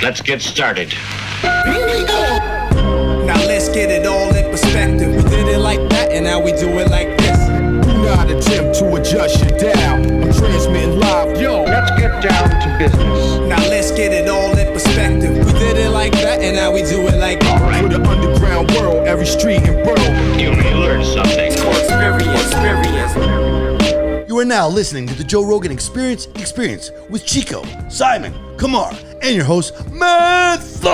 Let's get started. Now let's get it all in perspective. We did it like that, and now we do it like this. Do not attempt to adjust your dial. I'm transmitting live. Yo, Let's get down to business. Now let's get it all in perspective. We did it like that, and now we do it like this. All right. for the underground world, every street and borough. You may learn something. You are now listening to the Joe Rogan Experience with Chico, Simon, Kamar, and your host, Matt Floyd.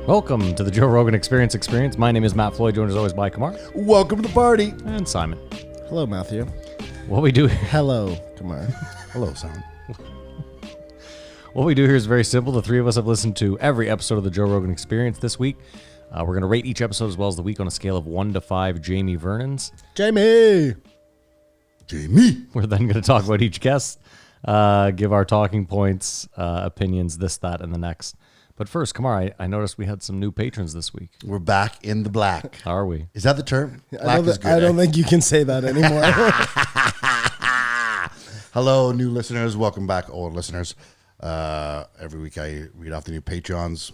Welcome to the Joe Rogan Experience. My name is Matt Floyd, joined as always by Kamar Welcome to the party. and Simon. Hello, Matthew. What we do Hello, Kamar. Hello, Simon. What we do here is very simple. The three of us have listened to every episode of the Joe Rogan Experience this week. We're going to rate each episode as well as the week on a scale of 1 to 5 Jamie Vernons. Jamie! We're then going to talk about each guest, give our talking points, opinions, this, that, and the next. But first, Kamar, I noticed we had some new patrons this week. We're back in the black. How are we? Is that the term? I don't think you can say that anymore. Hello, new listeners. Welcome back, old listeners. Every week I read off the new Patreons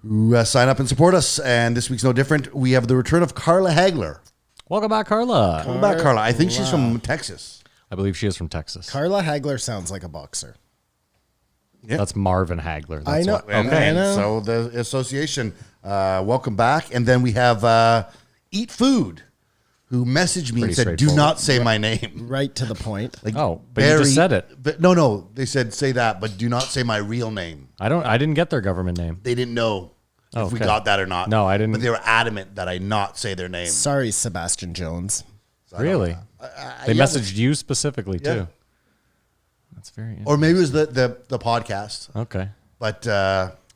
who sign up and support us. And this week's no different. We have the return of Carla Hagler. Welcome back, Carla. Welcome back, Carla. I think she's from Texas. I believe she is from Texas. Carla Hagler sounds like a boxer. Yeah. That's Marvin Hagler. That's I know. what- And, I and know. so the association, welcome back. And then we have Eat Food, who messaged me Pretty and said, do straightforward. not say my name. Right to the point. Like, Oh, but you just said it. But no, they said say that, but do not say my real name. I didn't get their government name. They didn't know if we Okay. got that or not. No, I didn't. But they were adamant that I not say their name. Sorry, Sebastian Jones. Really? They yeah, messaged you specifically Yeah. too. That's very interesting. Or maybe it was the podcast. Okay. But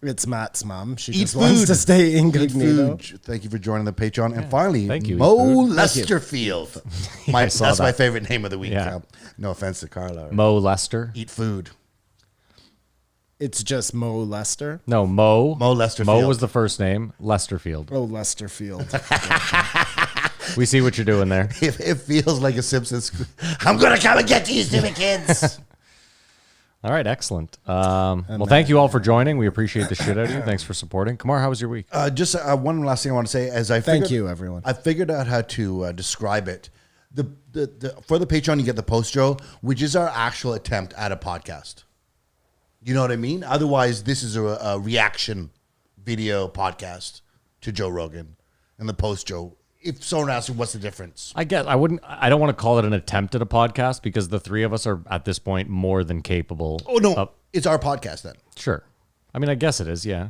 It's Matt's mom. She Eat just wants Food. to stay Eat incognito. Food. Thank you for joining the Patreon. And finally, Thank you, Mo Eat Food. Lesterfield. I saw That's my that. favorite name of the week. Yeah. No offense to Carla. Mo Lester. Eat Food. It's just Mo Lester. No, Mo. Mo Lesterfield. Mo was the first name. Lesterfield. Oh, Lesterfield. We see what you're doing there. It feels like a Simpsons. I'm going to come and get you, stupid kids. All right, excellent. Well, thank you all for joining. We appreciate the shit out of you. Thanks for supporting. Kamar, how was your week? Just one last thing I want to say. Thank you, everyone. I figured out how to describe it. The for the Patreon, you get the post show, which is our actual attempt at a podcast. You know what I mean? Otherwise, this is a reaction video podcast to Joe Rogan, and the post show. If someone asks you what's the difference, I don't want to call it an attempt at a podcast because the three of us are at this point more than capable. oh no, of- it's our podcast then. Sure. I mean, I guess it is, yeah.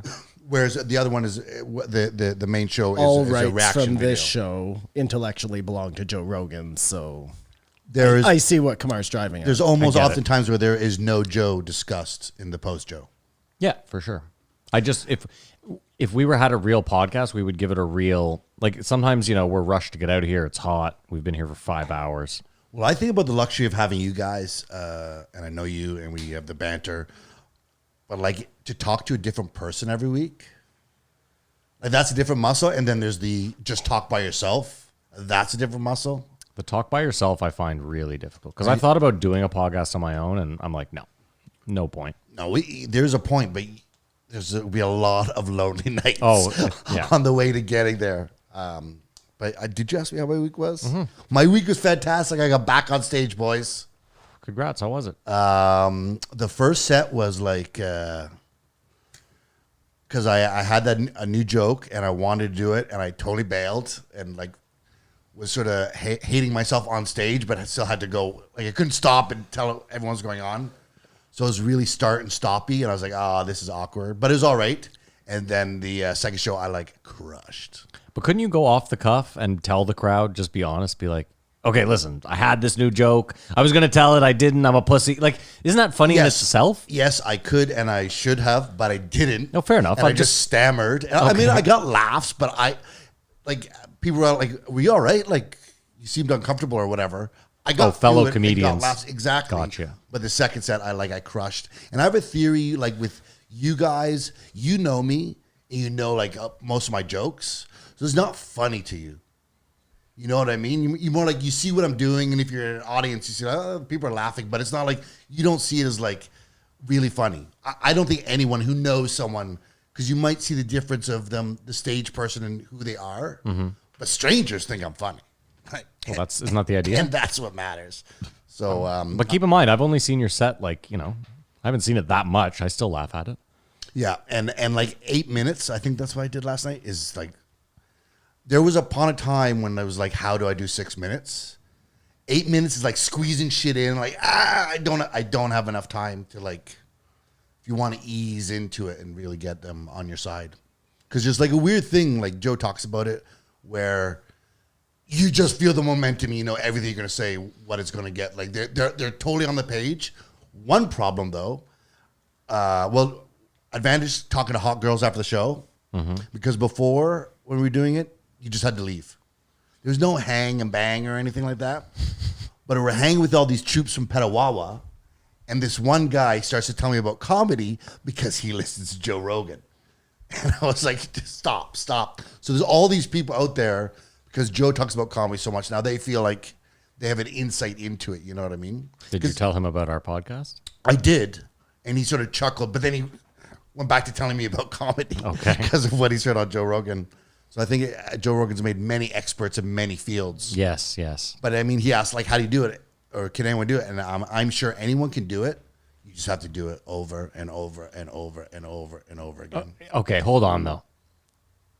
Whereas the other one is the main show All is a rights reaction from video. this show intellectually belong to Joe Rogan, so There is I see what Kamar's driving at. there's almost I get it. often times where there is no Joe discussed in the post show. Yeah, for sure. I just if we had a real podcast, we would give it a real, like, sometimes, we're rushed to get out of here. It's hot. We've been here for 5 hours. Well, I think about the luxury of having you guys, and I know you, and we have the banter, but like to talk to a different person every week, like that's a different muscle. And then there's the just talk by yourself. That's a different muscle. The talk by yourself I find really difficult because I thought about doing a podcast on my own and I'm like, no point. No, there's a point, but there'll be a lot of lonely nights yeah. on the way to getting there. But did you ask me how my week was? My week was fantastic. I got back on stage, boys. Congrats. How was it? The first set was like, because I had a new joke and I wanted to do it and I totally bailed and like was sort of hating myself on stage, but I still had to go. Like I couldn't stop and tell everyone what's going on. So it was really start and stoppy, and I was like, this is awkward. But it was all right. And then the second show, I like crushed. But couldn't you go off the cuff and tell the crowd, just be honest, be like, okay, listen, I had this new joke. I was going to tell it. I didn't. I'm a pussy. Like, isn't that funny in itself? Yes, I could and I should have, but I didn't. No, fair enough. And I I'm just stammered. And I mean, I got laughs, but people were like, were you all right? Like, you seemed uncomfortable or whatever. I got fellow through it and comedians. got laughs. Exactly. Gotcha. But the second set, I crushed. And I have a theory, like with you guys, you know me, and you know like most of my jokes. So it's not funny to you. You know what I mean? You more like you see what I'm doing, and if you're in an audience, you see people are laughing, but it's not like you don't see it as like really funny. I don't think anyone who knows someone, because you might see the difference of them, the stage person and who they are, but strangers think I'm funny. Well, isn't that the idea? And that's what matters. So, But keep in mind, I've only seen your set, like, I haven't seen it that much. I still laugh at it. yeah, and like 8 minutes, I think that's what I did last night, is like, there was upon a time when I was like, how do I do 6 minutes? 8 minutes is like squeezing shit in, like, I don't have enough time to, like, if you want to ease into it and really get them on your side. Because there's like a weird thing, like Joe talks about it, where you just feel the momentum, everything you're going to say, what it's going to get. Like, they're totally on the page. One problem, though, advantage talking to hot girls after the show, because before, when we were doing it, you just had to leave. There's no hang and bang or anything like that. But we're hanging with all these troops from Petawawa, and this one guy starts to tell me about comedy because he listens to Joe Rogan. And I was like, stop. So there's all these people out there, because Joe talks about comedy so much now, they feel like they have an insight into it. You know what I mean? Did you tell him about our podcast? I did. And he sort of chuckled, but then he went back to telling me about comedy. Okay. Because of what he's heard on Joe Rogan. So I think Joe Rogan's made many experts in many fields. Yes. But I mean, he asked, like, how do you do it? Or can anyone do it? And I'm sure anyone can do it. You just have to do it over and over and over and over and over again. Okay, hold on, though.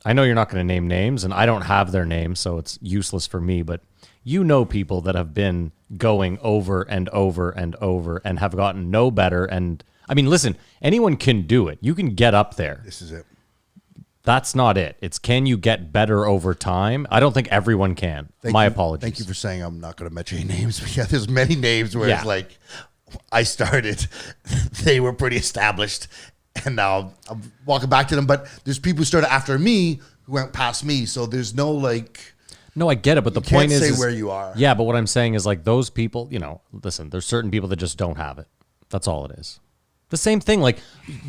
I know you're not going to name names, and I don't have their names, so it's useless for me, but you know people that have been going over and over and over and have gotten no better. And, I mean, listen, anyone can do it. You can get up there. This is it. That's not it. It's, can you get better over time? I don't think everyone can. My apologies. Thank you for saying I'm not going to mention any names. But yeah, there's many names where it's like, I started, they were pretty established, and now I'm walking back to them. But there's people who started after me who went past me. So there's no, like... No, I get it, but the point is... is where you are. Yeah, but what I'm saying is, like, those people, listen, there's certain people that just don't have it. That's all it is. The same thing, like,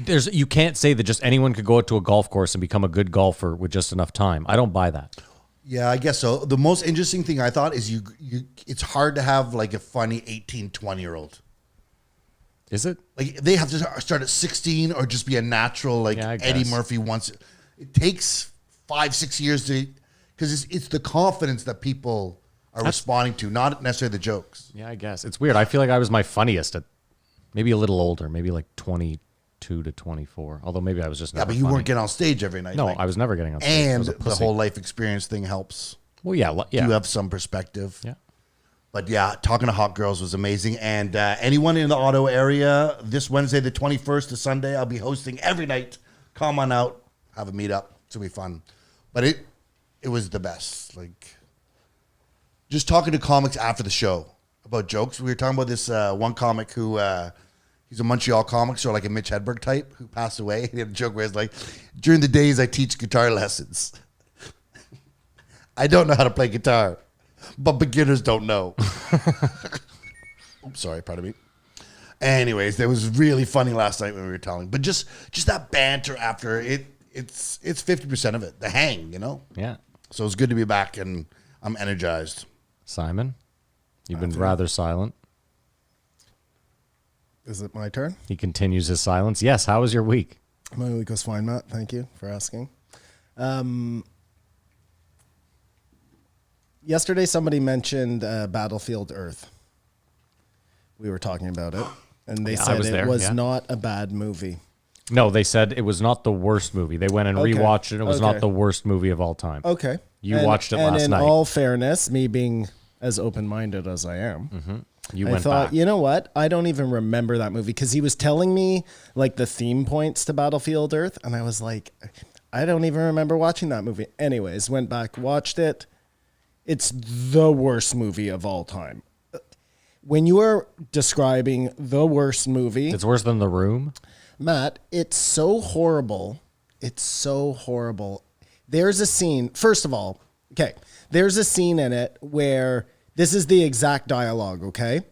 you can't say that just anyone could go out to a golf course and become a good golfer with just enough time. I don't buy that. Yeah, I guess so. The most interesting thing I thought is it's hard to have like a funny 18, 20-year-old. Is it? Like, they have to start at 16 or just be a natural, like Eddie Murphy once. It takes 5-6 years to, because it's the confidence that people are responding to, not necessarily the jokes. Yeah, I guess. It's weird. I feel like I was my funniest at maybe a little older, maybe like 22 to 24. Although maybe I was just never but you weren't getting on stage every night. No, I was never getting on stage. And the whole life experience thing helps. Well, yeah. You have some perspective. Yeah. But yeah, talking to hot girls was amazing. And anyone in the Ottawa area, this Wednesday, the 21st to Sunday, I'll be hosting every night. Come on out, have a meetup. It's going to be fun. But it was the best. Like, just talking to comics after the show about jokes. We were talking about this one comic who, he's a Montreal comic, so like a Mitch Hedberg type, who passed away. He had a joke where it's like, during the days I teach guitar lessons. I don't know how to play guitar, but beginners don't know. Oops, sorry, pardon me. Anyways, that was really funny last night when we were telling. But just that banter after it's 50% of it. The hang, Yeah. So it's good to be back, and I'm energized. Simon, you've been rather silent. Is it my turn? He continues his silence. Yes. How was your week? My week was fine, Matt. Thank you for asking. Yesterday, somebody mentioned Battlefield Earth. We were talking about it, and they said it was not a bad movie. No, they said it was not the worst movie. They went and rewatched it. It was not the worst movie of all time. Okay. You watched it last night. And in all fairness, me being as open-minded as I am, I thought, you know what? I don't even remember that movie, because he was telling me like the theme points to Battlefield Earth, and I was like, I don't even remember watching that movie. Anyways, went back, watched it. It's the worst movie of all time. When you are describing the worst movie... It's worse than The Room? Matt, it's so horrible. It's so horrible. There's a scene, first of all, there's a scene in it where this is the exact dialogue, okay?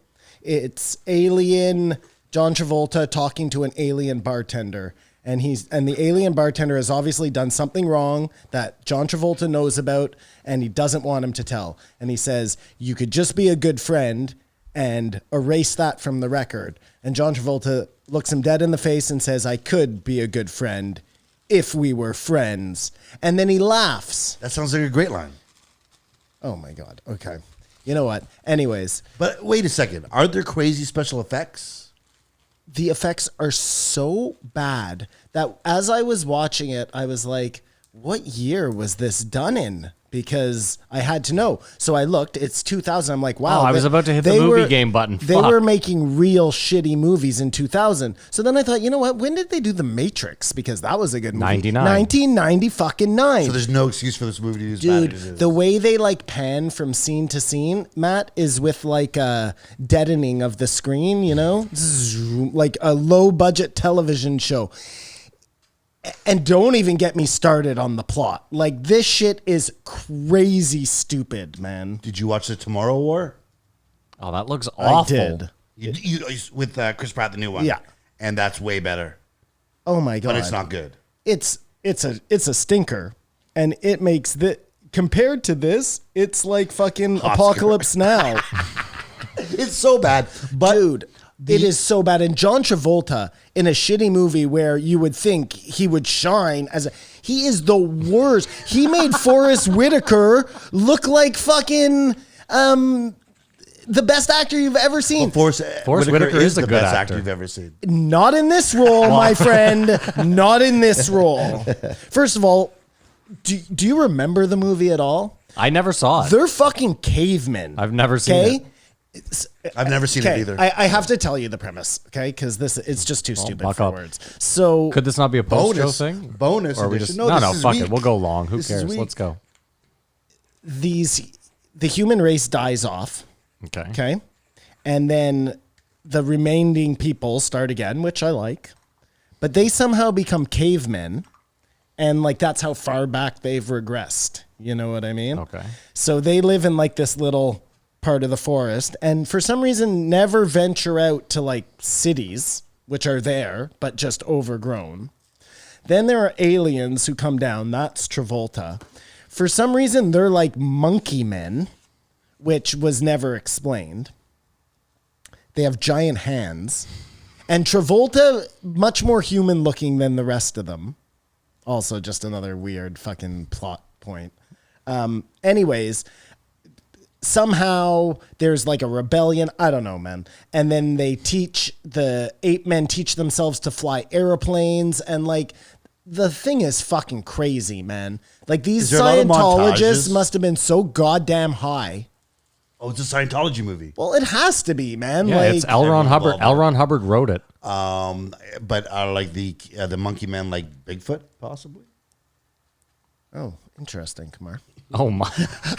It's alien John Travolta talking to an alien bartender. And the alien bartender has obviously done something wrong that John Travolta knows about, and he doesn't want him to tell. And he says, you could just be a good friend and erase that from the record. And John Travolta looks him dead in the face and says, I could be a good friend if we were friends. And then he laughs. That sounds like a great line. Oh my God. Okay. You know what? Anyways, But wait a second. Aren't there crazy special effects? the effects are so bad that as I was watching it, I was like, what year was this done in? Because I had to know. So I looked, it's 2000. I'm like, wow. Oh, I was about to hit the they movie game button. They Fuck. were making real shitty movies in 2000. So then I thought, you know what? When did they do The Matrix? Because that was a good movie. 99. 1990 fucking 9. So there's no excuse for this movie to be as bad Dude, as it is. the way they like pan from scene to scene, Matt, is with like a deadening of the screen, you know? Like a low budget television show. And don't even get me started on the plot. Like, this shit is crazy stupid, man. Did you watch the Tomorrow War? Oh, that looks awful. I did. With Chris Pratt, the new one. Yeah. And that's way better. Oh my God. But it's not good. It's a stinker. And it makes the compared to this, it's like fucking Oscar. Apocalypse Now. It's so bad. But Dude, it is so bad. And John Travolta in a shitty movie where you would think he would shine he is the worst. He made Forrest Whitaker look like fucking the best actor you've ever seen. Forrest Whitaker is a the good best actor. you've ever seen. Not in this role, my friend. Not in this role. First of all, do you remember the movie at all? I never saw it. They're fucking cavemen. I've never seen it. I've never seen it either. I have to tell you the premise, okay? Because it's just too stupid buck for up. words. So Could this not be a post-show Bonus. thing? Bonus Or are we edition. just, No, no, this is fuck weak. it. We'll go long. Who This is cares? weak. Let's go. the human race dies off, Okay. okay? And then the remaining people start again, which I like. But they somehow become cavemen. And like that's how far back they've regressed. You know what I mean? Okay. So they live in like this little part of the forest and for some reason never venture out to like cities, which are there, but just overgrown. Then there are aliens who come down. That's Travolta. For some reason, they're like monkey men, which was never explained. They have giant hands. And Travolta, much more human looking than the rest of them. Also, just another weird fucking plot point. Anyways, somehow there's like a rebellion. I don't know, man. And then the ape men teach themselves to fly airplanes. And like, the thing is fucking crazy, man. Like, these Is there a lot of Scientologists montages? must have been so goddamn high. Oh, it's a Scientology movie. Well, it has to be, man. Yeah, like, it's L. Ron Hubbard. involved. L. Ron Hubbard wrote it. But are like the monkey men like Bigfoot, possibly? oh, interesting, Kumar. Oh my!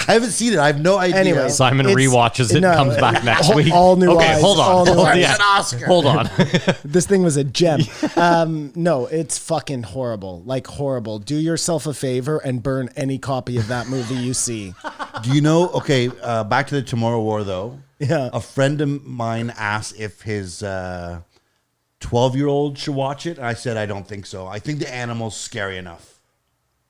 I haven't seen it. I have no idea. Anyway. Simon It's- rewatches it. no, Comes back next all- week. all new Okay, eyes, hold on. all new Hold, eyes. yeah. It's an Oscar. Hold on. This thing was a gem. No, it's fucking horrible. Like, horrible. Do yourself a favor and burn any copy of that movie you see. Do you know? Okay, back to the Tomorrow War though. Yeah. A friend of mine asked if his 12-year-old should watch it. And I said I don't think so. I think the animal's scary enough.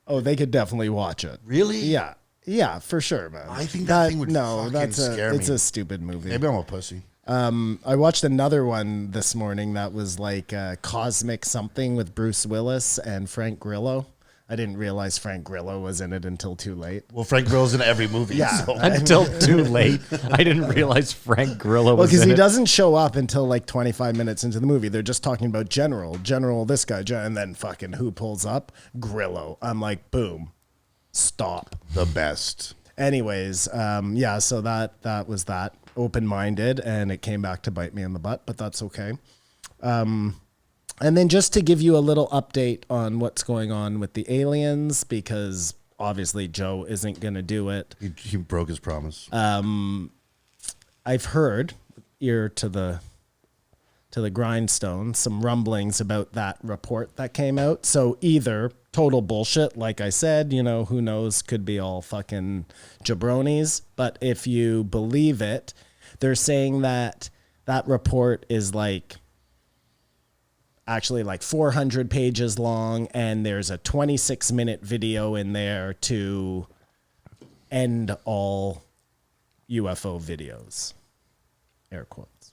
Oh, they could definitely watch it. Really? Yeah. Yeah, for sure, man. I think that thing would fucking scare it's me. a stupid movie. Maybe I'm a pussy. I watched another one this morning that was like Cosmic Something with Bruce Willis and Frank Grillo. I didn't realize Frank Grillo was in it until too late. Well, Frank Grillo's in every movie. Yeah. so- Until too late. I didn't realize Frank Grillo Well, was because in he it. doesn't show up until like 25 minutes into the movie. They're just talking about General, this guy, and then fucking who pulls up? Grillo. I'm like, boom, stop. The best. Anyways, yeah, so that was that. Open-minded, and it came back to bite me in the butt, but that's okay. And then just to give you a little update on what's going on with the aliens, because obviously Joe isn't going to do it. He broke his promise. I've heard, ear to the grindstone, some rumblings about that report that came out. So either total bullshit, like I said, you know, who knows, could be all fucking jabronis. But if you believe it, they're saying that that report is like actually like 400 pages long, and there's a 26-minute video in there to end all UFO videos. Air quotes.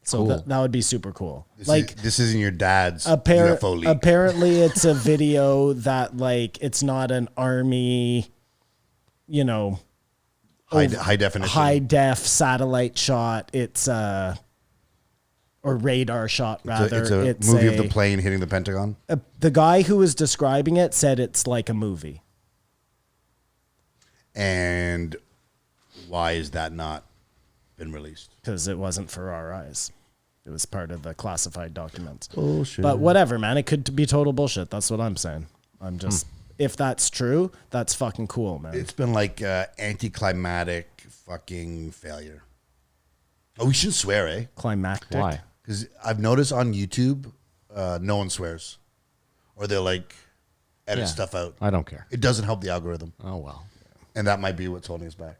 So Cool. that would be super cool. This isn't your dad's Appar- UFO leak. apparently it's a video that it's not an army, High definition. high def satellite shot. It's or radar shot rather. It's a movie of the plane hitting the Pentagon. The guy who was describing it said it's like a movie. And why is that not been released? Because it wasn't for our eyes. It was part of the classified documents. Bullshit. But whatever, man. It could be total bullshit. That's what I'm saying. I'm just, if that's true, that's fucking cool, man. It's been like anticlimactic fucking failure. Oh, we shouldn't swear, eh? Climactic. Why? Because I've noticed on YouTube, no one swears. Or they'll edit Yeah. stuff out. I don't care. It doesn't help the algorithm. Oh, well. And that might be what's holding us back.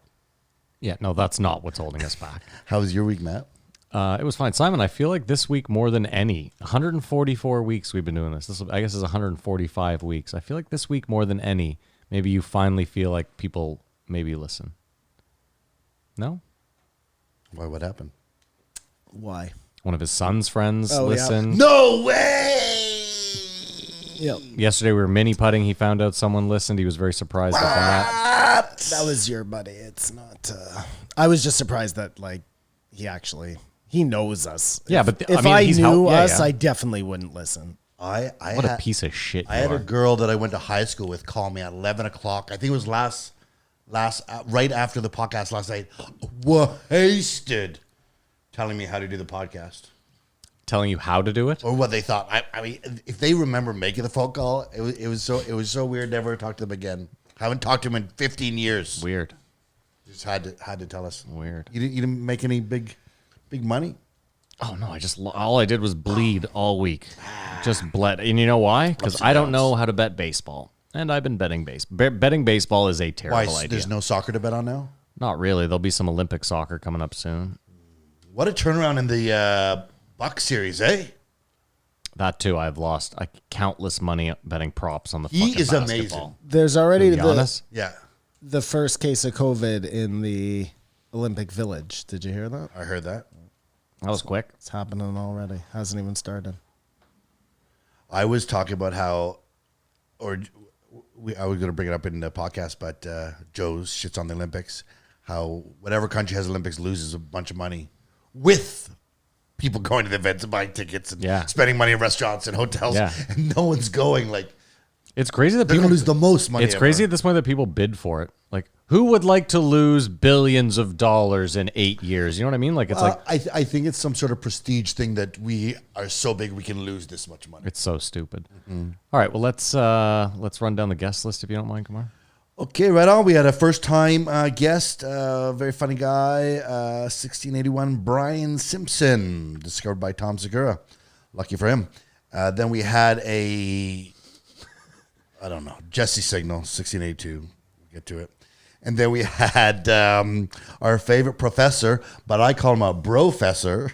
Yeah, no, that's not what's holding us back. How was your week, Matt? It was fine. Simon, I feel like this week more than any, 144 weeks we've been doing this. I guess is 145 weeks. I feel like this week more than any, maybe you finally feel like people maybe listen. No? Why? What happened? Why? One of his son's friends Oh, yeah. listened. No way! Yep. Yesterday we were mini putting. He found out someone listened. He was very surprised at that. That was your buddy. It's not. I was just surprised that he knows us. Yeah, If- but if I mean, I he's knew helped- yeah, us, yeah. I definitely wouldn't listen. I What a had- piece of shit you I had are. a girl that I went to high school with call me at 11 o'clock. I think it was last right after the podcast last night. Wasted, telling me how to do the podcast Telling you how to do it? or what they thought. I mean, if they remember making the phone call, it was so weird. Never talked to them again. Haven't talked to them in 15 years. Weird. Just had to tell us. Weird. You didn't make any big money. Oh no! All I did was bleed all week, just bled. And you know why? Because I don't know how to bet baseball, and I've been betting betting baseball is a terrible Why? idea. There's no soccer to bet on now. Not really. There'll be some Olympic soccer coming up soon. What a turnaround in the Buck series, eh? That too. I've lost countless money betting props on the. He fucking is basketball. amazing. There's already Giannis? Yeah, the first case of COVID in the Olympic Village. Did you hear that? I heard that. That was quick. It's happening already. Hasn't even started. I was talking about how, I was going to bring it up in the podcast, but Joe shits on the Olympics. How whatever country has Olympics loses a bunch of money with people going to the events and buying tickets and Yeah. spending money in restaurants and hotels, Yeah. and no one's going. Like It's crazy that they're people going to lose the most money. It's crazy at this point that people bid for it. Like, who would like to lose billions of dollars in 8 years? You know what I mean? Like, it's like I think it's some sort of prestige thing that we are so big we can lose this much money. it's so stupid. All right, well let's run down the guest list if you don't mind, Kumar. Okay, right on. We had a first-time guest, very funny guy, 1681, Brian Simpson, discovered by Tom Segura. Lucky for him. Then we had Jesse Signal, 1682. We'll get to it. And then we had our favorite professor, but I call him a brofessor,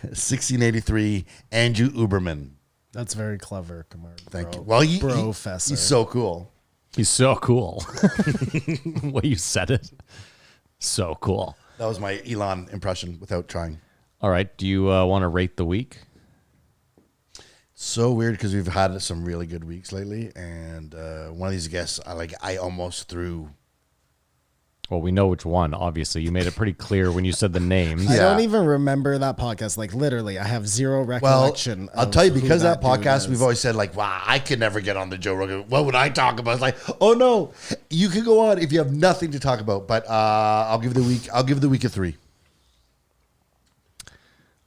1683, Andrew Huberman. That's very clever, Kumar. Thank you. Well, Professor. he's so cool. He's so cool. Way you said it. So cool. That was my Elon impression without trying. All right, do you want to rate the week? So weird because we've had some really good weeks lately, and one of these guests, I almost threw. Well, we know which one, obviously. You made it pretty clear when you said the names. I Yeah. don't even remember that podcast. Like literally, I have zero Well, recollection. I'll of tell you, who because that dude podcast, is. we've always said wow, I could never get on the Joe Rogan. What would I talk about? It's like, oh no, you can go on if you have nothing to talk about. But I'll give the week a 3.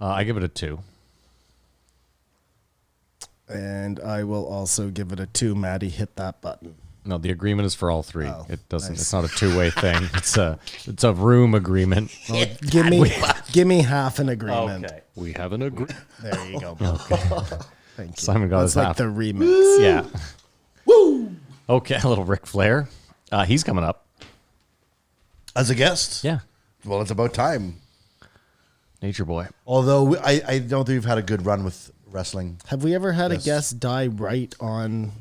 I give it a 2. And I will also give it a 2. Maddie, hit that button. No, the agreement is for all 3. Oh, It doesn't. nice. It's not a two-way thing. It's a room agreement. Give me half an agreement. We have an agreement. There you go. Thank you. Simon got That's his like half. the remix. Yeah. Woo! Okay, a little Ric Flair. He's coming up. As a guest. Yeah. Well, it's about time. Nature Boy. Although I don't think we've had a good run with wrestling. Have we ever had Yes. a guest die right on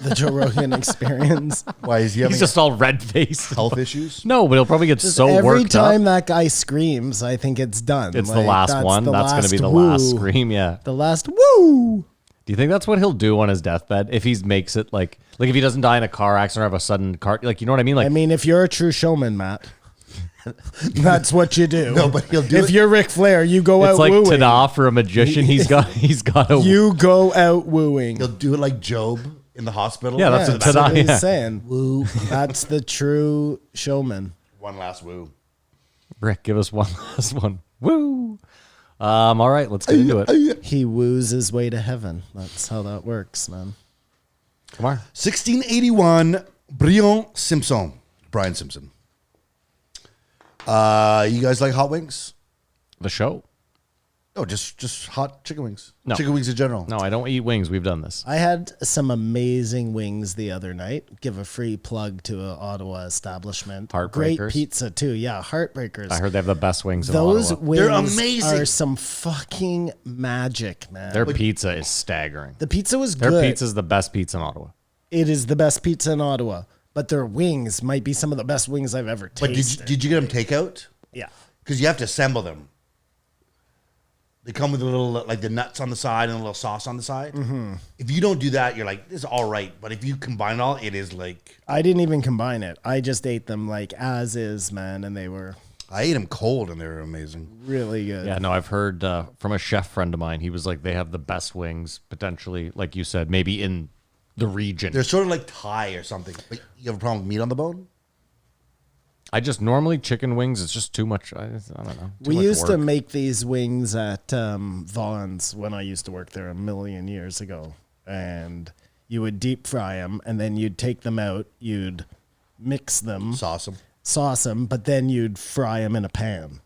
The Joe Rogan Experience. Why is he having He's just all red faced. health issues? No, but he'll probably get so Every worked time up. that guy screams, I think it's done. It's the last one. That's going to be the woo. last scream. Yeah. The last woo. Do you think that's what he'll do on his deathbed if he makes it like if he doesn't die in a car accident or have a sudden car, like, you know what I mean? Like, I mean, if you're a true showman, Matt, that's what you do. No, but he'll do if it. you're Ric Flair, you go it's out like wooing. ta-da for a magician. He's got a You go out wooing. He'll do it like Job in the hospital. Yeah, that's Yeah, a that's ta-da. what he's Yeah. saying. Woo. That's the true showman. One last woo. Rick, give us one last one. Woo. All right, let's get into it. He woos his way to heaven. That's how that works, man. Come on. 1681, Brian Simpson. You guys like hot wings? The show? No, just hot chicken wings. No. Chicken wings in general. No, I don't eat wings. We've done this. I had some amazing wings the other night. Give a free plug to an Ottawa establishment. Great Heartbreakers? pizza too. Yeah, Heartbreakers. I heard they have the best wings in Those Ottawa. wings They're amazing. are some fucking magic, man. Their pizza is staggering. The pizza was Their good. pizza is the best pizza in Ottawa. It is the best pizza in Ottawa, but their wings might be some of the best wings I've ever But tasted. did you get them takeout? Yeah. Because you have to assemble them. They come with a little, like the nuts on the side and a little sauce on the side. Mm-hmm. If you don't do that, you're like, this is all right. But if you combine it all, it is like... I didn't even combine it. I just ate them like as is, man, and they were I ate them cold and they were amazing. really good. Yeah, no, I've heard from a chef friend of mine. He was like, they have the best wings, potentially, like you said, maybe in the region. They're sort of like Thai or something. But you have a problem with meat on the bone? I just normally chicken wings. It's just too much. I don't know. We used to make these wings at Vaughn's when I used to work there a million years ago. And you would deep fry them, and then you'd take them out. You'd mix them, sauce them, but then you'd fry them in a pan.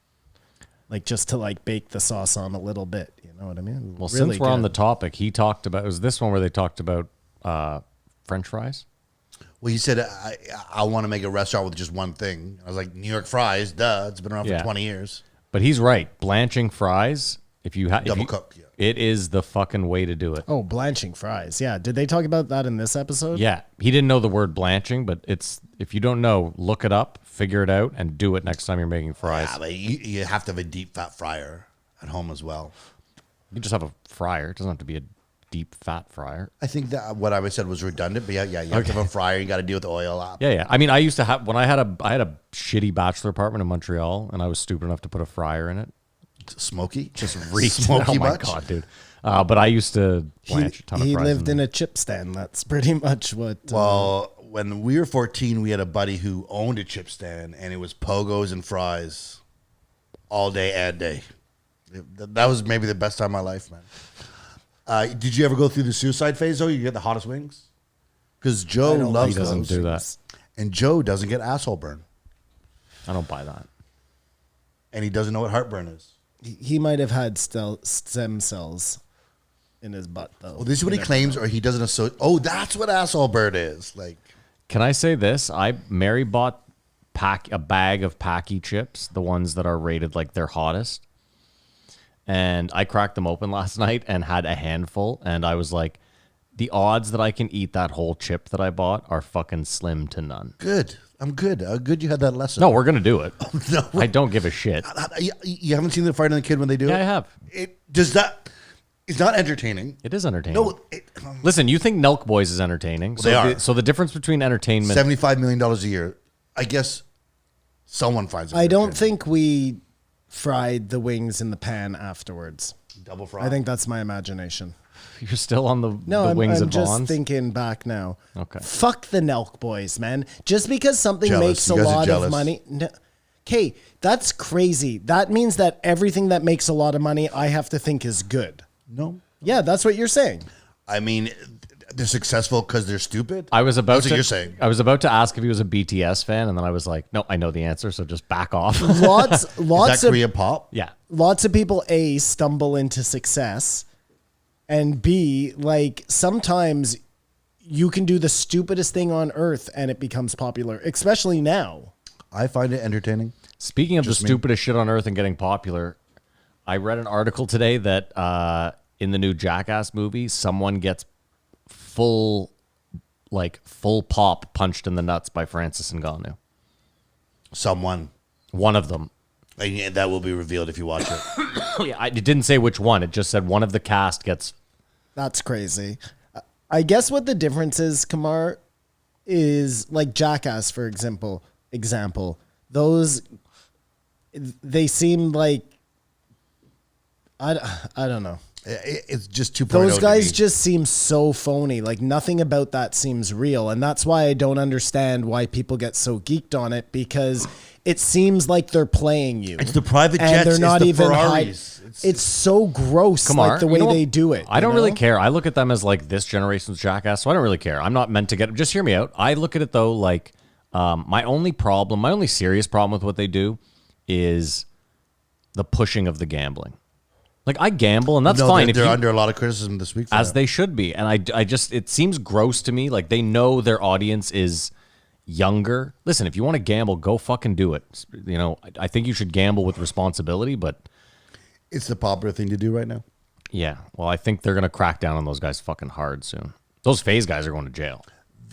Like just to like bake the sauce on a little bit. You know what I mean? Well, Really since we're on good. the topic, he talked about, it was this one where they talked about French fries? Well, he said, I want to make a restaurant with just one thing. I was like, New York fries, duh. It's been around Yeah. for 20 years. But he's right. Blanching fries, if you have... Double cook, yeah. It is the fucking way to do it. Oh, blanching fries. Yeah. Did they talk about that in this episode? Yeah. He didn't know the word blanching, but it's, if you don't know, look it up, figure it out, and do it next time you're making fries. Yeah, but you have to have a deep fat fryer at home as well. You can just have a fryer. It doesn't have to be a deep fat fryer. I think that what I said was redundant, but yeah, you have to have a fryer. You got to deal with the oil up. Yeah, yeah. I mean, I used to have, when I had a shitty bachelor apartment in Montreal, and I was stupid enough to put a fryer in it. Smoky, Just reeked. smoky Oh my much? God, dude. But I used to blanch a ton of He fries. lived in a chip stand. That's pretty much what. Well, when we were 14, we had a buddy who owned a chip stand, and it was pogos and fries all day and day. That was maybe the best time of my life, man. Did you ever go through the suicide phase, though? You get the hottest wings? Because Joe loves He doesn't those. do that. And Joe doesn't get asshole burn. I don't buy that. And he doesn't know what heartburn is. He might have had stem cells in his butt, though. Well, this is what he claims, or he doesn't associate. Oh, that's what asshole burn is. Like, Can I say this? Mary bought a bag of Packy chips, the ones that are rated like their hottest. And I cracked them open last night and had a handful. And I was like, the odds that I can eat that whole chip that I bought are fucking slim to none. good. I'm good. Good you had that lesson. No, we're going to do it. No. I don't give a shit. You haven't seen the Fighter and the Kid when they do it? Yeah, I have. It's not entertaining. It is entertaining. No, Listen, you think Nelk Boys is entertaining. they are. So the difference between entertainment... $75 million a year. I guess someone finds it. I don't entertaining. think we fried the wings in the pan afterwards. Double fry. I think that's my imagination. You're still on the No, wings I'm of just Vaughn's? thinking back now. Okay. Fuck the Nelk boys, man. Just because something Jealous. makes a You guys are lot of jealous. money. No, okay, that's crazy. That means that everything that makes a lot of money, I have to think is good. No. Yeah, that's what you're saying. I mean, they're successful because they're stupid. I was about That's to. what you're saying. I was about to ask if he was a BTS fan, and then I was like, no, I know the answer, so just back off. Lots Is of that Korean pop? Yeah. lots of people A, stumble into success, and B, like sometimes you can do the stupidest thing on earth and it becomes popular, especially now. I find it entertaining. Speaking of Just the me. stupidest shit on earth and getting popular, I read an article today that in the new Jackass movie, someone gets full like full pop punched in the nuts by Francis Ngannou. Someone. One of them. And that will be revealed if you watch it. Yeah, it didn't say which one. It just said one of the cast gets. That's crazy. I guess what the difference is, Kamar, is like Jackass, for example. Those, they seem like, I don't know. It's just too. Those guys just seem so phony. Like nothing about that seems real. And that's why I don't understand why people get so geeked on it, because it seems like they're playing you. It's the private jets. And they're not it's the even Ferraris. It's so gross, Kamar, like the way they do it. I don't really care. I look at them as like this generation's Jackass, so I don't really care. I'm not meant to get. Just hear me out. I look at it though like my only serious problem with what they do is the pushing of the gambling. Like I gamble, and that's fine. They're under a lot of criticism this week, as they should be. And I just it seems gross to me. Like they know their audience is younger. Listen, if you want to gamble, go fucking do it. You know, I think you should gamble with responsibility, but. It's the popular thing to do right now. Yeah. Well, I think they're going to crack down on those guys fucking hard soon. Those phase guys are going to jail.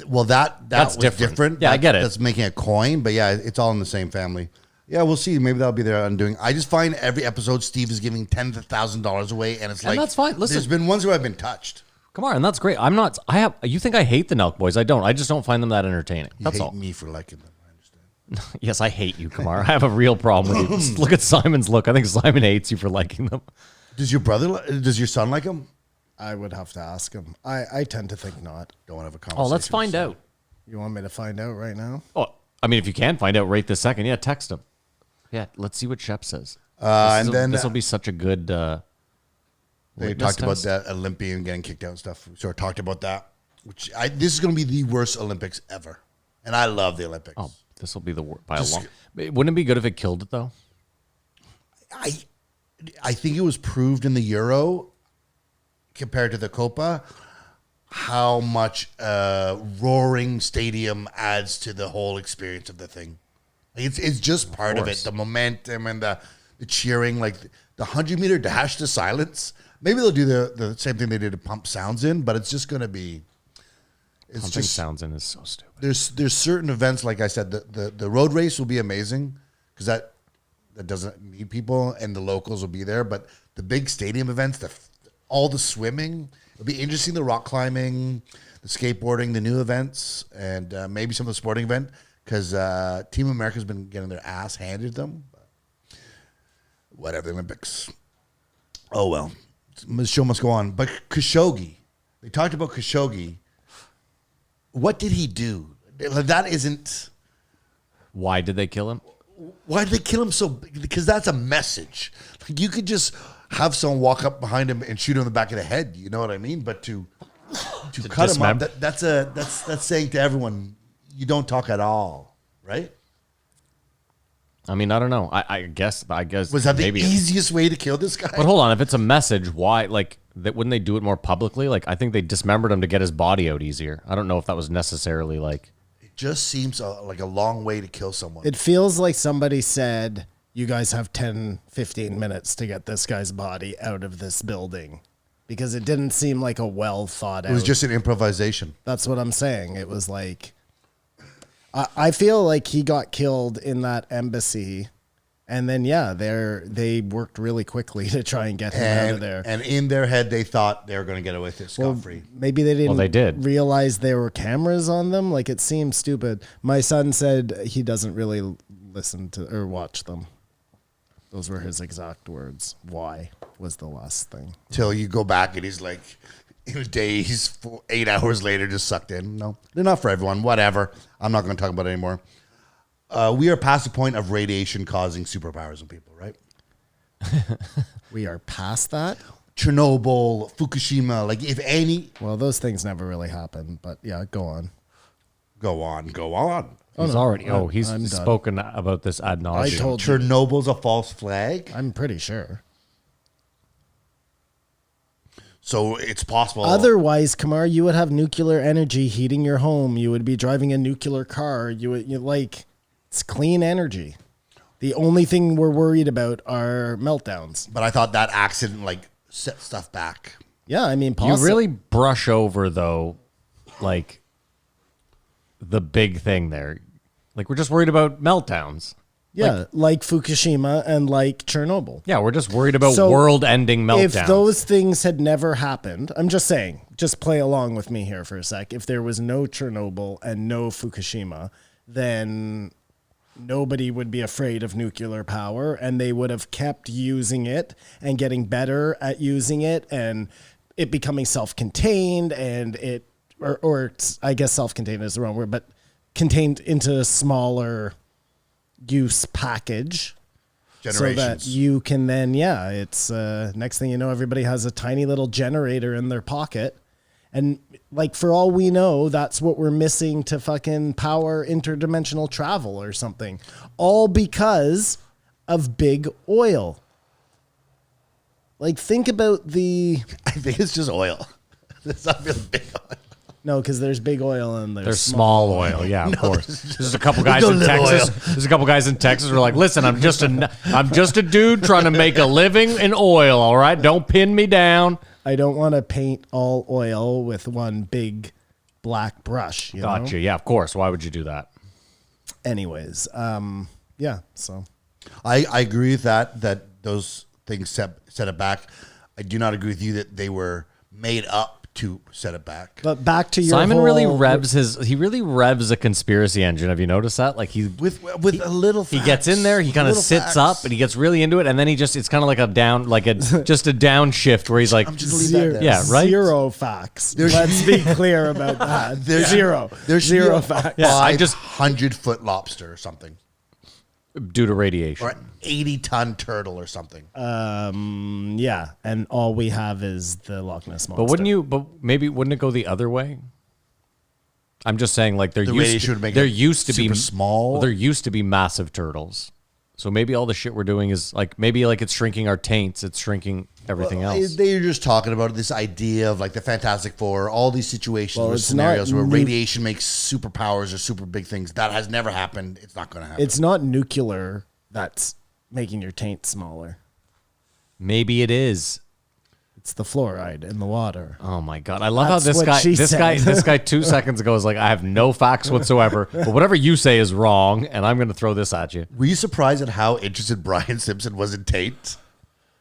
Well, that's different. Yeah, I get it. That's making a coin, but yeah, it's all in the same family. Yeah, we'll see. Maybe that'll be their undoing. I just find every episode Steve is giving $10,000 away, and it's like that's fine. Listen, there's been ones where I've been touched. Come on, and that's great. I'm not. You think I hate the Nelk Boys? I don't. I just don't find them that entertaining. That's You all. hate me for liking them. Yes, I hate you, Kamar. I have a real problem with you. Just look at Simon's look. I think Simon hates you for liking them. Does your son like him? I would have to ask him. I tend to think not. Don't want to have a conversation. Oh, let's find out. You want me to find out right now? Oh, I mean, if you can find out right this second, yeah, text him. Yeah, let's see what Shep says. And then this will be such a good. They talked about that Olympian getting kicked out and stuff. We sort of talked about that. This is going to be the worst Olympics ever, and I love the Olympics. Oh, this will be the worst by a long. Wouldn't it be good if it killed it though? I think it was proved in the Euro compared to the Copa how much roaring stadium adds to the whole experience of the thing. It's just part of it. The momentum and the cheering, like the 100-meter dash to silence. Maybe they'll do the same thing they did to pump sounds in, but it's just going to be. Pumping sounds in is so stupid. There's certain events, like I said, the road race will be amazing because that doesn't need people, and the locals will be there. But the big stadium events, all the swimming, it'll be interesting. The rock climbing, the skateboarding, the new events, and maybe some of the sporting event because Team America's been getting their ass handed to them. Whatever, the Olympics. Oh well, the show must go on. But Khashoggi, they talked about Khashoggi. What did he do? That isn't. Why did they kill him? Why did they kill him so? Because that's a message. Like you could just have someone walk up behind him and shoot him in the back of the head. You know what I mean? But to cut him up, that's saying to everyone, you don't talk at all, right? I mean, I don't know. I guess Was that the easiest way to kill this guy? But hold on, if it's a message, why wouldn't they do it more publicly? Like I think they dismembered him to get his body out easier. I don't know if that was necessarily like. It just seems like a long way to kill someone. It feels like somebody said, "You guys have 10, 15 minutes to get this guy's body out of this building," because it didn't seem like a well thought out. It was just an improvisation. That's what I'm saying. It was like. I feel like he got killed in that embassy, and then they worked really quickly to try and get him out of there. And in their head, they thought they were going to get away with it scot-free. Maybe they didn't. Well, they did. Realize there were cameras on them. Like it seems stupid. My son said he doesn't really listen to or watch them. Those were his exact words. Why was the last thing? Till you go back and he's like. In a day, he's 8 hours later just sucked in. No, they're not for everyone. Whatever. I'm not going to talk about it anymore. We are past the point of radiation causing superpowers in people, right? We are past that? Chernobyl, Fukushima, like if any. Well, those things never really happen, but yeah, go on. Go on. He's spoken about this ad nauseum. I told you. Chernobyl's a false flag. I'm pretty sure. So it's possible. Otherwise, Kamar, you would have nuclear energy heating your home. You would be driving a nuclear car. It's clean energy. The only thing we're worried about are meltdowns. But I thought that accident set stuff back. Yeah, I mean, you really brush over though, like the big thing there. Like, we're just worried about meltdowns. Yeah, like Fukushima and like Chernobyl. Yeah, we're just worried about So, world-ending meltdowns. If those things had never happened, I'm just saying, just play along with me here for a sec. If there was no Chernobyl and no Fukushima, then nobody would be afraid of nuclear power, and they would have kept using it and getting better at using it, and it becoming self-contained, and or I guess self-contained is the wrong word, but contained into a smaller use package. Generations. So that you can then, it's next thing you know, everybody has a tiny little generator in their pocket. And like, for all we know, that's what we're missing to fucking power interdimensional travel or something. All because of big oil. Like, think about the... I think it's just oil. It's not really big oil. No, because there's big oil and there's small oil. Yeah, of course. There's a couple guys no in little Texas. oil. There's a couple guys in Texas who are like, listen, I'm just a dude trying to make a living in oil, all right? Don't pin me down. I don't want to paint all oil with one big black brush. You know? Gotcha. Yeah, of course. Why would you do that? Anyways, yeah, so. I agree with that those things set it back. I do not agree with you that they were made up to set it back. But back to your Simon really whole- revs a conspiracy engine. Have you noticed that? Like With a little he gets in there, he kind of little sits facts. up and he gets really into it, and then it's kind of like a downshift where he's like, I'm just leave that there. Yeah, right? Zero facts. Let's be clear about that. There's Zero. There's Zero facts. Yeah, I 500-foot lobster or something, due to radiation. or an 80-ton turtle or something. Yeah, and all we have is the Loch Ness monster. But maybe wouldn't it go the other way? I'm just saying, like, radiation would make there it used to be super small. Well, there used to be massive turtles. So maybe all the shit we're doing is maybe it's shrinking our taints, it's shrinking everything else. They're just talking about this idea of like the Fantastic Four, all these situations Well, or it's scenarios not where nu- radiation makes superpowers or super big things. That has never happened. It's not going to happen. It's not nuclear that's making your taint smaller. Maybe it is. It's the fluoride in the water. Oh my god! I love That's how what she this said. guy 2 seconds ago was like, I have no facts whatsoever, but whatever you say is wrong, and I'm going to throw this at you. Were you surprised at how interested Brian Simpson was in taint?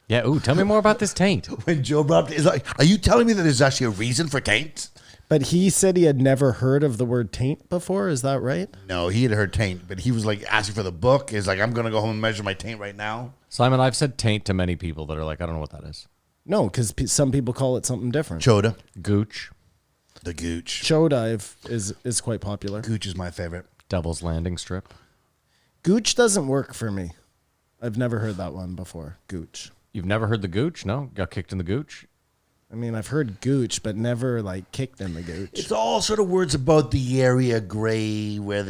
Yeah. Ooh, tell me more about this taint. When Joe brought up, is like, are you telling me that there's actually a reason for taint? But he said he had never heard of the word taint before. Is that right? No, he had heard taint, but he was like asking for the book. Is like, I'm going to go home and measure my taint right now. Simon, I've said taint to many people that are like, I don't know what that is. No, because some people call it something different. Choda. Gooch, The Gooch. Show dive is quite popular. Gooch is my favorite. Devil's Landing strip. Gooch doesn't work for me. I've never heard that one before. Gooch. You've never heard the Gooch? No? Got kicked in the Gooch? I mean, I've heard gooch, but never like kicked in the gooch. It's all sort of words about the area gray where it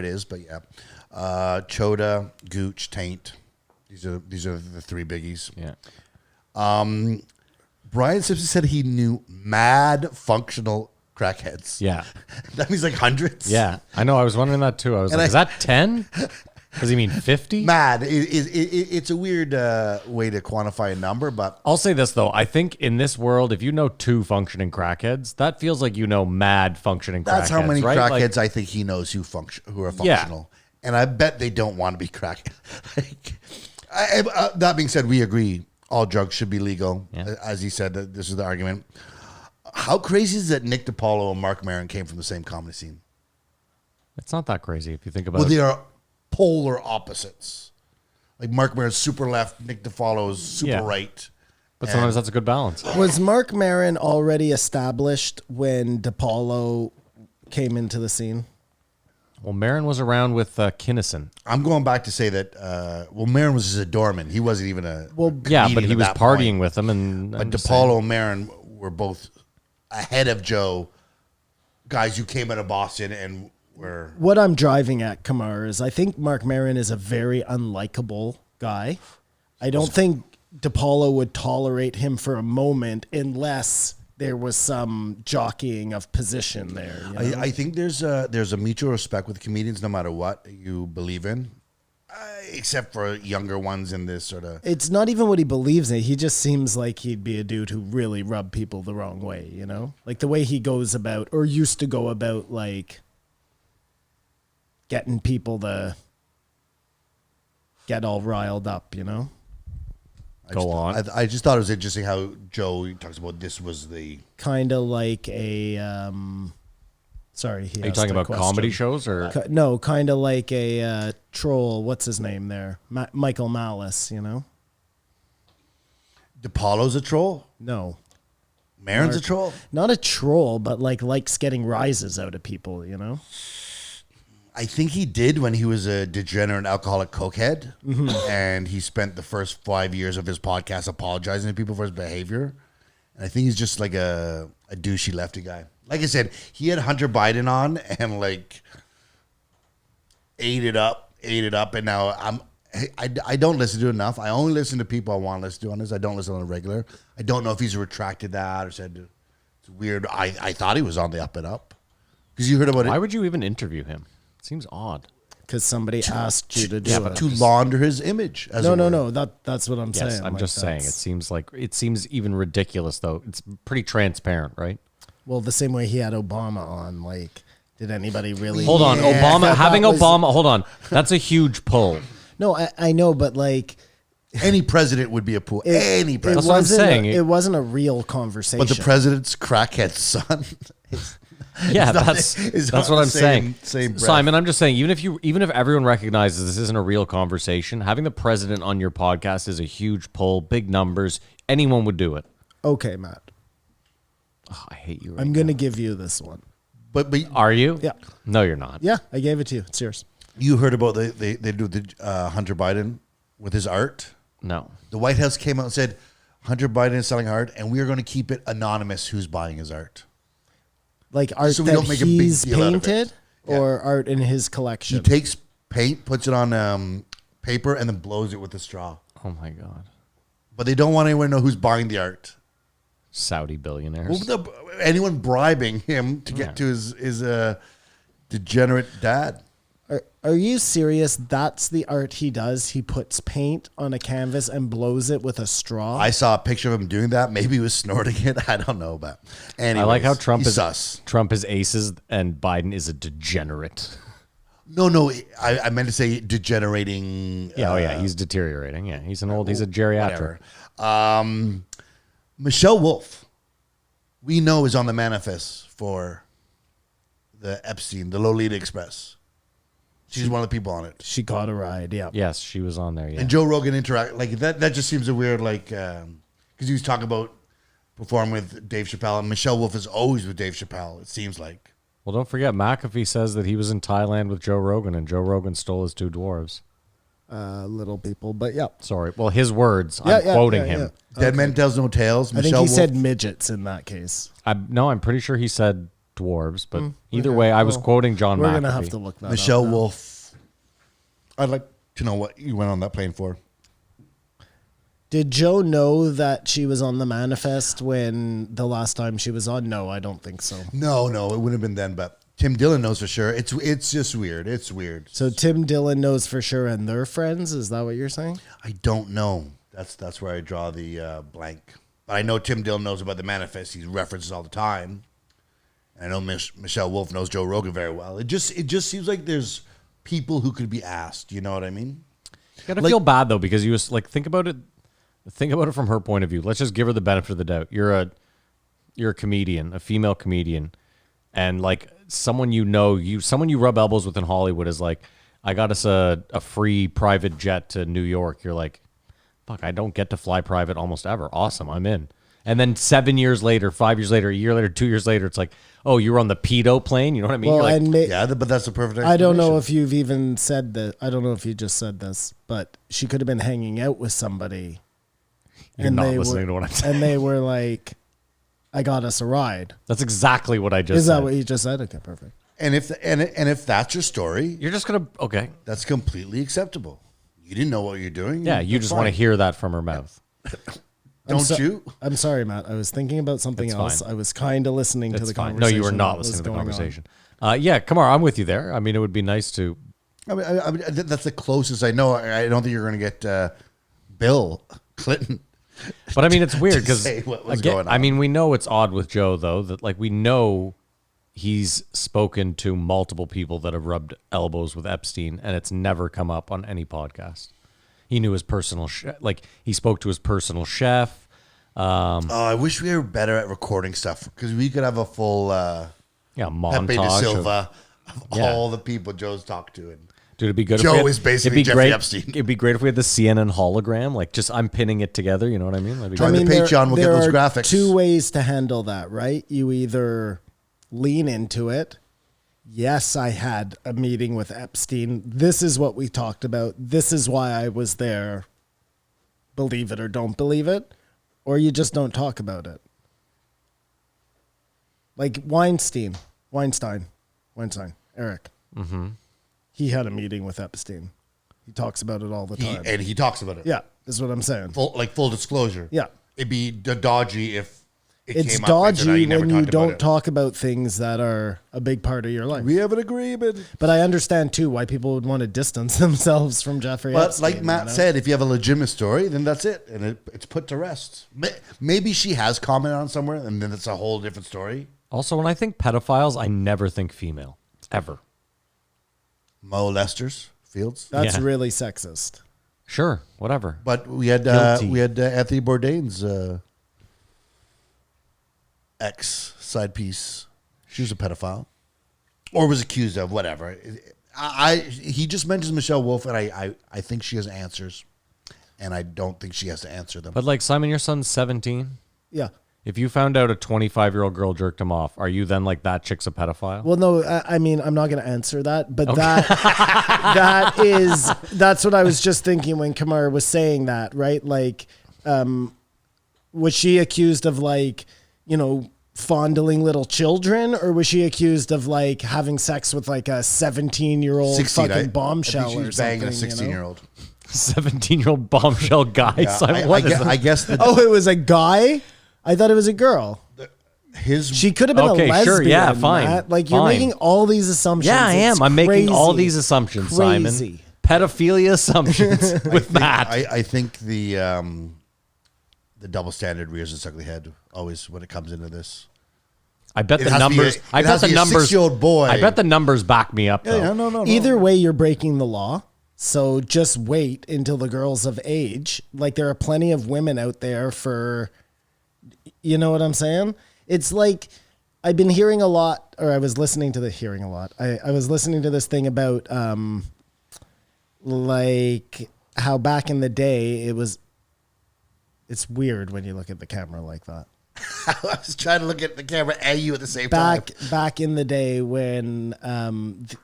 is, but yeah. Choda, Gooch, taint. These are the three biggies. Yeah. Brian Simpson said he knew mad functional crackheads. Yeah. That means like hundreds. Yeah. I know. I was wondering that too. I was And like, is that 10? Does he mean 50? Mad. It's a weird way to quantify a number, but I'll say this, though. I think in this world, if you know 2 functioning crackheads, that feels like you know mad funcking crackheads. that's how many right? crackheads Like, I think he knows who are functional. And I bet they don't want to be crackheads. That being said, we agree all drugs should be legal. Yeah. As he said, this is the argument. How crazy is that Nick DiPaolo and Mark Maron came from the same comedy scene? it's not that crazy if you think about Well, it. they are polar opposites. Like Mark Maron's super left, Nick DiPaolo's super Yeah. right. But sometimes that's a good balance. Was Mark Maron already established when DePaulo came into the scene? Well, Marin was around with Kinnison. I'm going back to say that, Maron was just a doorman. He wasn't even a Yeah, but comedian he at was that partying point. with them. And But I'm just saying. DePaulo and Maron were both ahead of Joe, guys who came out of Boston and were... What I'm driving at, Kamar, is I think Mark Maron is a very unlikable guy. I don't think DePaulo would tolerate him for a moment unless there was some jockeying of position there. You know? I think there's a mutual respect with comedians no matter what you believe in, except for younger ones in this sort of... It's not even what he believes in. He just seems like he'd be a dude who really rubbed people the wrong way, you know? Like the way he goes about, or used to go about, like, getting people to get all riled up, you know? Go on. I just thought it was interesting how Joe talks about this was the Kind of like a sorry, he Are you asked talking a about question. comedy shows or? No, kind of like a troll. What's his name there? Michael Malice, you know? DePaulo's a troll, No. Maron's a troll. Not a troll, but likes getting rises out of people, you know? I think he did when he was a degenerate alcoholic cokehead, and he spent the first 5 years of his podcast apologizing to people for his behavior. And I think he's just like a douchey lefty guy. Like I said, he had Hunter Biden on and like ate it up, and now I don't listen to it enough. I only listen to people I want to listen to on this. I don't listen on a regular. I don't know if he's retracted that or said it's weird. I thought he was on the up and up because you heard about Why it. would you even interview him? Seems odd. Because somebody asked you to do it. To launder his image. As No, it no, were. no. That's what I'm Yes, saying. I'm like, just saying. It seems even ridiculous though. It's pretty transparent, right? Well, the same way he had Obama on. Like, did anybody really? Hold on, Yeah, Obama that having was- Obama. Hold on, that's a huge pull. No, I know, but like, Any president would be a pool. Any president. That's what I'm wasn't saying. it wasn't a real conversation. But the president's crackhead son. Yeah, not- that's it's not what the I'm saying. same breath. Simon, I'm just saying, even if everyone recognizes this isn't a real conversation, having the president on your podcast is a huge pull, big numbers. Anyone would do it. Okay, Matt. Oh, I hate you. Right I'm gonna give you this one. But Are you? Yeah. No, you're not. Yeah, I gave it to you. It's yours. you heard about they do the Hunter Biden with his art. No. The White House came out and said Hunter Biden is selling art, and we are going to keep it anonymous who's buying his art. Like art So we that don't make a big he's deal out of it. painted, Yeah. or art in his He collection. takes paint, puts it on paper, and then blows it with a straw. Oh my God. But they don't want anyone to know who's buying the art. Saudi billionaires. Well, anyone bribing him to get to his degenerate dad. Are you serious? That's the art he does. He puts paint on a canvas and blows it with a straw. I saw a picture of him doing that. Maybe he was snorting it. I don't know, but anyways, I like how Trump he's is sus. Trump is aces and Biden is a degenerate. No, I meant to say degenerating. Yeah, yeah, he's deteriorating. Yeah, he's a geriatric. Whatever. Michelle Wolf, we know is on the manifest for the Epstein, the Lolita Express. She's one of the people on it. she got a ride. Yeah. Yes, she was on there. Yeah. And Joe Rogan interact like that. That just seems a weird because he was talking about performing with Dave Chappelle, and Michelle Wolf is always with Dave Chappelle. It seems like. Well, don't forget, McAfee says that he was in Thailand with Joe Rogan, and Joe Rogan stole his two dwarves. Little people, but yeah. Sorry. Well, his words. Yeah, I'm yeah, quoting yeah, him. yeah. Dead Man Tells No Tales. I think Michelle he Wolf. said midgets in that case. I'm pretty sure he said dwarves, but either way, I was quoting John We're McAfee. gonna have to look that Michelle up now. Wolf. I'd like to know what you went on that plane for. Did Joe know that she was on the manifest when the last time she was on? No, I don't think so. No, it wouldn't have been then, but Tim Dillon knows for sure. It's just weird. It's weird. So Tim Dillon knows for sure, and they're friends. Is that what you're saying? I don't know. That's where I draw the blank. But I know Tim Dillon knows about the manifest. He references all the time. And I know Michelle Wolf knows Joe Rogan very well. It just seems like there's people who could be asked. You know what I mean? You gotta feel bad though, because you was like, think about it from her point of view. Let's just give her the benefit of the doubt. You're a comedian, a female comedian, and like someone you rub elbows with in Hollywood is like, I got us a free private jet to New York. You're like, fuck, I don't get to fly private almost ever. Awesome, I'm in. And then 7 years later, 5 years later, a year later, 2 years later, it's like, oh, you were on the pedo plane. You know what I mean? Well, You're like, and Yeah, but that's the perfect I don't know explanation. if you've even said that. I don't know if you just said this, but she could have been hanging out with somebody. You're not they listening to what I'm saying. And they were like, I got us a ride. that's exactly what I just Is said. that what you just said? Okay, perfect. And if that's your story, You're just gonna okay. that's completely acceptable. You didn't know what you're doing. Yeah, you That's just want to fine. hear that from her mouth. Don't you? I'm sorry, Matt. I was thinking about something It's else. fine. I was kind of listening to It's the fine. No, conversation. you were not that was listening to the going on. conversation. Yeah, come on, I'm with you there. I mean, it would be nice to. I mean, that's the closest I know. I don't think you're going to get Bill Clinton. But I mean, it's weird because say what was going I on. mean, we know it's odd with Joe though that like we know he's spoken to multiple people that have rubbed elbows with Epstein, and it's never come up on any podcast. He knew his personal he spoke to his personal chef. I wish we were better at recording stuff because we could have a full Montage Pepe de of- Silva of Yeah. all the people Joe's talked to. And Dude, it'd be good. Joe if we had, is basically it'd be Jeffrey great, Epstein. It'd be great if we had the CNN hologram. Like, just I'm pinning it together. You know what I mean? That'd be Join great. the Patreon, we'll get there those are graphics. two ways to handle that, right? You either lean into it. Yes, I had a meeting with Epstein. This is what we talked about. This is why I was there. Believe it or don't believe it. Or you just don't talk about it. Like Weinstein, Eric. Mm-hmm. He had a meeting with Epstein. He talks about it all the time. He talks about it. Yeah, is what I'm saying. Full disclosure. Yeah. It'd be dodgy if it It's came up and said, "Oh, dodgy never when you talked about don't it." talk about things that are a big part of your life. We have an agreement. But I understand too why people would want to distance themselves from Jeffrey But Epstein. like Matt you know? said, if you have a legitimate story, then that's it, and it's put to rest. Maybe she has commented on somewhere, and then it's a whole different story. Also, when I think pedophiles, I never think female. Ever. Molesters, Fields. That's Yeah. really sexist. Sure. Whatever. But we had Guilty. Anthony Bourdain's ex side piece. She was a pedophile, or was accused of whatever. He just mentions Michelle Wolf, and I think she has answers, and I don't think she has to answer them. But like, Simon, your son's 17. Yeah. If you found out a 25-year-old girl jerked him off, are you then like, that chick's a pedophile? Well, no, I mean, I'm not going to answer that, but that's what I was just thinking when Kamar was saying that, right? Like, was she accused of like, fondling little children, or was she accused of like having sex with like a 17-year-old 16, fucking I bombshell think she or was something? banging a 16-year-old. 17-year-old bombshell guy. Yeah, Simon, what is I that? guess Oh, it was a guy? I thought it was a girl. his She could have been Okay, a lesbian. sure, yeah, fine, Matt. Like, you're fine. making all these assumptions. Yeah, I It's am. I'm making all crazy. these assumptions, Crazy. Simon. Pedophilia assumptions with Matt. I think the double standard rears its ugly head always when it comes into this. I bet It the has to be numbers. a- I it bet has to the be a numbers. 6-year-old boy. I bet the numbers back me up. Though. No. Either way, you're breaking the law. So just wait until the girl's of age. Like, there are plenty of women out there for, you know what I'm saying? It's like, I've been hearing a lot, or I was listening to I was listening to this thing about, like, how back in the day it's weird when you look at the camera like that. I was trying to look at the camera and you at the same time. Back in the day when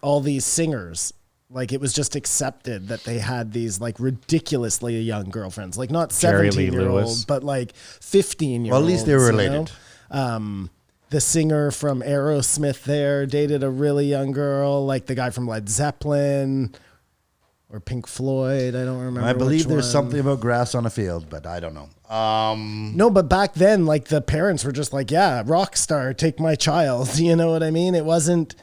all these singers, like, it was just accepted that they had these like ridiculously young girlfriends, like not Jerry Lee 17-year-old, Lewis. but like 15-year-olds. Well, at least they were related. The singer from Aerosmith there dated a really young girl, like the guy from Led Zeppelin or Pink Floyd. I don't remember. I believe which there's one. something about grass on a field, but I don't know. No, but back then, like, the parents were just like, yeah, rock star, take my child. You know what I mean? It wasn't,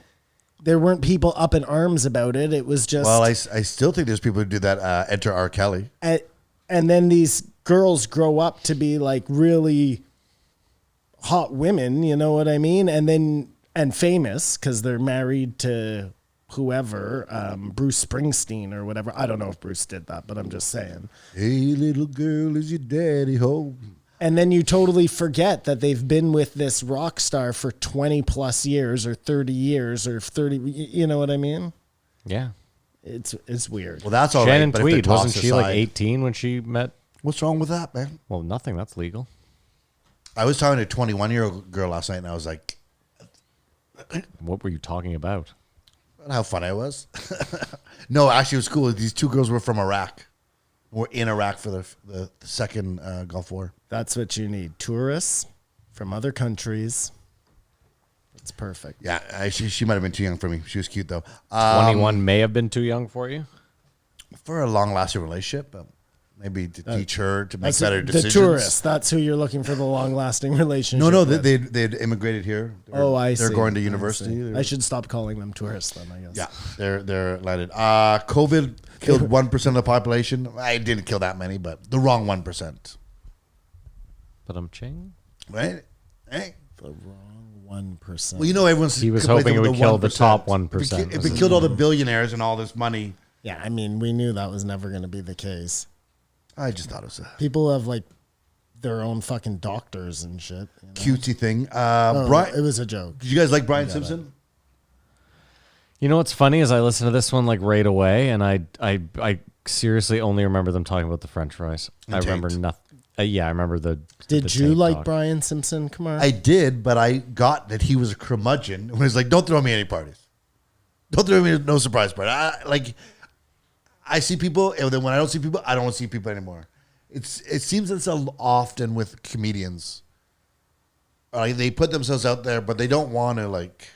there weren't people up in arms about it. It was just, Well, I still think there's people who do that. Enter R. Kelly. and then these girls grow up to be like really hot women, you know what I mean? And famous because they're married to whoever, Bruce Springsteen or whatever. I don't know if Bruce did that, but I'm just saying. Hey, little girl, is your daddy home? And then you totally forget that they've been with this rock star for 20 plus years or 30 years or 30, you know what I mean? Yeah. It's weird. Well, that's all Shannon right. But if they're Tweed, wasn't tossed she like aside- 18 when she met? What's wrong with that, man? Well, nothing. That's legal. I was talking to a 21-year-old girl last night, and I was like, What were you talking about? how fun I was. No, actually, it was cool. These two girls were from Iraq. Were in Iraq for the second Gulf War. That's what you need. Tourists from other countries. It's perfect. Yeah, she might have been too young for me. She was cute, though. 21 may have been too young for you. For a long-lasting relationship, maybe to teach her to make That's better the decisions. tourists. That's who you're looking for the long-lasting relationship. No, with. they'd immigrated here. I see. They're going to I university. see. I should stop calling them tourists then, I guess. Yeah, they're landed. COVID killed 1% of the population. I didn't kill that many, but the wrong 1%. But I'm ching. Right? Hey, The wrong 1%. Well, you know, everyone's He was complaining hoping it about would the kill the 1%. top 1%. If it killed all the billionaires and all this money, Yeah, I mean, we knew that was never going to be the case. I just thought it was a People have like their own fucking doctors and shit. You know? cutesy thing. Oh, Brian, it was a joke. did you guys like Brian Simpson? You know what's funny is I listened to this one like right away, and I seriously only remember them talking about the French fries. And I remember taint. nothing. Yeah, I remember the. Did the you taint like talk. Brian Simpson, Kamar? I did, but I got that he was a curmudgeon. When he's like, "Don't throw me any parties. Don't throw me no surprise party." I see people, and then when I don't see people, I don't see people anymore. It seems it's often with comedians. Like they put themselves out there, but they don't want to like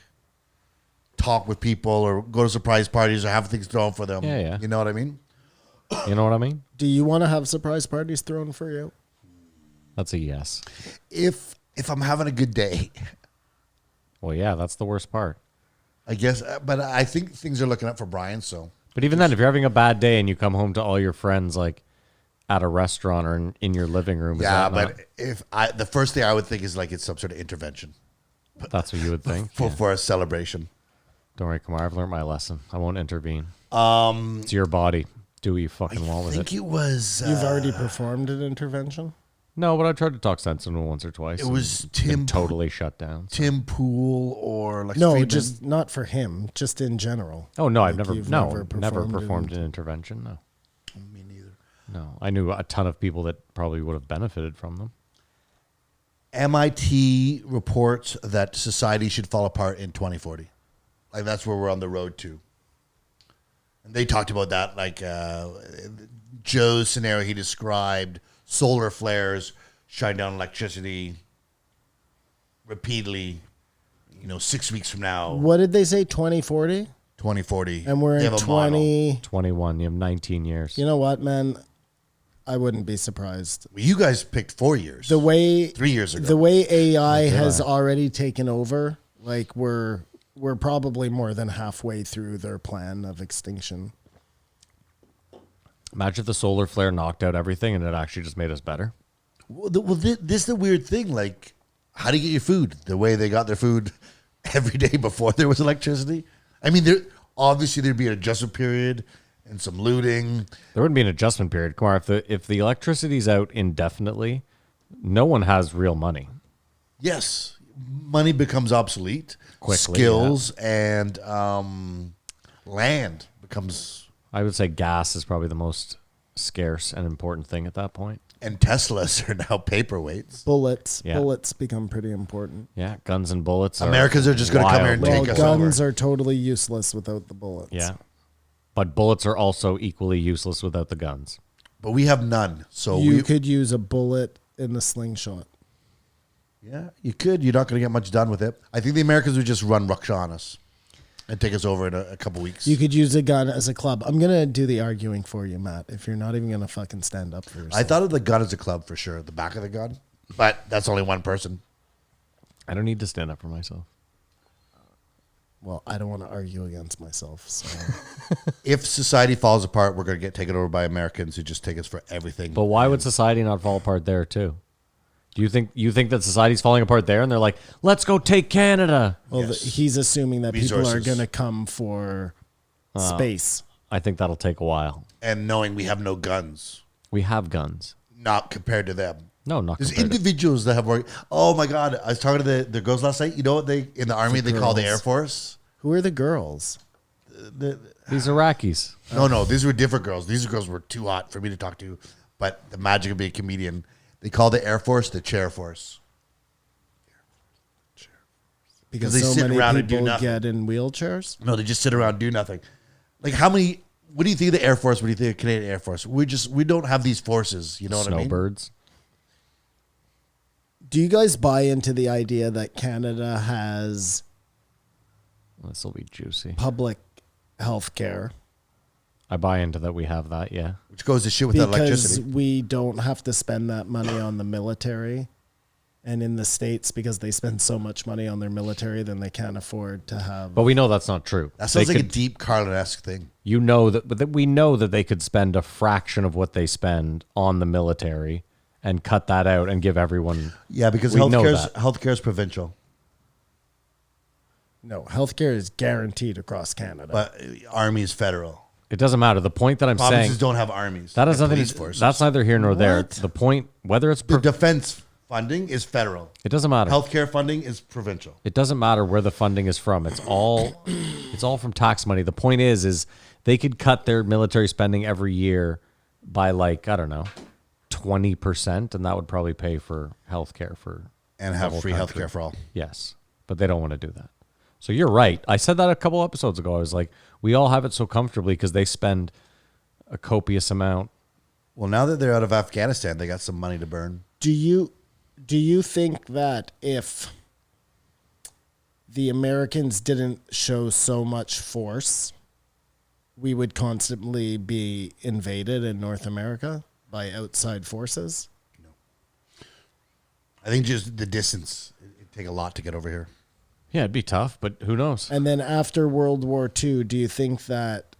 talk with people or go to surprise parties or have things thrown for them. Yeah. You know what I mean? You know what I mean? Do you want to have surprise parties thrown for you? That's a yes. If I'm having a good day, Well, yeah, that's the worst part. I guess. But I think things are looking up for Brian. So But even then, if you're having a bad day and you come home to all your friends like at a restaurant or in your living room, is yeah, that but not- if the first thing I would think is like it's some sort of intervention that's what you would think. Yeah. for a celebration. Don't worry, Kamar. I've learned my lesson. I won't intervene. It's your body. Do what you fucking want I with think it. it was. You've already performed an intervention? No, but I tried to talk sense into him once or twice. It and was been Tim totally shut down. Tim Pool or like No, Friedman. just not for him, just in general. Oh no, I've Like never you've never never performed an- an intervention. No, Me neither. no. I knew a ton of people that probably would have benefited from them. MIT reports that society should fall apart in 2040. Like that's where we're on the road to. And they talked about that, like Joe's scenario he described, solar flares, shutting down electricity repeatedly, 6 weeks from now, What did they say, 2040? 2040. And we're They in have a model. 21. You have 19 years. You know what, man? I wouldn't be surprised. Well, you guys picked 4 years. The way 3 years ago. the way AI did has I? already taken over, like we're probably more than halfway through their plan of extinction. Imagine if the solar flare knocked out everything and it actually just made us better. This is the weird thing. Like, how do you get your food? The way they got their food every day before there was electricity. I mean, obviously there'd be an adjustment period and some looting. There wouldn't be an adjustment period, Kumar. If the electricity's out indefinitely, no one has real money. Yes, money becomes obsolete. Quickly, Skills and land becomes, I would say gas is probably the most scarce and important thing at that point. and Teslas are now paperweights. Bullets Yeah. bullets become pretty important. Yeah, guns and bullets. Americans are just gonna come here and wildly- take Well, us guns over. are totally useless without the bullets. Yeah, but bullets are also equally useless without the guns. But we have none. So You could use a bullet in the slingshot. yeah, you could. You're not going to get much done with it. I think the Americans would just run ruckshot on us and take us over in a couple weeks. You could use a gun as a club. I'm going to do the arguing for you, Matt, if you're not even going to fucking stand up for yourself. I thought of the gun as a club for sure, the back of the gun. But that's only one person. I don't need to stand up for myself. Well, I don't want to argue against myself. So If society falls apart, we're going to get taken over by Americans who just take us for everything. But why would society not fall apart there too? Do you think that society's falling apart there, and they're like, let's go take Canada? well, Yes. he's assuming that people are Resources. going to come for space. I think that'll take a while. And knowing we have no guns, We have guns. not compared to them. No, not There's compared to- individuals that have work. Oh my God. I was talking to the girls last night. You know what in the Army they call the girls. Air Force? Who are the girls? These Iraqis. No, these were different girls. These girls were too hot for me to talk to. But the magic of being a comedian, they call the Air Force the Chair Force. Because they so sit many around and do people nothing. get in wheelchairs. No, they just sit around and do nothing. Like what do you think of the Air Force? What do you think of Canadian Air Force? We don't have these forces. You know what I mean? Snowbirds. Do you guys buy into the idea that Canada has This will be juicy. public health care I buy into that. We have that. Yeah. Which goes to shit with that because electricity. we don't have to spend that money on the military? And in the States, because they spend so much money on their military, then they can't afford to have. But we know that's not true. That sounds They like a could- deep Carlin-esque thing. we know that they could spend a fraction of what they spend on the military and cut that out and give everyone. Yeah, because We know healthcare is provincial, No, healthcare is guaranteed across Canada. but army is federal. It doesn't matter. The point that I'm saying Provinces don't have armies. that has and nothing. police forces. That's neither here nor there. What? The point, whether it's The defense funding is federal. it doesn't matter. Healthcare funding is provincial. It doesn't matter where the funding is from. It's all from tax money. The point is they could cut their military spending every year by like, I don't know, 20%, and that would probably pay for healthcare for And the have whole free country. healthcare for all. Yes, but they don't want to do that. So you're right. I said that a couple episodes ago. I was like, we all have it so comfortably because they spend a copious amount. Well, now that they're out of Afghanistan, they got some money to burn. Do you think that if the Americans didn't show so much force, we would constantly be invaded in North America by outside forces? I think just the distance. It'd take a lot to get over here. Yeah, it'd be tough, but who knows? And then after World War II, do you think that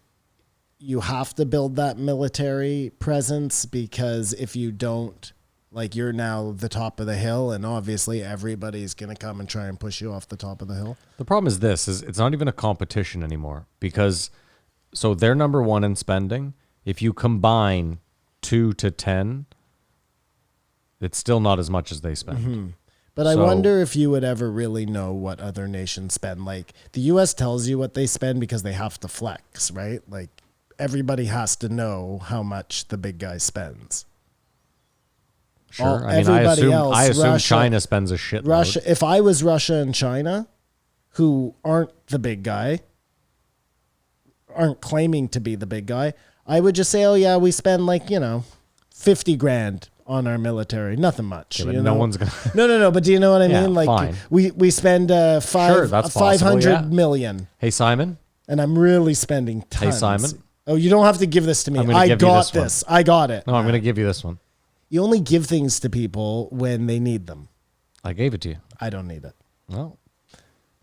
you have to build that military presence? Because if you don't, like, you're now the top of the hill, and obviously everybody's going to come and try and push you off the top of the hill. The problem is this: is it's not even a competition anymore because so they're number one in spending. If you combine 2 to 10, it's still not as much as they spend. But I So- wonder if you would ever really know what other nations spend. Like, the U.S. tells you what they spend because they have to flex, right? Like, everybody has to know how much the big guy spends. Sure. I mean, everybody else, I assume Russia- China spends a shitload. Russia. If I was Russia and China, who aren't the big guy, aren't claiming to be the big guy, I would just say, oh yeah, we spend like, 50 grand on our military. Nothing much. Yeah, but you no know? one's gonna. No. But do you know what I Yeah, mean? Like fine. we spend Sure, that's possible, 500 yeah. million, Hey, Simon. and I'm really spending tons. Simon? Oh, you don't have to give this to me. I'm gonna I give you got this one. this. I got it. No, I'm going to give you this one. You only give things to people when they need them. I gave it to you. I don't need it. Well,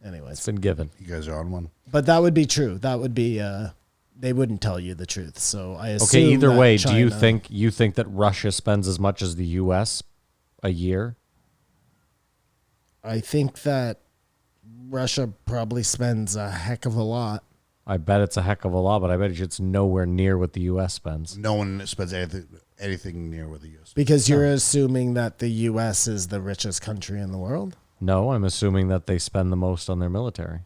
Anyways. it's been given. You guys are on one. But that would be true. That would be they wouldn't tell you the truth. So I assume Okay, either that way, do you China- think that Russia spends as much as the U.S. a year? I think that Russia probably spends a heck of a lot. I bet it's a heck of a lot, but I bet it's nowhere near what the U.S. spends. No one spends anything near what the U.S. Because you're assuming that the U.S. is the richest country in the world. No, I'm assuming that they spend the most on their military.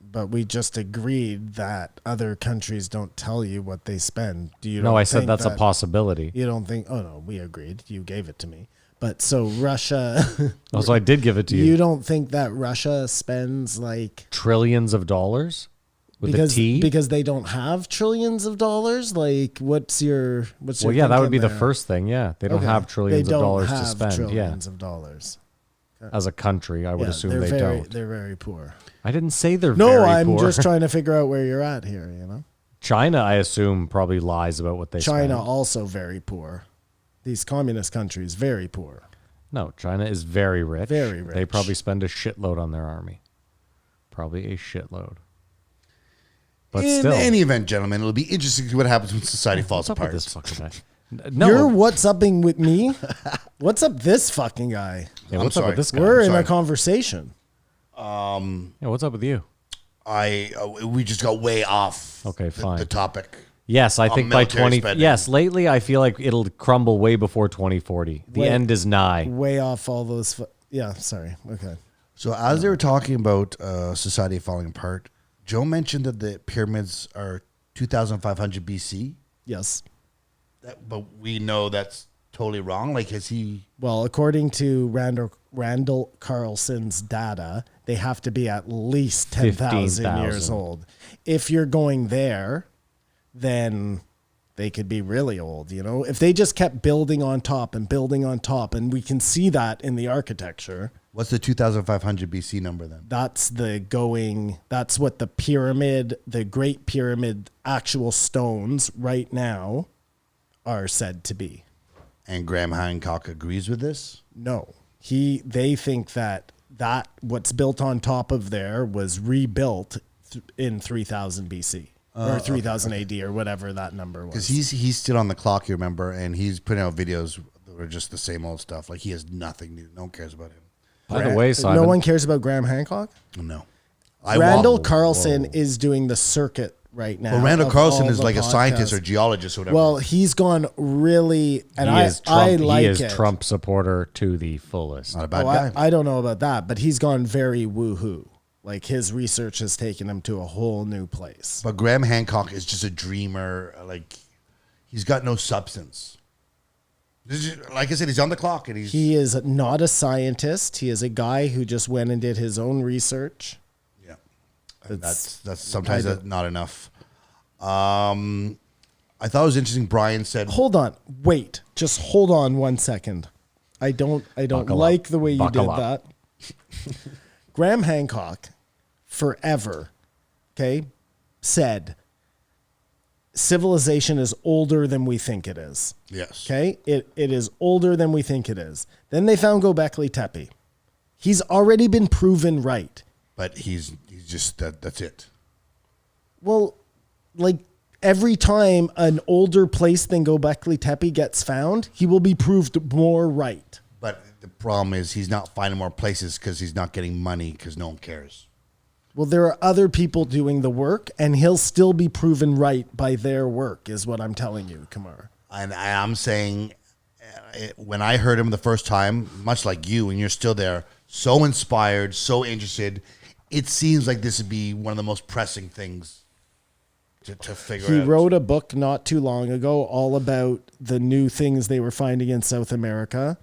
But we just agreed that other countries don't tell you what they spend. Do you? No, don't I said think that's a that- possibility. You don't think? Oh no, we agreed. You gave it to me. But so Russia, Also, I did give it to you. you don't think that Russia spends like Trillions of dollars with a T? because they don't have trillions of dollars? Like, what's your well, yeah, that would be thinking the there? first thing. Yeah, they don't Okay. have trillions They of don't dollars to have spend. Yeah, Trillions of dollars. as a country, I would Yeah, assume they're they very, don't. They're very poor. I didn't say they're No, very I'm poor. just trying to figure out where you're at here. You know, China, I assume, probably lies about what they China spend. also very poor. These communist countries very poor. No, China is very rich. Very They rich. probably spend a shitload on their army. Probably a shitload. But In still, any event, gentlemen, it'll be interesting to see what happens when society falls what's up with apart. this fucking guy? No, You're what's upping with me? What's up this fucking guy? yeah, I'm what's up sorry. with this guy? We're in sorry. a conversation. Yeah, what's up with you? We just got way off. Okay, fine. The topic. Yes, I On think by military 20. spending. Yes, lately I feel like it'll crumble way before 2040. The Wait. end is nigh. Way off all those. Yeah, sorry. Okay. So as they were talking about society falling apart, Joe mentioned that the pyramids are 2,500 BC. Yes. But we know that's totally wrong. Like, has he? Well, according to Randall Carlson's data, they have to be at least 10,000 years 15,000. old. If you're going there, then they could be really old, you know? If they just kept building on top, and we can see that in the architecture, What's the 2,500 BC number then? that's what the pyramid, the Great Pyramid actual stones right now are said to be. And Graham Hancock agrees with this. No, they think that what's built on top of there was rebuilt in 3000 BC or 3000 AD or whatever that number was. Because he's still on the clock, you remember, and he's putting out videos. The Or just the same old stuff. Like he has nothing new. No one cares about him. By the way, Simon, No one cares about Graham Hancock. No. Randall Carlson is doing the circuit right now. Well, Randall of Carlson all is the like a scientist podcasts. or geologist or whatever. Well, he's gone really, and he is Trump, I like he is it. Trump supporter to the fullest. Not a bad Oh, guy. I don't know about that, but he's gone very woohoo. Like his research has taken him to a whole new place. But Graham Hancock is just a dreamer. Like he's got no substance. Like I said, he's on the clock, and He is not a scientist. He is a guy who just went and did his own research. yeah. And It's- that's sometimes not enough. I thought it was interesting. Brian said, Hold on, wait, just hold on 1 second. I don't Buckle like up. the way you Buckle did up. that. Graham Hancock, forever, okay, said civilization is older than we think it is. "Yes, Okay, it is older than we think it is. Then they found Göbekli Tepe. He's already been proven right. but he's just that's it." Well, like every time an older place than Göbekli Tepe gets found, he will be proved more right. But the problem is he's not finding more places because he's not getting money because no one cares. Well, there are other people doing the work, and he'll still be proven right by their work, is what I'm telling you, Kamar. And I'm saying, when I heard him the first time, much like you, and you're still there, so inspired, so interested, it seems like this would be one of the most pressing things to figure He out. wrote a book not too long ago all about the new things they were finding in South America.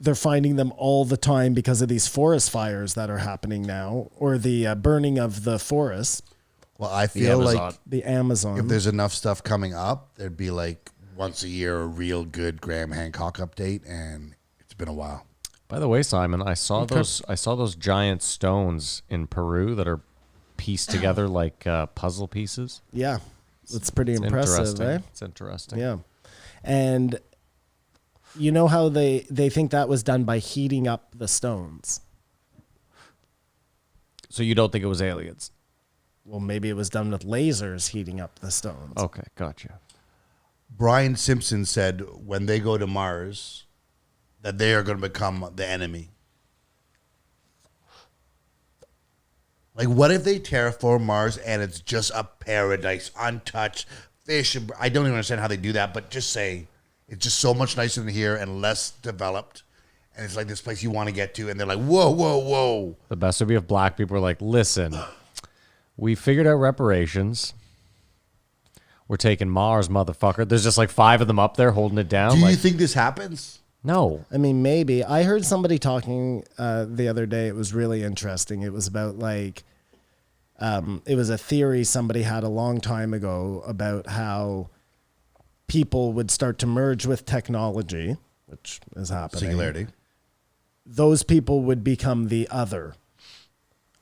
They're finding them all the time because of these forest fires that are happening now, or the burning of the forests, Well, I feel like Amazon. the Amazon. if there's enough stuff coming up, there'd be like once a year a real good Graham Hancock update, and it's been a while. By the way, Simon, I saw those giant stones in Peru that are pieced together like puzzle pieces. Yeah, it's pretty It's impressive, interesting. eh? It's interesting. Yeah. And you know how they think that was done by heating up the stones? So you don't think it was aliens? Well, maybe it was done with lasers heating up the stones. Okay, gotcha. Brian Simpson said when they go to Mars that they are going to become the enemy. Like, what if they terraform Mars and it's just a paradise, untouched fish? I don't even understand how they do that, but just say it's just so much nicer than here and less developed. And it's like this place you want to get to, and they're like, whoa, whoa, whoa. The best would be if black people were like, listen, we figured out reparations. We're taking Mars, motherfucker. There's just like 5 of them up there holding it down. Do you like, think this happens? no. I mean, maybe. I heard somebody talking the other day. It was really interesting. It was about like, it was a theory somebody had a long time ago about how people would start to merge with technology, which is happening. Singularity. Those people would become the other,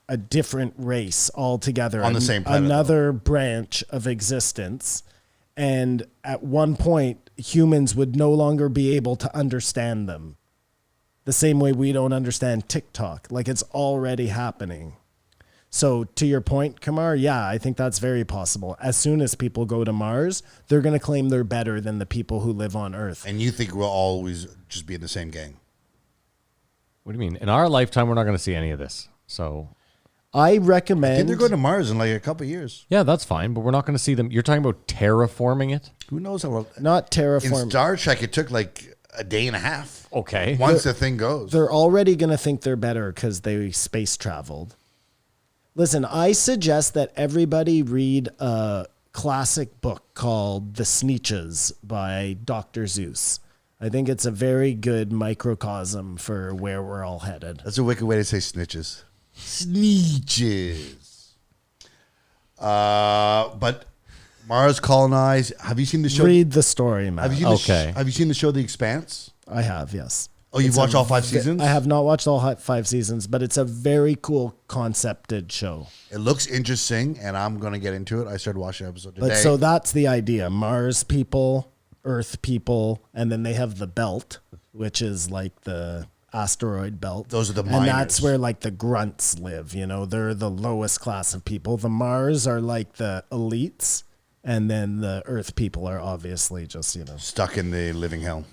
a different race altogether. On the same planet, Another branch of existence. And at one point, humans would no longer be able to understand them. The same way we don't understand TikTok. Like, it's already happening. So to your point, Kamar, yeah, I think that's very possible. As soon as people go to Mars, they're going to claim they're better than the people who live on Earth. And you think we'll always just be in the same gang? What do you mean? In our lifetime, we're not going to see any of this. So, I I think recommend... they're going to Mars in like a couple of years. yeah, that's fine, but we're not going to see them. You're talking about terraforming it? Who knows how well... not In terraform. Star Trek, it took like a day and a half. Okay. Once the thing goes. They're already going to think they're better because they space traveled. Listen, I suggest that everybody read a classic book called The Sneetches by Dr. Seuss. I think it's a very good microcosm for where we're all headed. That's a wicked way to say snitches. Sneetches. But Mars colonized. Have you seen the show? Read the story, man. Have you seen Okay. have you seen the show The Expanse? I have, yes. Oh, you've It's watched a all 5 ve- seasons? I have not watched all 5 seasons, but it's a very cool concepted show. It looks interesting, and I'm going to get into it. I started watching an episode today. But so that's the idea. Mars people, Earth people, and then they have the belt, which is like the asteroid belt. Those are the And that's miners. where like the grunts live, you know, they're the lowest class of people. The Mars are like the elites, and then the Earth people are obviously just, you know. Stuck in the living hell.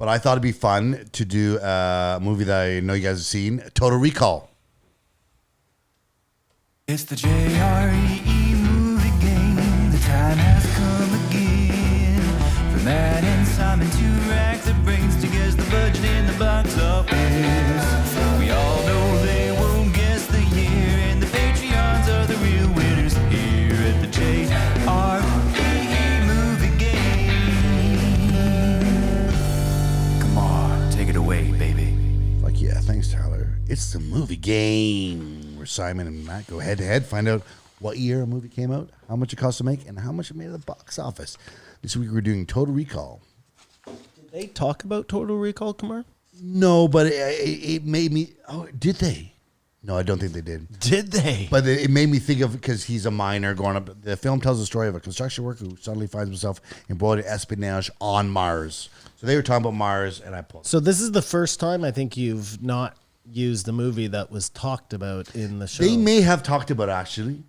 But I thought it'd be fun to do a movie that I know you guys have seen, Total Recall. It's the JRE movie game. The time has come again. For Matt and Simon to rack the brains to guess the budget in the box office. We all know they won't guess the year, and the Patreons are the real winners here at the JRE movie game. Come on, take it away, baby. Fuck yeah, thanks, Tyler. It's the movie game where Simon and Matt go head to head, find out what year a movie came out, how much it cost to make, and how much it made at the box office. This week we're doing Total Recall. Did they talk about Total Recall, Kumar? No, but it made me. Oh, did they? No, I don't think they did. Did they? But it made me think of, because he's a miner growing up. The film tells the story of a construction worker who suddenly finds himself embroiled in espionage on Mars. So they were talking about Mars, and I pulled. So this is the first time I think you've not used the movie that was talked about in the show. They may have talked about it, actually.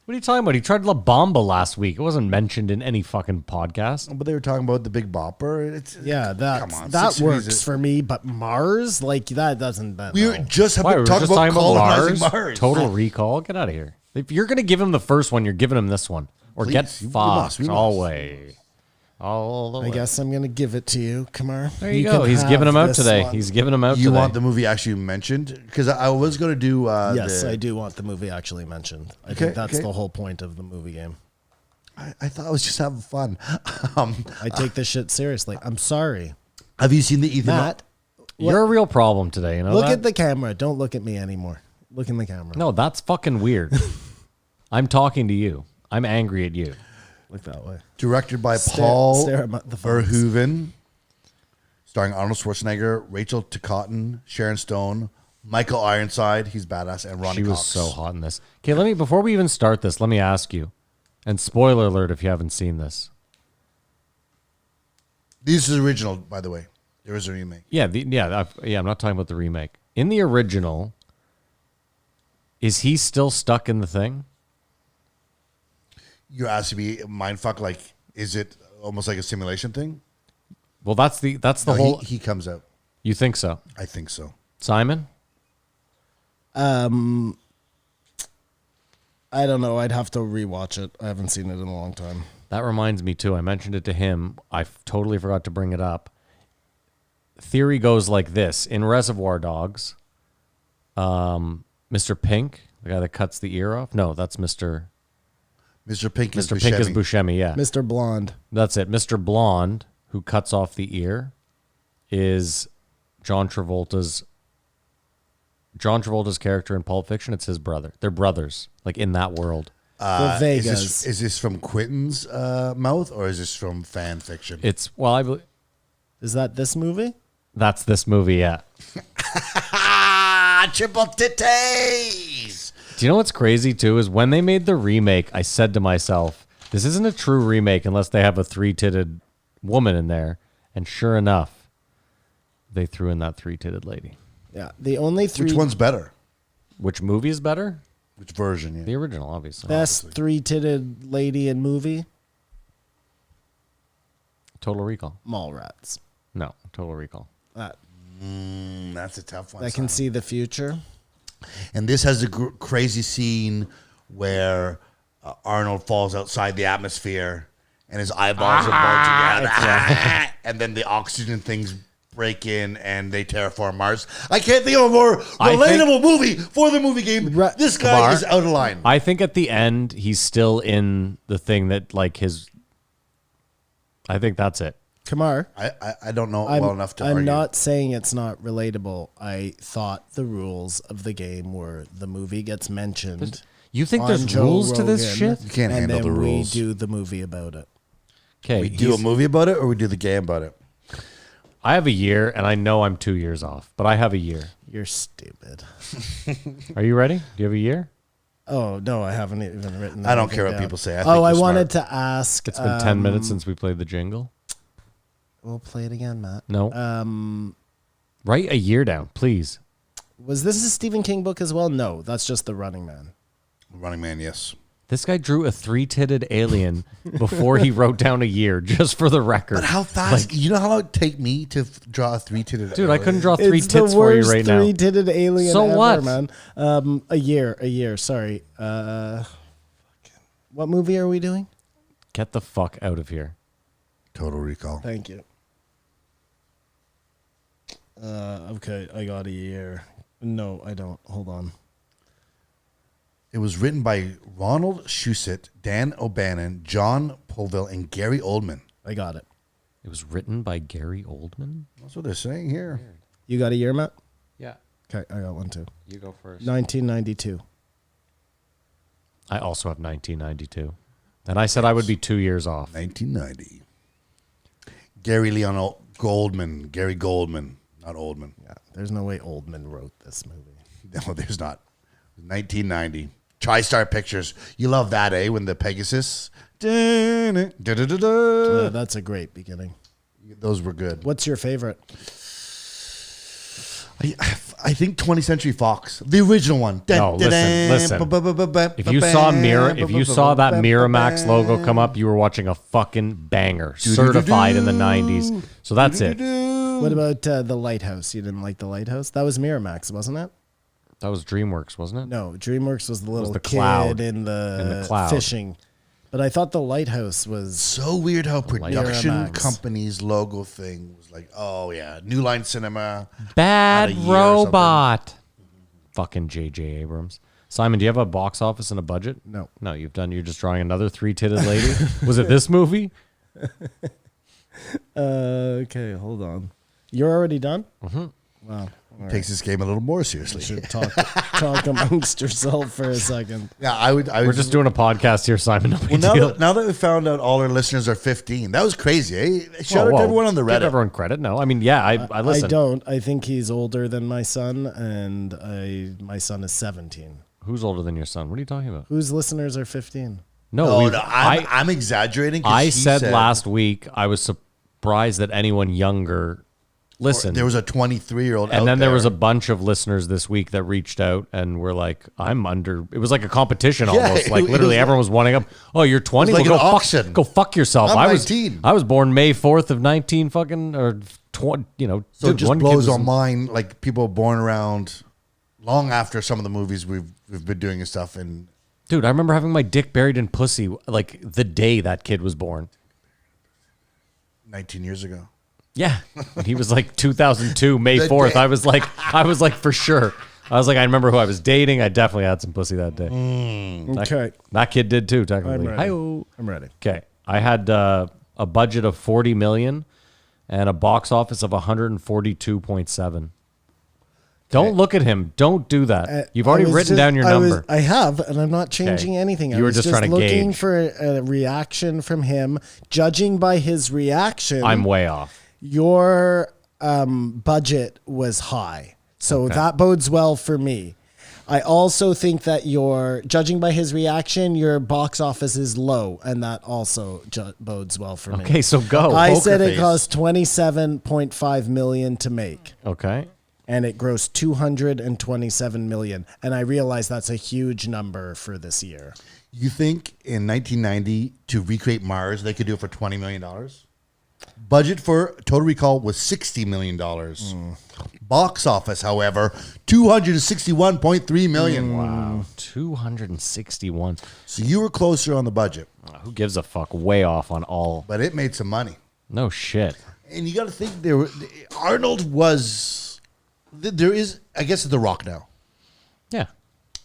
What are you talking about? He tried La Bamba last week. It wasn't mentioned in any fucking podcast. But they were talking about the Big Bopper. It's, Yeah, come on, that 6 degrees works is- for me, but Mars, like that doesn't. We were just Why, we were talking just about talking about colonizing Mars? Mars. Total Recall? Get out of here. If you're going to give him the first one, you're giving him this one. Or Please, get we fucked must, we must. always. All the way. I guess I'm gonna give it to you, Kumar. There you go. He's giving them out today. He's giving them out You today. want the movie actually mentioned? Because I was going to do. Yes, I do want the movie actually mentioned. I Okay, think that's okay. the whole point of the movie game. I thought I was just having fun. I take this shit seriously. I'm sorry, Have you seen the Ethan? Matt. You're a real problem today. You know Look that? at the camera. Don't look at me anymore. Look in the camera. No, that's fucking weird. I'm talking to you. I'm angry at you. Look that way. Directed by Paul stare at the phones. Verhoeven, starring Arnold Schwarzenegger, Rachel Ticotin, Sharon Stone, Michael Ironside, he's badass, and Ronnie She was Cox. so hot in this. Okay, before we even start this, let me ask you. And spoiler alert if you haven't seen this. This is original, by the way. There is a remake. Yeah, I'm not talking about the remake. In the original, is he still stuck in the thing? You're asking me, mindfuck, like, is it almost like a simulation thing? Well, that's the No, whole. he comes out. You think so, I think so. Simon? I don't know. I'd have to rewatch it. I haven't seen it in a long time. That reminds me too. I mentioned it to him. Totally forgot to bring it up. Theory goes like this: in Reservoir Dogs, Mr. Pink, the guy that cuts the ear off. No, that's Mr. Mr. Pink is Buscemi. Yeah, Mr. Blonde. that's it. Mr. Blonde, who cuts off the ear, is John Travolta's character in Pulp Fiction. It's his brother. They're brothers, like in that world. The Vegas. Is this from Quentin's mouth, or is this from fan fiction? I believe Is that this movie? that's this movie. Yeah. Triple titties! Do you know what's crazy too? Is when they made the remake, I said to myself, "This isn't a true remake unless they have a 3-titted woman in there." And sure enough, they threw in that 3-titted lady. Yeah. The only three Which one's better? Which movie is better? Which version? Yeah. The original, obviously. best 3-titted lady in movie? Total Recall. Mallrats. No, Total Recall. That That's a tough one. that can Simon. see the future. And this has a crazy scene where Arnold falls outside the atmosphere and his eyeballs are balled together. And then the oxygen things break in and they terraform Mars. I can't think of a more relatable movie for the movie game. Right. This guy Kumar, is out of line. I think at the end, he's still in the thing that, like, his. I think that's it. Kumar. I don't know well enough to I'm argue. not saying it's not relatable. I thought the rules of the game were the movie gets mentioned. You think on there's Joe rules to this Rogan, shit? You can't and handle then the rules. we do the movie about it. Okay, We do a movie about it or we do the game about it? I have a year, and I know I'm 2 years off, but I have a year. You're stupid. Are you ready? Do you have a year? Oh no, I haven't even written. I don't care what down. people say. I think I you're wanted smart. to ask. It's been 10 minutes since we played the jingle. We'll play it again, Matt. No. Write a year down, please. Was this a Stephen King book as well? No, that's just The Running Man. Running Man, yes. This guy drew a 3-titted alien before he wrote down a year, just for the record. But how fast? You know how long it would take me to draw a 3-titted Dude, I couldn't draw It's 3 the tits for you worst right now. three-titted alien So ever, what? man. A year. Sorry. What movie are we doing? Get the fuck out of here. Total Recall. Thank you. Okay, I got a year. No, I don't. Hold on. It was written by Ronald Shusett, Dan O'Bannon, John Poville, and Gary Oldman. I got it. It was written by Gary Oldman? That's what they're saying here. You got a year, Matt? Yeah. Okay, I got one too. You go first. 1992. I also have 1992. And I said I would be 2 years off. 1990. Gary Goldman, not Oldman. Yeah, there's no way Oldman wrote this movie. No, there's not. 1990. TriStar Pictures. You love that, eh? When the Pegasus. That's a great beginning. Those were good. What's your favorite? I think 20th Century Fox, the original one. No, listen. If you saw that Miramax logo come up, you were watching a fucking banger, certified in the 90s. So that's it. What about The Lighthouse? You didn't like The Lighthouse? That was Miramax, wasn't it? That was DreamWorks, wasn't it? No, DreamWorks was the little the kid cloud. in the cloud. fishing. But I thought The Lighthouse was... So weird how production Miramax. company's logo thing was like, oh yeah, New Line Cinema. Bad Had a year or Robot. Fucking J.J. Abrams. Simon, do you have a box office and a budget? No. No, you're just drawing another 3-titted lady? Was it this movie? Okay, hold on. You're already done? Mm-hmm. Wow. Takes this game a little more You seriously. should talk amongst yourself for a second. Yeah, I would. We're just doing a podcast here, Simon. No big Well, deal. now that we found out all our listeners are 15, that was crazy, eh? Shout out Whoa, to everyone on the Give Reddit. everyone credit. No, I mean, yeah, I listen. I don't. I think he's older than my son, and my son is 17. Who's older than your son? What are you talking about? Whose listeners are 15? No, Oh, we've- no, I'm exaggerating. 'cause I he said last week I was surprised that anyone younger listened. there was a 23-year-old, and then there was a bunch of listeners this week that reached out and were like, "I'm under." It was like a competition Yeah, almost. it Like was literally, like- everyone was wanting up. Oh, you're 20. like Well, an go auction. Go fuck yourself. I'm I was 19. I was born May 4th of 19 fucking or 20. You know, So dude, it just one kid blows was- our mind. Like people born around long after some of the movies we've been doing and stuff. And Dude, I remember having my dick buried in pussy like the day that kid was born. 19 years ago. Yeah, and he was like 2002 May The 4th. day- I was like for sure. I was like, I remember who I was dating. I definitely had some pussy that day. Okay. That kid did too, technically. I'm ready. Hi-oh. I'm ready. Okay, I had a budget of 40 million and a box office of 142.7. Don't look at him. Don't do that. You've already I was written just- down your number. I have, and I'm not changing Okay. anything. You I were was just trying to looking gauge. for a reaction from him. Judging by his reaction, I'm way off. your budget was high. So Okay. that bodes well for me. I also think that judging by his reaction, your box office is low, and that also bodes well for me. Okay, so go. I poker said it face. cost 27.5 million to make, Okay. and it grossed 227 million. And I realize that's a huge number for this year. You think in 1990 to recreate Mars, they could do it for $20 million? Budget for Total Recall was $60 million. Box office, however, $261.3 million. Wow. 261. So you were closer on the budget, Who gives a fuck? Way off on all. but it made some money. No shit. And you got to think Arnold was. There is, I guess, The Rock now. Yeah.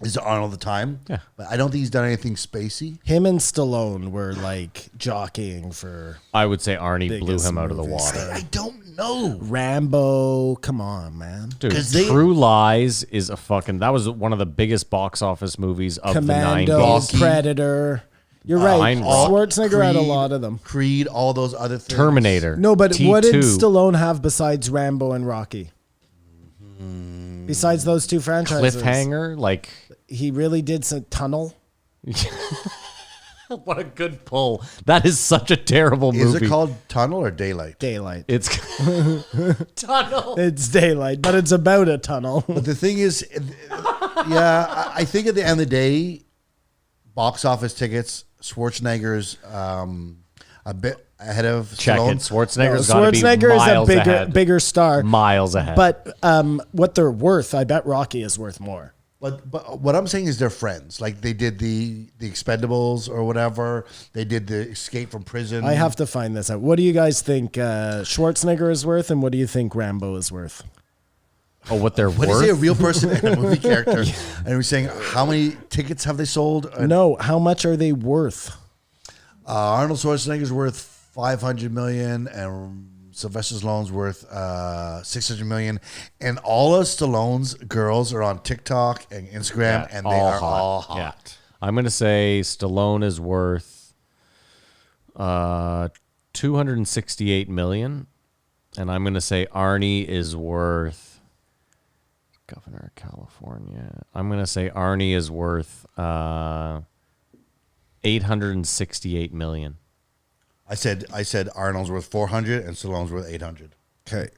Is Arnold the time? Yeah. But I don't think he's done anything spacey. Him and Stallone were like jockeying for I would say Arnie blew Biggest him out of the movies. water. I don't know. Rambo. Come on, man. Dude, 'Cause they- True Lies is a fucking. That was one of the biggest box office movies of Commando, the 90s. Predator. You're right. Mine was- Schwarzenegger had a lot of them. Creed, all those other things. Terminator. No, but what did T2, Stallone have besides Rambo and Rocky? Besides those two franchises, Cliffhanger? Like, he really did some Tunnel. what a good pull. That is such a terrible movie. Is it called Tunnel or Daylight? Daylight. It's Tunnel. It's Daylight, but it's about a tunnel. But the thing is, yeah, I think at the end of the day, box office tickets, Schwarzenegger's a bit ahead of Check Stallone. it. Schwarzenegger's got to be Schwarzenegger is a miles ahead. bigger star. Miles ahead. But what they're worth, I bet Rocky is worth more. But what I'm saying is they're friends. Like they did the Expendables or whatever. They did the Escape from Prison. I have to find this out. What do you guys think Schwarzenegger is worth, and what do you think Rambo is worth? oh, what they're What is worth? he, a real person and a movie character? And we're saying how many tickets have they sold? No, how much are they worth? Arnold Schwarzenegger's worth 500 million, and Sylvester Stallone's worth 600 million. And all of Stallone's girls are on TikTok and Instagram, and they are all hot. Yeah. I'm going to say Stallone is worth 268 million, and I'm going to say Arnie is worth Governor of California. I'm going to say Arnie is worth 868 million. I said Arnold's worth 400 and Stallone's worth 800. Okay.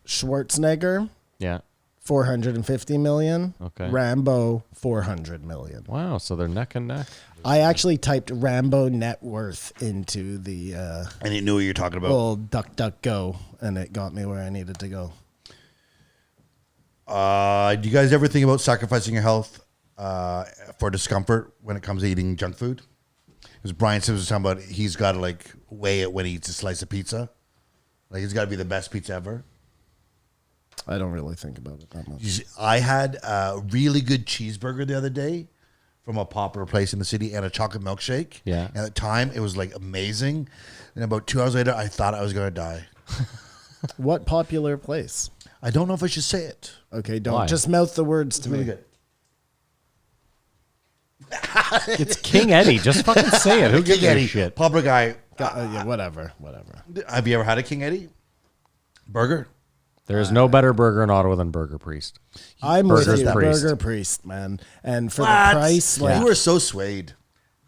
Schwarzenegger, Yeah. 450 million. Okay. Rambo, 400 million. Wow, so they're neck and neck. I actually typed Rambo net worth into the And you knew what you're talking about. old DuckDuckGo, and it got me where I needed to go. Do you guys ever think about sacrificing your health for discomfort when it comes to eating junk food? Because Brian Simpson was talking about he's got to like weigh it when he eats a slice of pizza. Like it's got to be the best pizza ever. I don't really think about it that much. I had a really good cheeseburger the other day from a popular place in the city and a chocolate milkshake. Yeah. And at the time, it was like amazing. And about 2 hours later, I thought I was going to die. What popular place? I don't know if I should say it. Okay, don't Why? just mouth the words to me. good. It's King Eddie. Just fucking say it. Who gives King a Eddie, shit? popular guy. Yeah, whatever. Have you ever had a King Eddie burger? There is no better burger in Ottawa than Burger Priest. I'm with Burger's you, Priest. Burger Priest, man. And for What? the price, like, You were so swayed.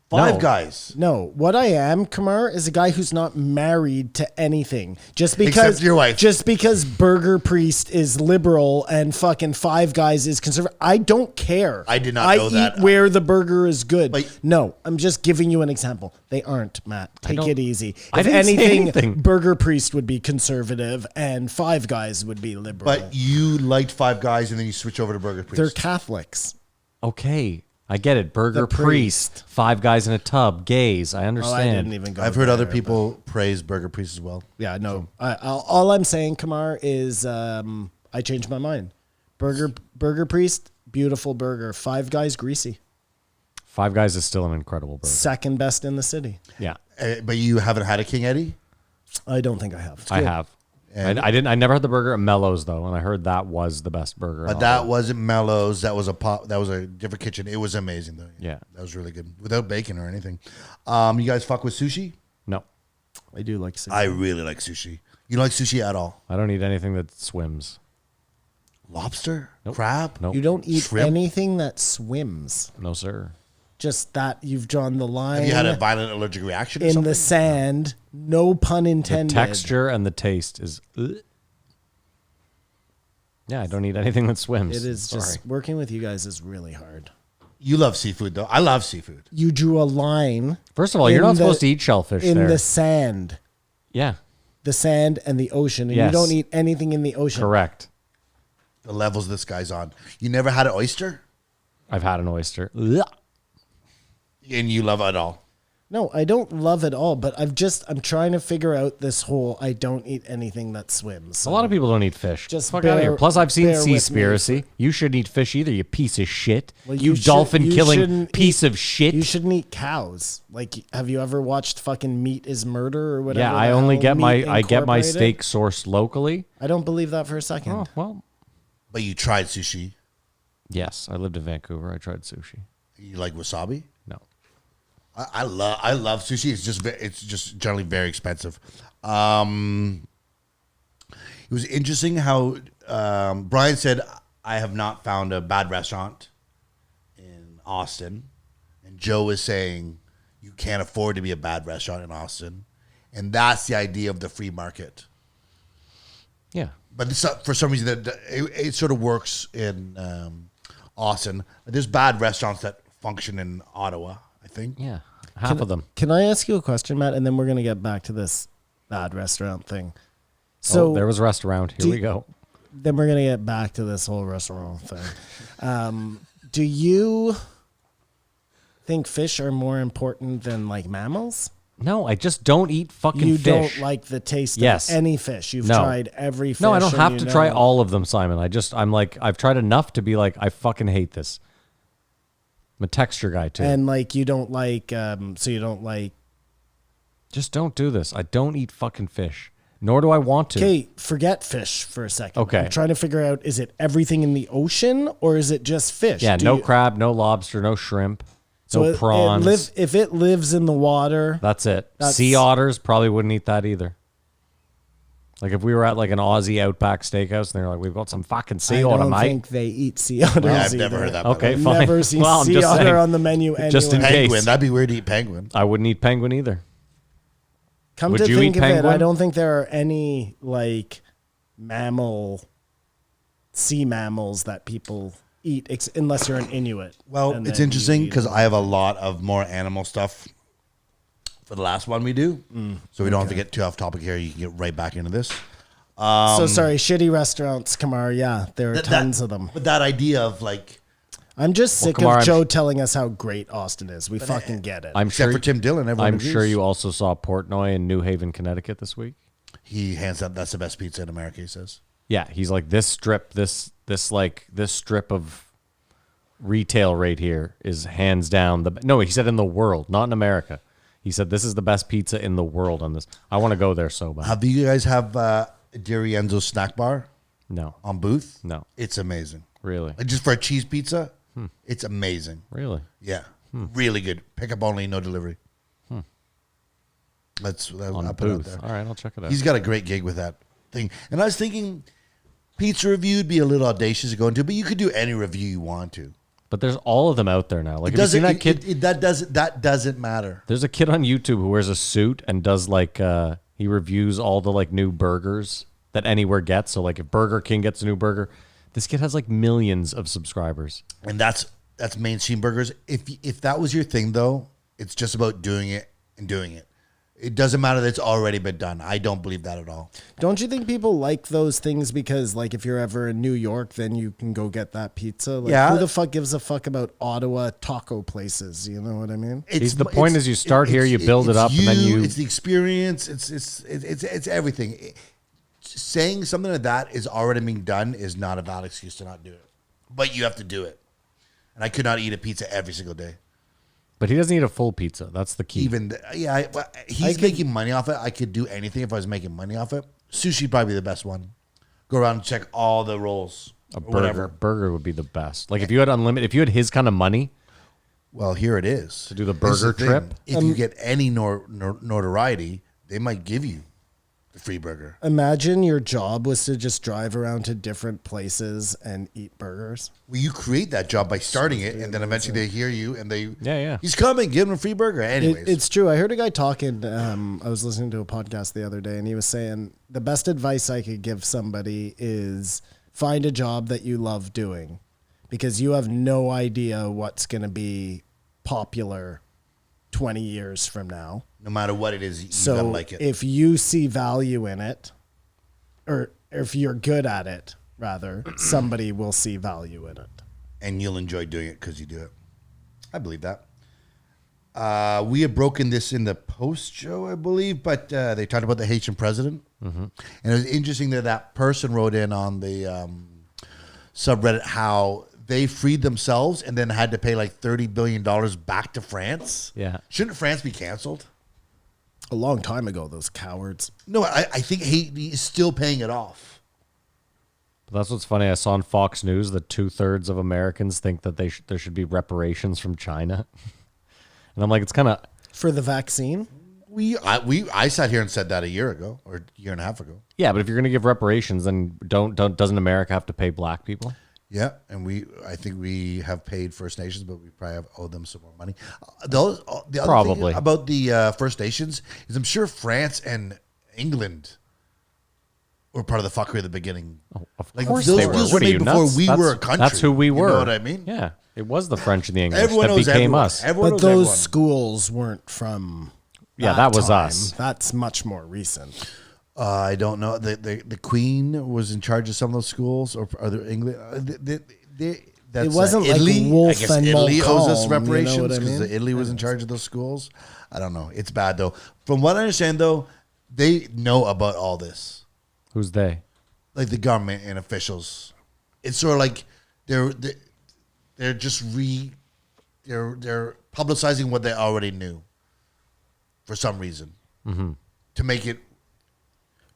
Five No. Guys. no, what I am, Kamar, is a guy who's not married to anything. Just because Except your wife. Just because Burger Priest is liberal and fucking Five Guys is conservative, I don't care. I did not know that. I eat where the burger is good. But- no, I'm just giving you an example. They aren't, Matt. Take don't- it easy. I If didn't say anything, anything. Burger Priest would be conservative and Five Guys would be liberal. But you liked Five Guys and then you switch over to Burger Priest. they're Catholics. Okay, I get it. Burger The Priest. priest. Five guys in a tub. Gays. I Oh, I understand. didn't even go. I've heard other there, people praise Burger Priest as well. Yeah, no. All I'm saying, Kamar, is I changed my mind. Burger Priest, beautiful burger. Five Guys, greasy. Five Guys is still an incredible burger. Second best in the city. Yeah, But you haven't had a King Eddie? I don't think I have. I have. I didn't. I never had the burger at Mellows though, and I heard that was the best burger. in But that Ottawa. wasn't Mellows. That was a different kitchen. It was amazing though. Yeah. That was really good. Without bacon or anything. You guys fuck with sushi? No, I do like sushi. I really like sushi. You don't like sushi at all? I don't eat anything that swims. Lobster? Nope. Crab? Nope. You don't eat Shrimp? anything that swims. No, sir. Just that you've drawn the line Have you had a violent allergic reaction or in something? the sand. No pun The intended. texture and the taste is. Yeah, I don't eat anything that swims. It is Sorry. just working with you guys is really hard. You love seafood though. I love seafood. You drew a line First of all, you're in not the- supposed to eat shellfish in there. the sand. Yeah, The sand and the ocean, and Yes. you don't eat anything in the ocean. correct. The levels this guy's on. You never had an oyster? I've had an oyster. And you love it all. No, I don't love it all, but I'm trying to figure out this whole I don't eat anything that swims. A lot of people don't eat fish. Just Fuck out of here. bear- Plus, I've seen bear with me. Seaspiracy. You shouldn't eat fish either, you piece of shit. Well, you should- dolphin you killing shouldn't piece eat- of shit. You shouldn't eat cows. Like, have you ever watched fucking Meat is Murder or whatever? Yeah, I the only hell get my Meat I get my Incorporated? steak sourced locally. I don't believe that for a second. Oh well, But you tried sushi. yes. I lived in Vancouver. I tried sushi. You like wasabi? No, I love sushi. It's just generally very expensive. It was interesting how Brian said, "I have not found a bad restaurant in Austin," and Joe was saying, "You can't afford to be a bad restaurant in Austin," and that's the idea of the free market. yeah. But it's not, for some reason it sort of works in Austin. There's bad restaurants that function in Ottawa, I think. Yeah, half of them. Can I ask you a question, Matt? And then we're gonna get back to this bad restaurant thing. So there was a restaurant. Here we go. Then we're gonna get back to this whole restaurant thing. Do you think fish are more important than like mammals? No, I just don't eat fucking You fish. don't like the taste Yes. of any fish. You've No. tried every fish. No, I don't and have you to know- try all of them, Simon. I'm like, I've tried enough to be like, I fucking hate this. I'm a texture guy too. And like you don't like so you don't like Just don't do this. I don't eat fucking fish. Nor do I want to. Okay, forget fish for a second. Okay. I'm trying to figure out, is it everything in the ocean or is it just fish? Yeah, Do no you- crab, no lobster, no shrimp, so no prawns. if it lives in the water, That's it. That's- Sea otters probably wouldn't eat that either. Like if we were at like an Aussie Outback Steakhouse and they're like, we've got some fucking sea I otter, don't mate. think they eat sea otters. Yeah, I've either. never heard that. Okay, I've fine. never seen Well, I'm sea just otter saying, on the menu anyway. just in case. Penguin. That'd be weird to eat penguin. I wouldn't eat penguin either. Come Would to you think eat of it, I penguin? don't think there are any like sea mammals that people eat unless you're an Inuit. Well, And it's then you interesting eat because them. I have a lot of more animal stuff for the last one we do. So we don't have to get too off topic here. You can get right back into this. So sorry, shitty restaurants, Kamar. Yeah, there are tons of them. But that idea of like, I'm just sick Kamar, of Joe telling us how great Austin is. We fucking get it. I'm except sure. for Tim Dillon, everyone I'm sure agrees. you also saw Portnoy in New Haven, Connecticut this week. He hands up. That's the best pizza in America. He says. Yeah, he's like this strip of retail right here is hands down the. No, he said in the world, not in America. He said this is the best pizza in the world on this. I want to go there so bad. Have you guys have Dirienzo's snack bar No, on Booth? No. It's amazing. really, Like just for a cheese pizza, it's amazing. really. Yeah, really good. Pick up only, no delivery. On I'll put it out Booth. there. All right, I'll check it out. He's got a great gig with that thing. And I was thinking, pizza review would be a little audacious to go into, but you could do any review you want to. But there's all of them out there now. Like, have you Doesn't seen that kid? that doesn't matter. There's a kid on YouTube who wears a suit and does like he reviews all the like new burgers that Anywhere gets. So like if Burger King gets a new burger, this kid has like millions of subscribers. And that's mainstream burgers. If that was your thing though, it's just about doing it and doing it. It doesn't matter that it's already been done. I don't believe that at all. Don't you think people like those things because, like, if you're ever in New York, then you can go get that pizza? Like, Yeah. who the fuck gives a fuck about Ottawa taco places? You know what I mean? The point is you start here, you build it up, and then you- It's the experience. It's everything. Saying something like that is already being done is not a valid excuse to not do it. But you have to do it. And I could not eat a pizza every single day. But he doesn't eat a full pizza. That's the key. He's making money off it. I could do anything if I was making money off it. Sushi probably the best one. Go around and check all the rolls. A or whatever. burger would be the best. Like if you had unlimited, if you had his kind of money, Well, here it is. To do the This is burger thing. trip? If you get any notoriety, they might give you the free burger. Imagine your job was to just drive around to different places and eat burgers. Well, you create that job by starting it, and then eventually they hear you, and they Yeah. he's coming, give him a free burger. Anyways, It's true. I heard a guy talking. I was listening to a podcast the other day, and he was saying the best advice I could give somebody is find a job that you love doing, because you have no idea what's going to be popular 20 years from now. no matter what it is, you So gotta like it. if you see value in it, or if you're good at it, rather, somebody will see value in it. And you'll enjoy doing it because you do it. I believe that. We have broken this in the post show, I believe, but they talked about the Haitian president. And it was interesting that that person wrote in on the subreddit how they freed themselves and then had to pay like $30 billion back to France. Yeah. Shouldn't France be canceled? A long time ago, those cowards. No, I think Haiti is still paying it off. But that's what's funny. I saw on Fox News that 2/3 of Americans think that there should be reparations from China. And I'm like, it's kind of For the vaccine? I sat here and said that a year ago or a year and a half ago. yeah. But if you're going to give reparations, then doesn't America have to pay black people? Yeah, and I think we have paid First Nations, but we probably have owed them some more money. The other Probably. thing about the First Nations is I'm sure France and England were part of the fuckery at the beginning. Of Like, course those they were. deals What were are made you before nuts? we were a country. That's who we were. You know what I mean? Yeah. It was the French and the English Everyone that knows became everyone. us. Everyone But knows those everyone. schools weren't from. Yeah, that was time. us. That's much more recent. I don't know. The Queen was in charge of some of those schools, or are there English? That's, It wasn't like Italy. Wolf I guess and Italy owes us Montcalm, you know reparations what I because mean? Italy was in charge of those schools. I don't know. It's bad though. From what I understand, though, they know about all this, Who's they? like the government and officials. It's sort of like they're just they're publicizing what they already knew for some reason to make it.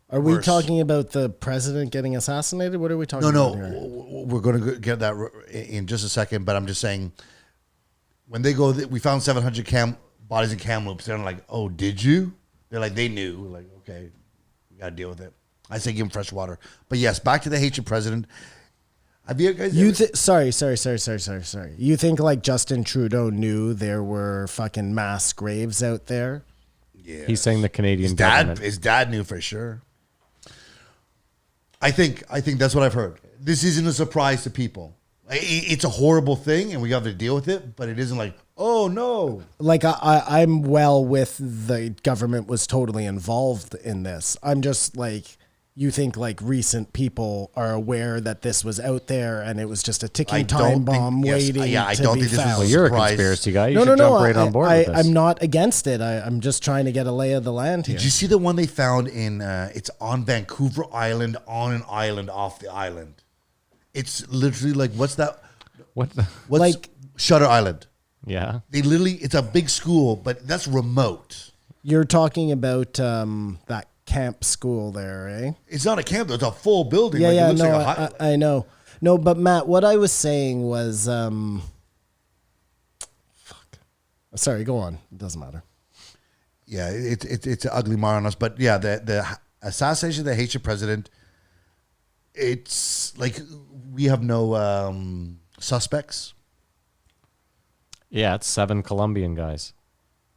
Are we Worse. talking about the president getting assassinated? What are we talking No, about here? we're going to get that in just a second. But I'm just saying, when they go, we found 700 bodies in Kamloops. They're like, "Oh, did you?" They're like, they knew. We're like, okay, we got to deal with it. I say give them fresh water. But yes, back to the Haitian president. Have you guys? Sorry. You think like Justin Trudeau knew there were fucking mass graves out there? Yeah. He's saying the Canadian His government. dad knew for sure. I think that's what I've heard. This isn't a surprise to people. It's a horrible thing, and we have to deal with it. But it isn't like, oh no. Like I'm well with the government was totally involved in this. I'm just like, you think like recent people are aware that this was out there and it was just a ticking time bomb waiting I to don't be think this found. was Well, you're a surprise. conspiracy guy. You No, should jump no. right on board with this. I'm not against it. I'm just trying to get a lay of the land here. Did you see the one they found in? It's on Vancouver Island, on an island off the island. It's literally like what's that? What? The, What's Like- Shutter Island? yeah. They literally, it's a big school, but that's remote. You're talking about that camp school there, eh? It's not a camp; though. It's a full building. Yeah, Like, it yeah, looks no, like a I know. No, but Matt, what I was saying was, sorry, go on. It doesn't matter. Yeah, it's an ugly mar on us. But yeah, the assassination of the Haitian president. It's like we have no suspects, Yeah, it's 7 Colombian guys.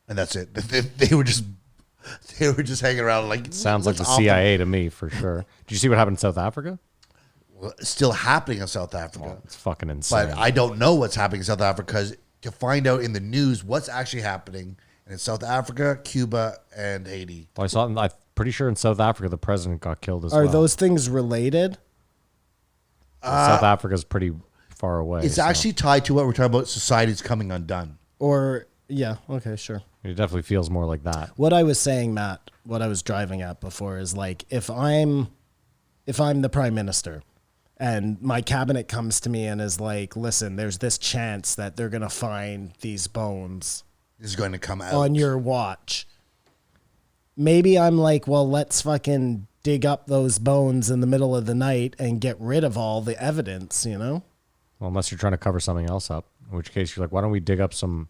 and that's it. They were just hanging around like Sounds like the what's off CIA to me, for sure. Did you see what happened in South Africa? still happening in South Africa. Oh, it's fucking insane. But I don't know what's happening in South Africa because to find out in the news what's actually happening in South Africa, Cuba, and Haiti. Well, I'm pretty sure in South Africa the president got killed as well. Are those things related? South Africa's pretty far away. It's so actually tied to what we're talking about, society's coming undone. Or, yeah, okay, sure. it definitely feels more like that. What I was saying, Matt, what I was driving at before is like, if I'm the prime minister and my cabinet comes to me and is like, listen, there's this chance that they're going to find these bones This is going to come out. on your watch. Maybe I'm like, well, let's fucking dig up those bones in the middle of the night and get rid of all the evidence, you know? Well, unless you're trying to cover something else up, in which case you're like, why don't we dig up some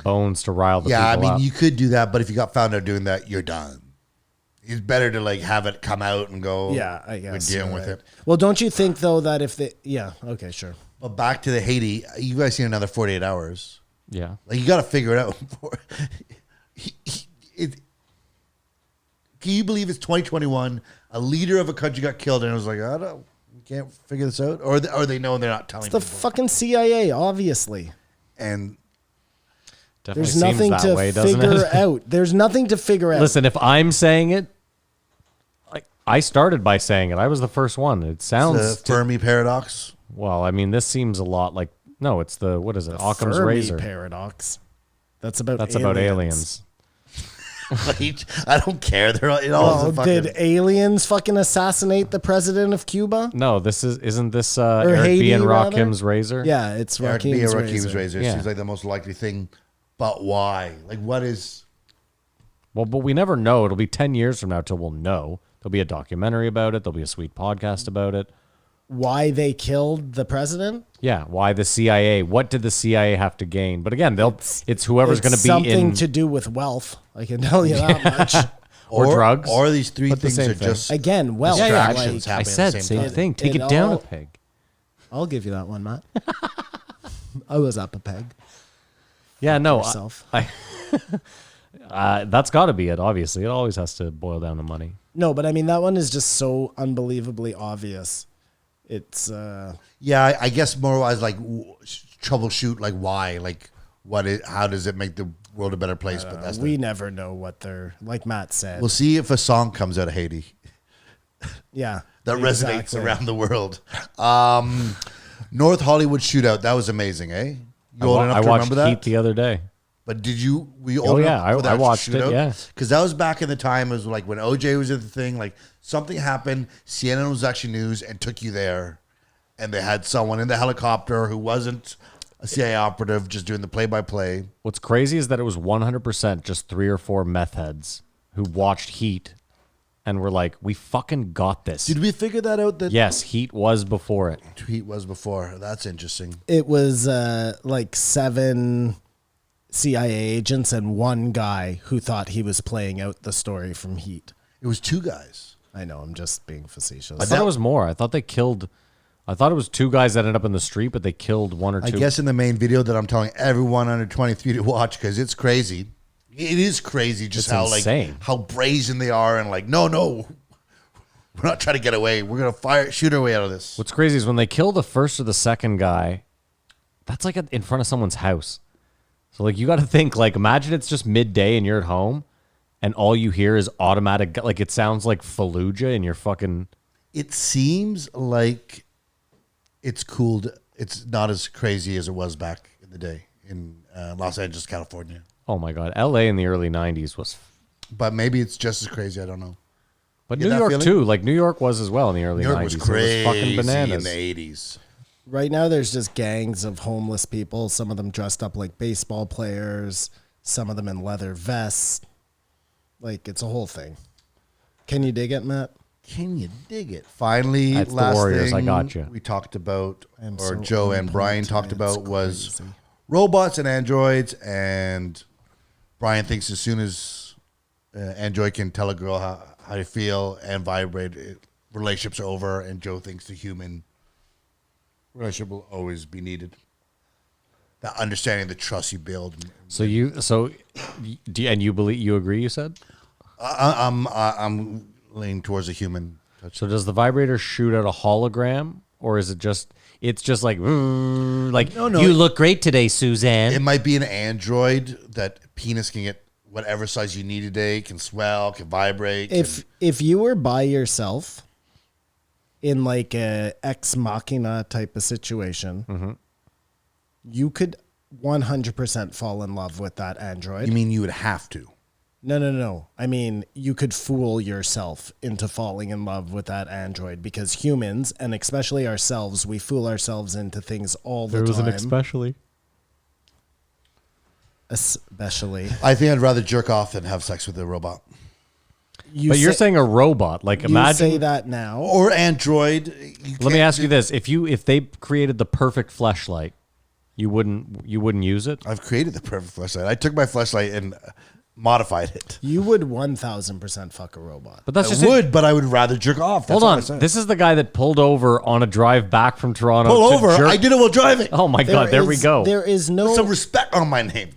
bones to rile the Yeah, I people mean, up? you could do that, but if you got found out doing that, you're done. It's better to like have it come out and go. Yeah, I guess. We're dealing you're with right. it. Well, don't you think though that if they, yeah, okay, sure. But back to the Haiti, you guys seen another 48 hours. Yeah. Like you got to figure it out. Can you believe it's 2021? A leader of a country got killed, and it was like, I don't, we can't figure this out, or they know and they're not telling It's the people. fucking CIA, obviously. And Definitely There's seems nothing that to way, doesn't figure it? out. There's nothing to figure out. Listen, if I'm saying it, like I started by saying it. I was the first one. It the sounds Fermi paradox. well. I mean, this seems a lot like no. It's the what is it? Occam's Fermi razor. paradox. That's about That's aliens. about aliens. Like, I don't care. They're all, it all Oh, is a fucking, did aliens fucking assassinate the president of Cuba? No, isn't this Eric Haiti, B. and rather? Rakim's razor? Yeah, it's Eric B. Rakim's or Rakim's razor. razor. Yeah. Seems like the most likely thing. But why? Like, what is? Well, but we never know. It'll be 10 years from now till we'll know. There'll be a documentary about it. There'll be a sweet podcast about it. Why they killed the president? Yeah, why the CIA? What did the CIA have to gain? But again, it's whoever's going to be something in to do with wealth. I can tell you that much. or drugs. Or these three But the things same are thing. just Again, wealth. distractions Like, I happening said at the same same time. thing. Take It it down a all- peg. I'll give you that one, Matt. I was up a peg. Yeah, no. yourself. That's got to be it. Obviously, it always has to boil down to money. No, but I mean that one is just so unbelievably obvious. It's Yeah, I guess more wise like troubleshoot like why, like how does it make the world a better place? But that's we never know what they're like. Matt said, we'll see if a song comes out of Haiti yeah, that resonates around the world. North Hollywood shootout, that was amazing, eh? You old enough I to watched remember that? Heat the other day. But did you? Were you Oh, old yeah, enough for the I actual watched it, shootout? yeah. Because that was back in the time. It was like when OJ was at the thing. Like something happened. CNN was actually news and took you there, and they had someone in the helicopter who wasn't a CIA operative, just doing the play-by-play. What's crazy is that it was 100% just 3 or 4 meth heads who watched Heat and were like, we fucking got this. Did we figure that out? That Yes, Heat was before it. Heat was before. That's interesting. it was like 7 CIA agents and 1 guy who thought he was playing out the story from Heat. It was 2 guys. I know, I'm just being facetious. I thought it was more. I thought it was 2 guys that ended up in the street, but they killed 1 or 2. I guess in the main video that I'm telling everyone under 23 to watch because it's crazy. It is crazy just It's how insane. like how brazen they are and like no, we're not trying to get away. We're gonna shoot our way out of this. What's crazy is when they kill the first or the second guy, that's like in front of someone's house. So like you got to think like imagine it's just midday and you're at home, and all you hear is automatic. Like it sounds like Fallujah, and you're fucking. It seems like it's cool. It's not as crazy as it was back in the day in Los Angeles, California. Oh my god, L.A. in the early '90s was. But maybe it's just as crazy. I don't know. But You get New that York feeling? too. Like New York was as well in the early New York '90s. was It crazy fucking bananas. in the 80s. Right now, there's just gangs of homeless people. Some of them dressed up like baseball players. Some of them in leather vests. Like it's a whole thing. Can you dig it, Matt? Can you dig it? Finally, That's the last Warriors, thing I got you. we talked about, I'm or so Joe on and Brian point, talked it's about, was crazy. robots and androids. And Brian thinks as soon as android can tell a girl how to feel and vibrate, relationships are over. And Joe thinks the human relationship will always be needed. That understanding, the trust you build. So you agree? You said. I'm leaning towards a human touch. So does the vibrator shoot out a hologram, or is it just? It's just like No. you look great today, Suzanne. It might be an android that penis can get whatever size you need today, can swell, can vibrate. If you were by yourself in like a ex machina type of situation, you could 100% fall in love with that android. You mean you would have to? No. I mean, you could fool yourself into falling in love with that android because humans, and especially ourselves, we fool ourselves into things all the time. especially. Especially. I think I'd rather jerk off than have sex with a robot. But you're saying a robot. Like you imagine. say that now. Or android. Let me ask you this: if they created the perfect fleshlight, you wouldn't use it? I've created the perfect fleshlight. I took my fleshlight and modified it. You would 1,000% fuck a robot. But that's I just would, but I would rather jerk off. That's Hold what I on. said. This is the guy that pulled over on a drive back from Toronto. Pull to over. jerk- I did it while driving. Oh my god! There we go. There is no. Put some respect on my name.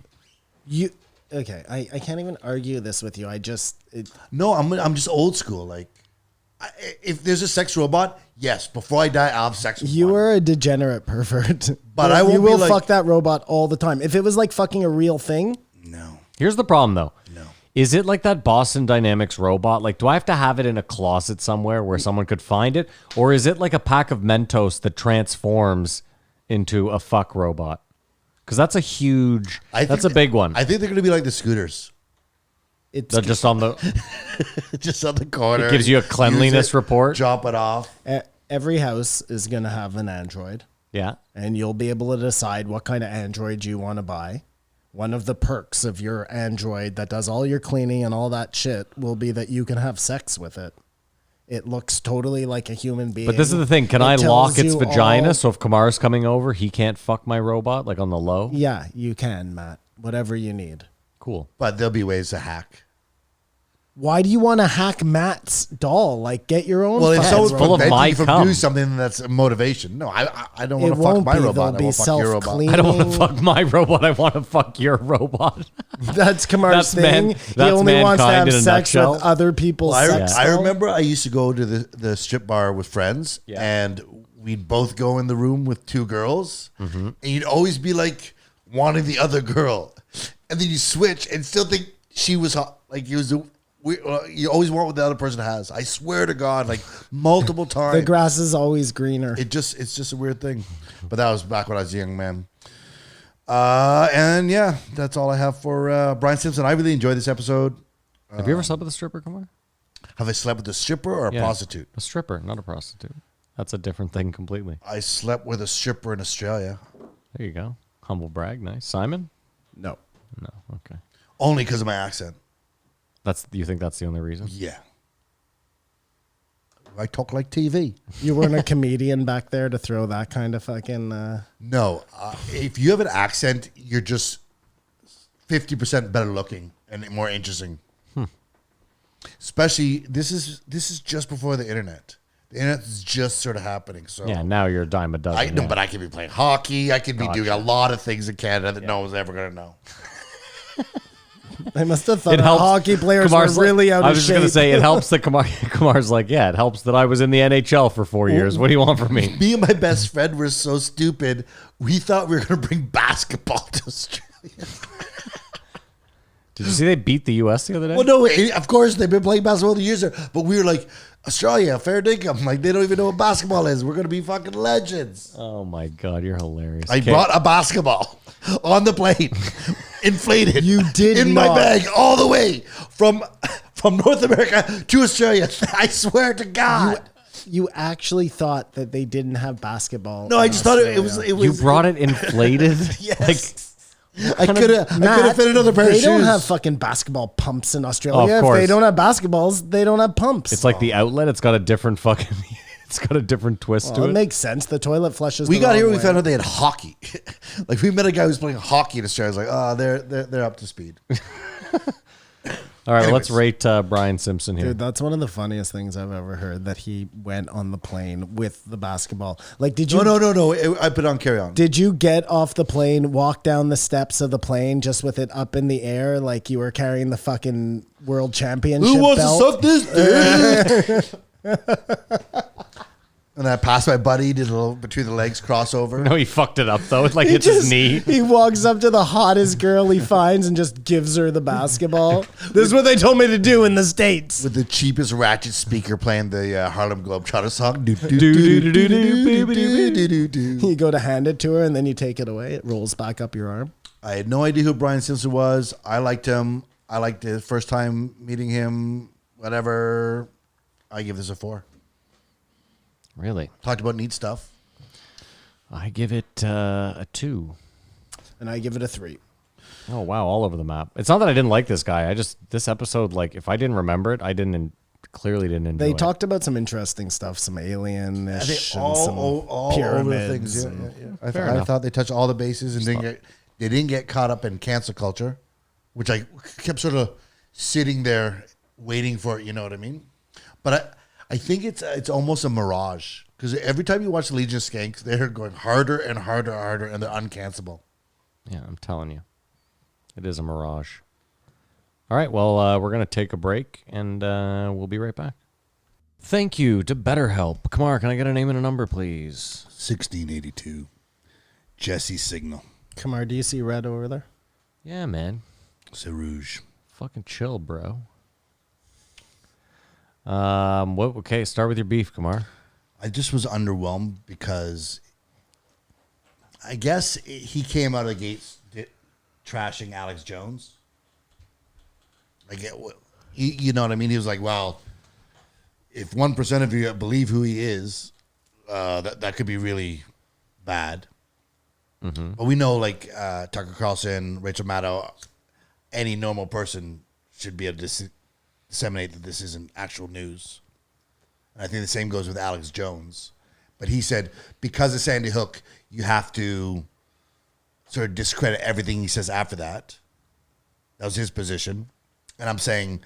You okay? I can't even argue this with you. No, I'm just old school. Like, if there's a sex robot, yes. Before I die, I'll have sex with You one. are a degenerate pervert. But I won't You will be like- fuck that robot all the time. If it was like fucking a real thing, No. Here's the problem, though. No. Is it like that Boston Dynamics robot? Like, do I have to have it in a closet somewhere where someone could find it, or is it like a pack of Mentos that transforms into a fuck robot? Because that's a huge. That's a big one. I think they're going to be like the scooters. it's They're just on the. Just on the corner. It gives you a Use cleanliness it, report. Drop it off. every house is gonna have an Android, Yeah. and you'll be able to decide what kind of Android you want to buy. One of the perks of your Android that does all your cleaning and all that shit will be that you can have sex with it. It looks totally like a human being. But this is the thing. Can It I lock tells its you vagina all- so if Kamar's coming over, he can't fuck my robot like on the low? Yeah, you can, Matt. Whatever you need. Cool. But there'll be ways to hack. Why do you want to hack Matt's doll? Like, get your own. Well, if fucking someone's robot. full of preventing my you from cum. doing something that's a motivation. No, I don't want It to fuck won't my be. robot. There'll I be want to fuck your robot. self-cleaning. I don't want to fuck my robot. I want to fuck your robot. That's Kamar's That's man- thing. He that's only wants to mankind have in a sex nutshell. with other people's Well, sex I doll. remember I used to go to the strip bar with friends, Yeah. and we'd both go in the room with two girls, and you'd always be like wanting the other girl, and then you switch and still think she was hot. Like you always want what the other person has. I swear to God, like multiple times. The grass is always greener. It's just a weird thing. But that was back when I was a young man. And yeah, that's all I have for Brian Simpson. I really enjoyed this episode. Have you ever slept with a stripper, Kumar? Have I slept with a stripper or a prostitute? A stripper, not a prostitute. That's a different thing completely. I slept with a stripper in Australia. There you go. Humble brag. Nice. Simon? No. No. Okay. Only because of my accent. You think that's the only reason? Yeah. I talk like TV. You weren't a comedian back there to throw that kind of fucking... No. If you have an accent, you're just 50% better looking and more interesting. Especially, this is just before the internet. The internet is just sort of happening. So Yeah, now you're a dime a dozen. No, but I could be playing hockey. I could be doing a lot of things in Canada that no one's ever going to know. I must have thought It helps. hockey players Kamar's were really out of shape. I was just going to say, it helps that Kamar's like, yeah, it helps that I was in the NHL for 4 years. What do you want from me? Me and my best friend were so stupid. We thought we were going to bring basketball to Australia. Did you see they beat the U.S. the other day? Well, no, of course, they've been playing basketball the years, but we were like, Australia, fair dinkum. Like, they don't even know what basketball is. We're going to be fucking legends. Oh, my God. You're hilarious. I brought a basketball on the plane, inflated. You did in not. my bag all the way from North America to Australia. I swear to God. You actually thought that they didn't have basketball. No, I just thought it was. You brought it inflated? Yes. I could have fit another pair of shoes. They don't have fucking basketball pumps in Australia. Oh, of course. If they don't have basketballs, they don't have pumps. It's like the outlet. It's got a different fucking... It's got a different twist to It it. makes sense. The toilet flushes. We the got here. wrong We way. found out they had hockey. Like we met a guy who was playing hockey in Australia. I was like, oh, they're up to speed. All right, Anyways. let's rate Brian Simpson here. Dude, that's one of the funniest things I've ever heard. That he went on the plane with the basketball. Like, did you? No. I put on carry on. Did you get off the plane, walk down the steps of the plane, just with it up in the air, like you were carrying the fucking world championship Who wants belt? to suck this? And I passed my buddy, did a little between the legs crossover. No, he fucked it up, though. It like hits his knee. He walks up to the hottest girl he finds and just gives her the basketball. This is what they told me to do in the States. With the cheapest ratchet speaker playing the Harlem Globetrotter song. You go to hand it to her and then you take it away. It rolls back up your arm. I had no idea who Brian Simpson was. I liked him. I liked the first time meeting him. Whatever. I give this a 4. Really? Talked about neat stuff. I give it a 2. And I give it a 3. Oh, wow. All over the map. It's not that I didn't like this guy. This episode, like, if I didn't remember it, clearly didn't enjoy They it. talked about some interesting stuff, some alien-ish and all some over the pyramids. things. Yeah, and- yeah. I thought they touched all the bases and they didn't get caught up in cancel culture, which I kept sort of sitting there waiting for it. You know what I mean? But I think it's almost a mirage because every time you watch the Legion of Skanks, they're going harder and harder and harder, and they're uncancelable. Yeah, I'm telling you. It is a mirage. All right, well, we're going to take a break, and we'll be right back. Thank you to BetterHelp. Kamar, can I get a name and a number, please? 1682, Jesse Signal, Kamar, do you see red over there? Yeah, man. C'est Rouge. Fucking chill, bro. Okay, start with your beef, Kamar. I just was underwhelmed because I guess he came out of the gates trashing Alex Jones. Like, you know what I mean? He was like, well, if 1% of you believe who he is, that could be really bad. Mm-hmm. But we know, like, Tucker Carlson, Rachel Maddow, any normal person should be able to disseminate that this isn't actual news. And I think the same goes with Alex Jones. But he said, because of Sandy Hook, you have to sort of discredit everything he says after that. That was his position. And I'm saying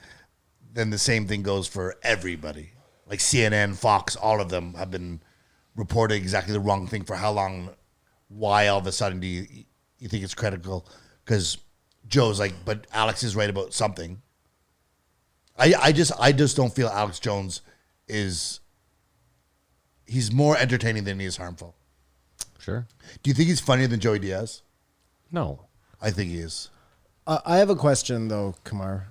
then the same thing goes for everybody. Like CNN, Fox, all of them have been reporting exactly the wrong thing for how long. Why all of a sudden do you think it's critical? Because Joe's like, but Alex is right about something. I just don't feel Alex Jones is He's more entertaining than he is harmful. Sure. Do you think he's funnier than Joey Diaz? No. I think he is. I have a question though, Kumar.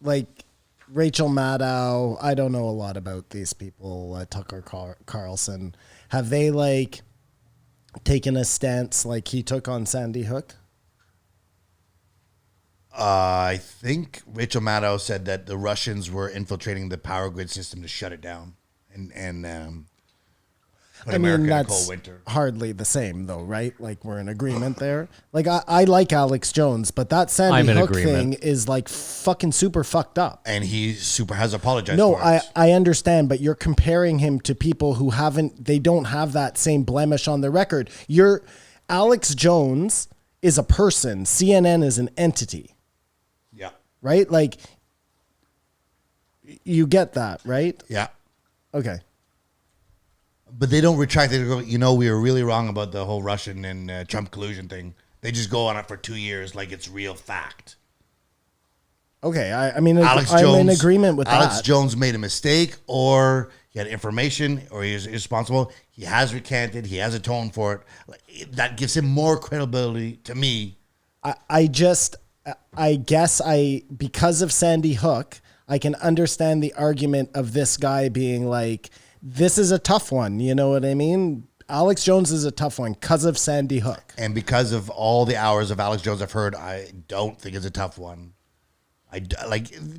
Like Rachel Maddow, I don't know a lot about these people. Tucker Carlson, have they like taken a stance like he took on Sandy Hook? I think Rachel Maddow said that the Russians were infiltrating the power grid system to shut it down and put America in a cold that's winter. hardly the same though, right? Like we're in agreement there. Like I like Alex Jones, but that I'm Sandy in Hook agreement. thing is like fucking super fucked up. And he super has apologized No, for it. I understand, but you're comparing him to people who they don't have that same blemish on their record. Alex Jones is a person. CNN is an entity, Yeah. right? Like, you get that, right? Yeah. Okay. But they don't retract it. They go, we were really wrong about the whole Russian and Trump collusion thing. They just go on it for 2 years like it's real fact. Okay, I mean, Alex I'm Jones, in agreement with Alex that. Jones made a mistake, or he had information, or he was irresponsible. He has recanted. He has atoned for it. That gives him more credibility to me. I guess because of Sandy Hook, I can understand the argument of this guy being like, this is a tough one. You know what I mean? Alex Jones is a tough one because of Sandy Hook. And because of all the hours of Alex Jones I've heard, I don't think it's a tough one.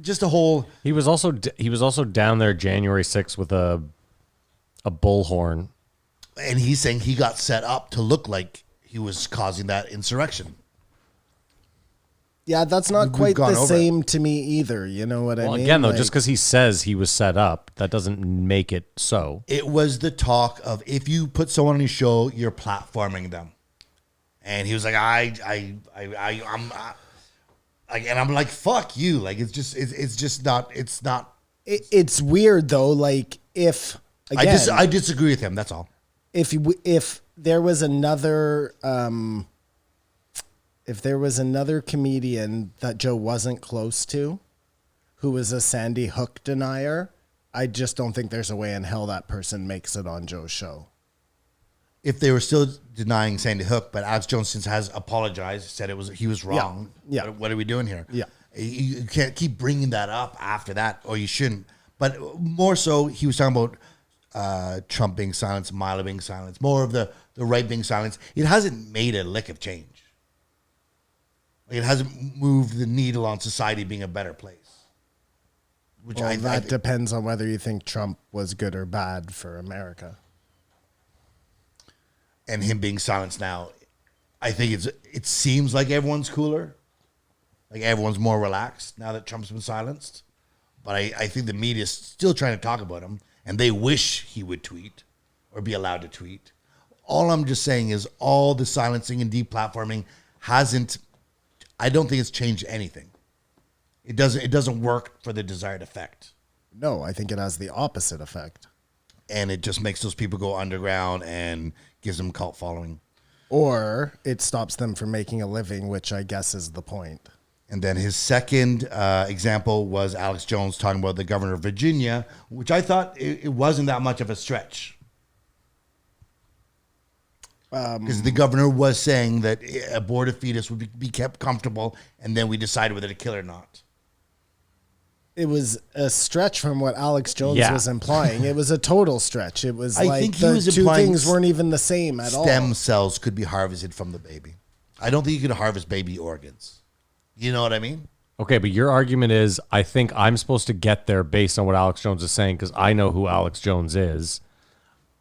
Just a whole. He was also down there January 6th with a bullhorn. And he's saying he got set up to look like he was causing that insurrection. Yeah, that's not We've quite gone the over same to me either. You know what I Well, mean? again, though, Like, just because he says he was set up, that doesn't make it so. It was the talk of if you put someone on your show, you're platforming them. And he was like, and I'm like, fuck you. Like, it's not. it's weird though. Like if again, I disagree with him. That's all. if there was another comedian that Joe wasn't close to, who was a Sandy Hook denier, I just don't think there's a way in hell that person makes it on Joe's show. If they were still denying Sandy Hook, but Alex Jones since has apologized, said he was wrong. Yeah. What are we doing here? Yeah. You can't keep bringing that up after that, or you shouldn't. But more so, he was talking about Trump being silenced, Milo being silenced, more of the right being silenced. It hasn't made a lick of change. It hasn't moved the needle on society being a better place. Which Well, I that depends on whether you think Trump was good or bad for America. And him being silenced now, I think it seems like everyone's cooler. Like everyone's more relaxed now that Trump's been silenced. But I think the media's still trying to talk about him, and they wish he would tweet or be allowed to tweet. All I'm just saying is all the silencing and deplatforming I don't think it's changed anything. It doesn't work for the desired effect. No, I think it has the opposite effect. And it just makes those people go underground and gives them cult following. Or it stops them from making a living, which I guess is the point. And then his second example was Alex Jones talking about the governor of Virginia, which I thought it wasn't that much of a stretch. Because the governor was saying that a aborted fetus would be kept comfortable, and then we decide whether to kill it or not. It was a stretch from what Alex Jones Yeah. was implying. It was a total stretch. It was I like think he the was two implying things weren't even the same at all. Stem cells could be harvested from the baby. I don't think you could harvest baby organs. You know what I mean? Okay, but your argument is I think I'm supposed to get there based on what Alex Jones is saying because I know who Alex Jones is.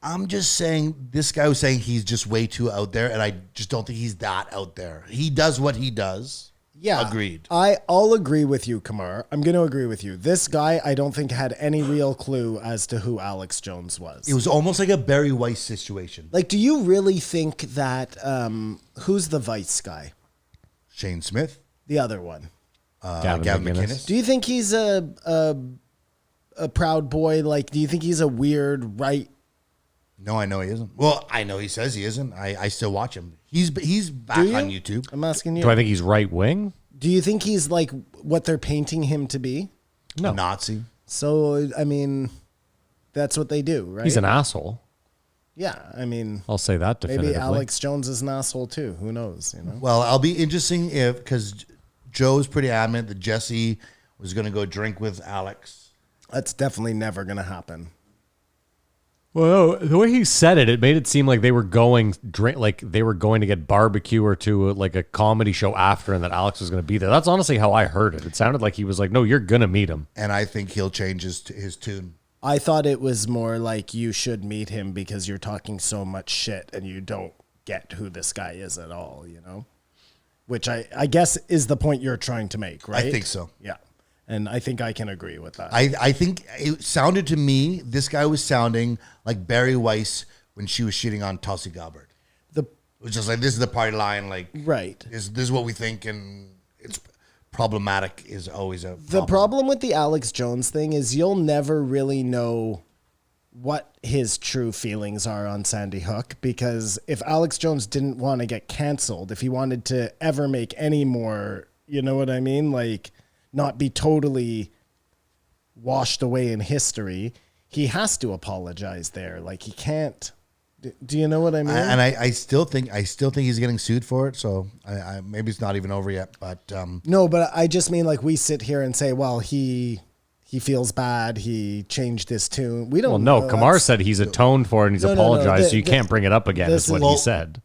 I'm just saying this guy was saying he's just way too out there, and I just don't think he's that out there. He does what he does. Yeah. Agreed. I'll agree with you, Kumar. I'm going to agree with you. This guy, I don't think had any real clue as to who Alex Jones was. It was almost like a Barry Weiss situation. Like, do you really think that, who's the Vice guy? Shane Smith, The other one. Gavin McInnes. Do you think he's a proud boy? Like, do you think he's a weird right? No, I know he isn't. Well, I know he says he isn't. I still watch him. He's back Do you? on YouTube. I'm asking you. Do I think he's right wing? Do you think he's like what they're painting him to be? No. A Nazi. So, I mean, That's what they do, right? He's an asshole. Yeah, I mean, I'll say that definitively. maybe Alex Jones is an asshole too. Who knows? You know. Well, I'll be interesting because Joe's pretty adamant that Jesse was going to go drink with Alex. That's definitely never going to happen. Well, the way he said it, it made it seem like they were going to get barbecue or to like a comedy show after, and that Alex was going to be there. That's honestly how I heard it. It sounded like he was like, "No, you're going to meet him." And I think he'll change his tune. I thought it was more like you should meet him because you're talking so much shit and you don't get who this guy is at all, you know? Which I guess is the point you're trying to make, right? I think so. Yeah. And I think I can agree with that. I think it sounded to me, this guy was sounding like Barry Weiss when she was shitting on Tulsi Gabbard. It was just like, this is the party line, like, Right. This is what we think, and it's problematic is always a problem. The problem with the Alex Jones thing is you'll never really know what his true feelings are on Sandy Hook, because if Alex Jones didn't want to get canceled, if he wanted to ever make any more, you know what I mean? Like, not be totally washed away in history, he has to apologize there. Like, he can't. Do you know what I mean? And I still think he's getting sued for it. So I maybe it's not even over yet. But no, but I just mean, like, we sit here and say, well, he feels bad. He changed his tune. We don't. Well, no, know. Kamar That's- said he's atoned for it and he's No. apologized, so you can't bring it up again. this Is what is- he said.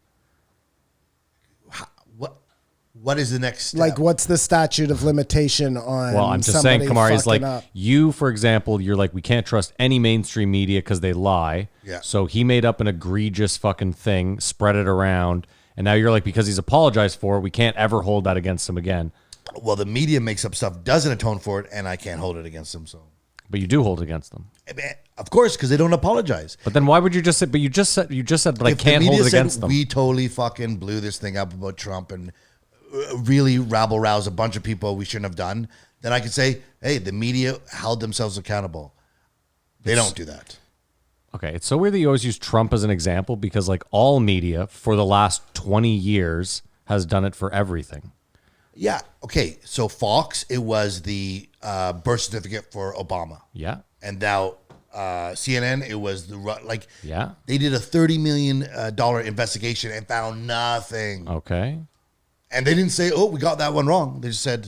what is the next step? Like, what's the statute of limitation on? Well, I'm just saying, somebody Kamar, is like fucking up? you, for example, you're like, we can't trust any mainstream media because they lie. Yeah. So he made up an egregious fucking thing, spread it around, and now you're like, because he's apologized for it, we can't ever hold that against him again. Well, the media makes up stuff, doesn't atone for it, and I can't hold it against them. So, But you do hold it against them. of course, because they don't apologize. But then why would you just say? But you just said. But I If the can't hold media it said against them. we totally fucking blew this thing up about Trump and really rabble rouse a bunch of people we shouldn't have done, then I could say, hey, the media held themselves accountable. They don't do that. Okay, it's so weird that you always use Trump as an example because like all media for the last 20 years has done it for everything. Yeah. Okay. So Fox, it was the birth certificate for Obama. Yeah. And now CNN, it was Yeah. they did a $30 million investigation and found nothing. Okay. And they didn't say, oh, we got that one wrong. They just said,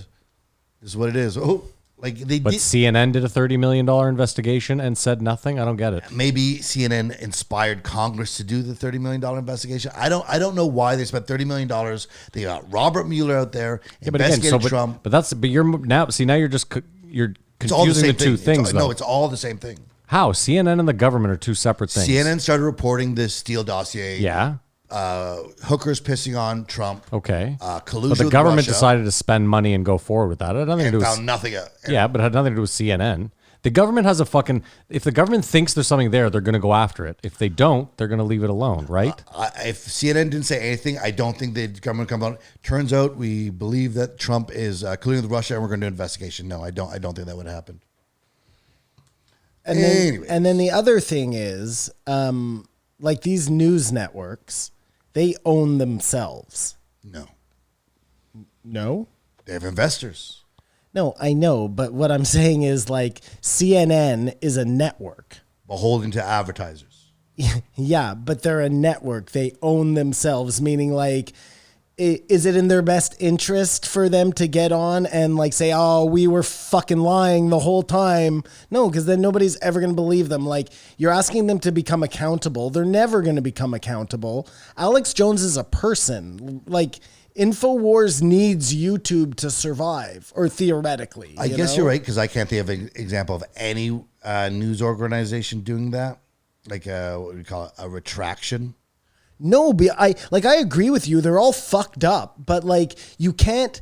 this is what it is. Oh, like they But did. CNN did a $30 million investigation and said nothing. I don't get it. Maybe CNN inspired Congress to do the $30 million investigation. I don't know why they spent $30 million. They got Robert Mueller out there investigating Trump. But you're now you're It's all the confusing same the two thing. things. No, though. it's all the same thing. How? CNN and the government are two separate things. CNN started reporting this Steele dossier. Yeah. Hookers pissing on Trump. Okay. Collusion But the with government Russia, decided to spend money and go forward with that. It had nothing to and do found with nothing. Yeah, but it had nothing to do with CNN. The government has a fucking. If the government thinks there's something there, they're going to go after it. If they don't, they're going to leave it alone, right? If CNN didn't say anything, I don't think the government come out. Turns out we believe that Trump is colluding with Russia, and we're going to do an investigation. No, I don't think that would happen. And then the other thing is, like these news networks, they own themselves. No, No? they have investors. No, I know, but what I'm saying is like CNN is a network. Beholden to advertisers. Yeah, but they're a network. They own themselves, meaning like, is it in their best interest for them to get on and like say, oh, we were fucking lying the whole time? No, because then nobody's ever going to believe them. Like, you're asking them to become accountable. They're never going to become accountable. Alex Jones is a person. Like, InfoWars needs YouTube to survive, or theoretically. I guess you're right, because I can't think of an example of any news organization doing that. Like what do you call it? A retraction. No, but I agree with you. They're all fucked up, but like you can't.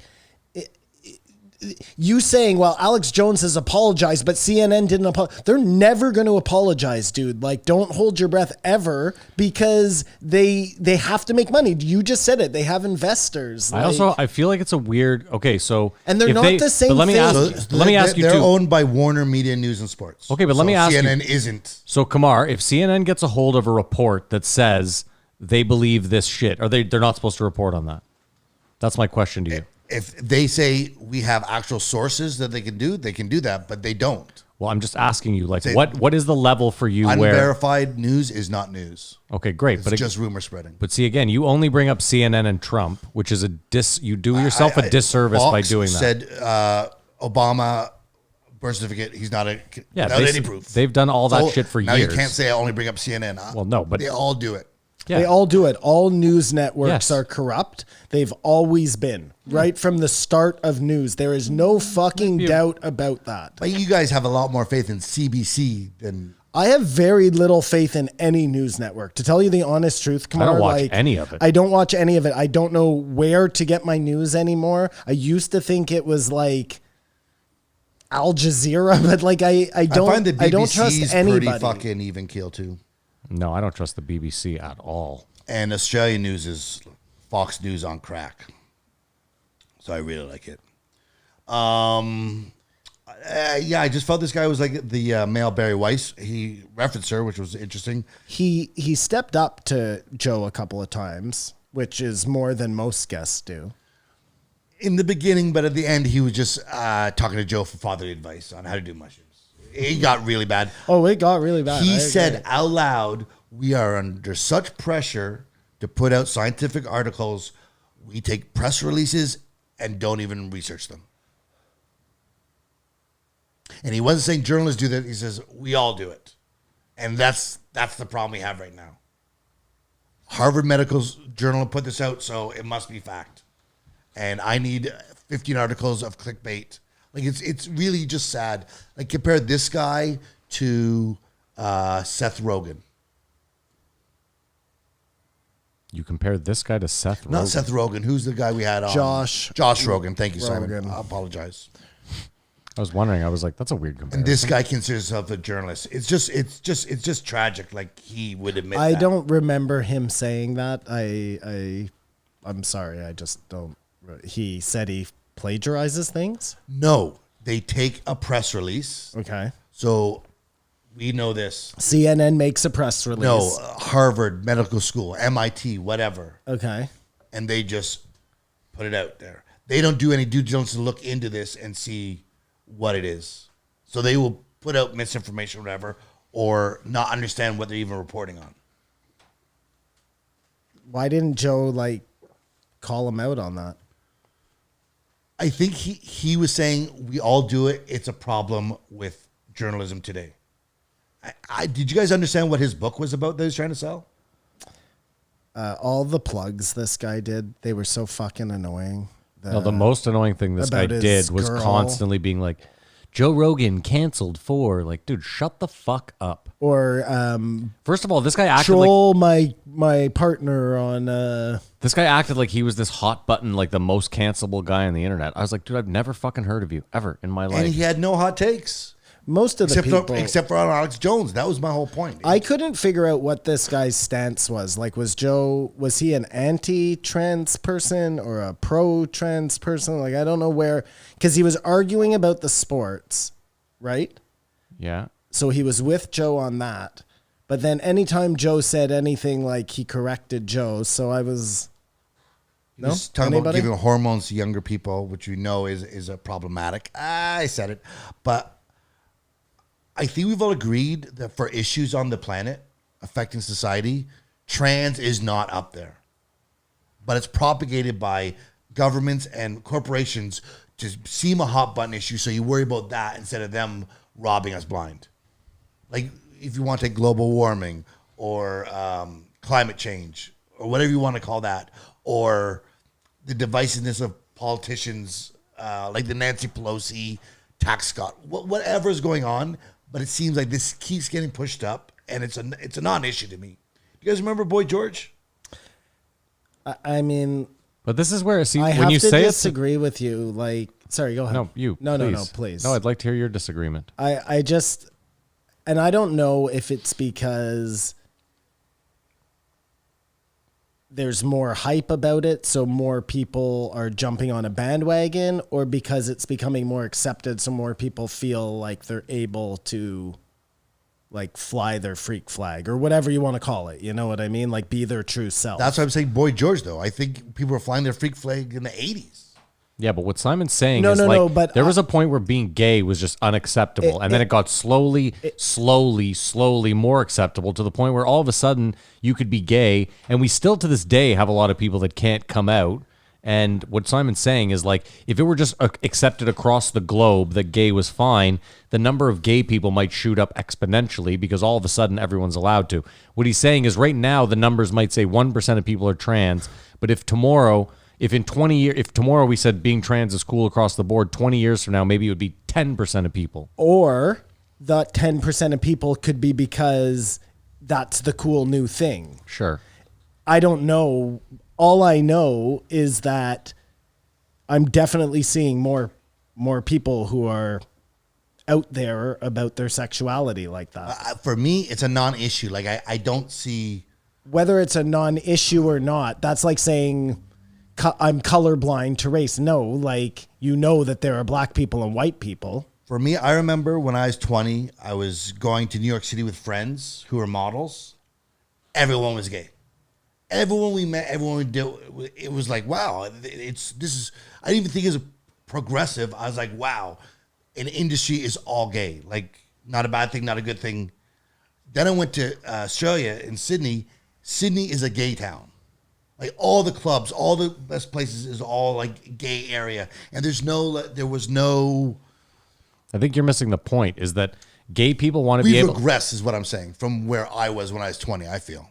You saying, well, Alex Jones has apologized, but CNN didn't apologize. They're never going to apologize, dude. Like, don't hold your breath ever, because they have to make money. You just said it. They have investors. I feel like it's a weird. Okay, so And they're if not the same But let me thing. ask. Let me ask you They're too. owned by Warner Media News and Sports. Okay, but let me ask you- CNN isn't. So Kamar, if CNN gets a hold of a report that says they believe this shit, they're not supposed to report on that? That's my question to you. If they say we have actual sources that they can do that, but they don't. Well, I'm just asking you, like, Say- what is the level for you where? Unverified news is not news. Okay, great, It's but just rumor spreading. But see, again, you only bring up CNN and Trump, which is you do yourself a disservice by Fox doing that. Said Obama birth certificate. He's not without any proof. They've done all that shit for now years. you can't say I only bring up CNN. Well, no, but they all do it. Yeah. They all do it. All news networks Yes. are corrupt. They've always been. Right from the start of news. There is no fucking doubt about that. But you guys have a lot more faith in CBC than I have very little faith in any news network. To tell you the honest truth, Kamar, I don't watch any of it. I don't watch any of it. I don't know where to get my news anymore. I used to think it was like Al Jazeera, but like I don't I find the I don't BBC trust is anybody. pretty fucking even keel too. No, I don't trust the BBC at all. And Australian news is Fox News on crack. So I really like it. Yeah, I just felt this guy was like the male Barry Weiss. He referenced her, which was interesting. He stepped up to Joe a couple of times, which is more than most guests do. In the beginning, but at the end, he was just talking to Joe for fatherly advice on how to do mushrooms. It got really bad. Oh, it got really bad. He I said agree. out loud, we are under such pressure to put out scientific articles. We take press releases and don't even research them. And he wasn't saying journalists do that. He says, we all do it. And that's the problem we have right now. Harvard Medical Journal put this out, so it must be fact. And I need 15 articles of clickbait. Like, it's really just sad. Like, compare this guy to Seth Rogen. You compared this guy to Seth Rogen. Not Seth Rogen. Who's the guy we had on? Josh Rogan. Thank you, Simon. Rogan. I apologize. I was wondering. I was like, that's a weird comparison. And this guy considers himself a journalist. It's just tragic. Like, he would admit I that. don't remember him saying that. I'm sorry. I just don't. He said he plagiarizes things. No, they take a press release. Okay. So we know this. CNN makes a press release. No, Harvard Medical School, MIT, whatever. Okay. And they just put it out there. They don't do any due diligence to look into this and see what it is. So they will put out misinformation or whatever, or not understand what they're even reporting on. Why didn't Joe call him out on that? I think he was saying we all do it. It's a problem with journalism today. Did you guys understand what his book was about that he was trying to sell? All the plugs this guy did, they were so fucking annoying. No, the most annoying thing this guy about his did was girl. constantly being like, Joe Rogan canceled for, like, dude, shut the fuck up. Or First of all, this guy acted like troll my partner on. this guy acted like he was this hot button, like the most cancelable guy on the internet. I was like, dude, I've never fucking heard of you ever in my life. And he had no hot takes. Most of the people, except for on Alex Jones. That was my whole point. I couldn't figure out what this guy's stance was. Like, was he an anti-trans person or a pro-trans person? Like, I don't know where, because he was arguing about the sports, right? Yeah. So he was with Joe on that. But then anytime Joe said anything, like, he corrected Joe. So I was, He was talking about giving hormones to younger people, which we know is a problematic. I said it. But I think we've all agreed that for issues on the planet affecting society, trans is not up there. But it's propagated by governments and corporations to seem a hot button issue, so you worry about that instead of them robbing us blind. Like, if you want to take global warming or climate change or whatever you want to call that, or the divisiveness of politicians like the Nancy Pelosi tax cut, whatever is going on. But it seems like this keeps getting pushed up, and it's a non-issue to me. You guys remember Boy George? I mean, But this is where, see, I when have you to say it's disagree with you. Like, sorry, go ahead. no, you, No, please. please. No, I'd like to hear your disagreement. I just, and I don't know if it's because there's more hype about it, so more people are jumping on a bandwagon, or because it's becoming more accepted, so more people feel like they're able to, like, fly their freak flag or whatever you want to call it. You know what I mean? Like, be their true self. That's why I'm saying Boy George, though. I think people were flying their freak flag in the 80s. Yeah, but what Simon's saying No, is no, like no, but there was a point where being gay was just unacceptable, and then it got slowly more acceptable to the point where all of a sudden you could be gay, and we still to this day have a lot of people that can't come out. And what Simon's saying is like if it were just accepted across the globe that gay was fine, the number of gay people might shoot up exponentially because all of a sudden everyone's allowed to. What he's saying is right now the numbers might say 1% of people are trans, but if tomorrow we said being trans is cool across the board, 20 years from now, maybe it would be 10% of people. Or that 10% of people could be because that's the cool new thing. Sure. I don't know. All I know is that I'm definitely seeing more people who are out there about their sexuality like that. For me, it's a non-issue. Like I don't see Whether it's a non-issue or not, that's like saying I'm colorblind to race. No, like you know that there are black people and white people. For me, I remember when I was 20, I was going to New York City with friends who were models. Everyone was gay. Everyone we met, everyone we did, it was like, wow, I didn't even think it was progressive. I was like, wow, an industry is all gay. Like, not a bad thing, not a good thing. Then I went to Australia in Sydney. Sydney is a gay town. Like all the clubs, all the best places is all like gay area. And there was no. I think you're missing the point is that gay people want to be We able. regress is what I'm saying from where I was when I was 20, I feel.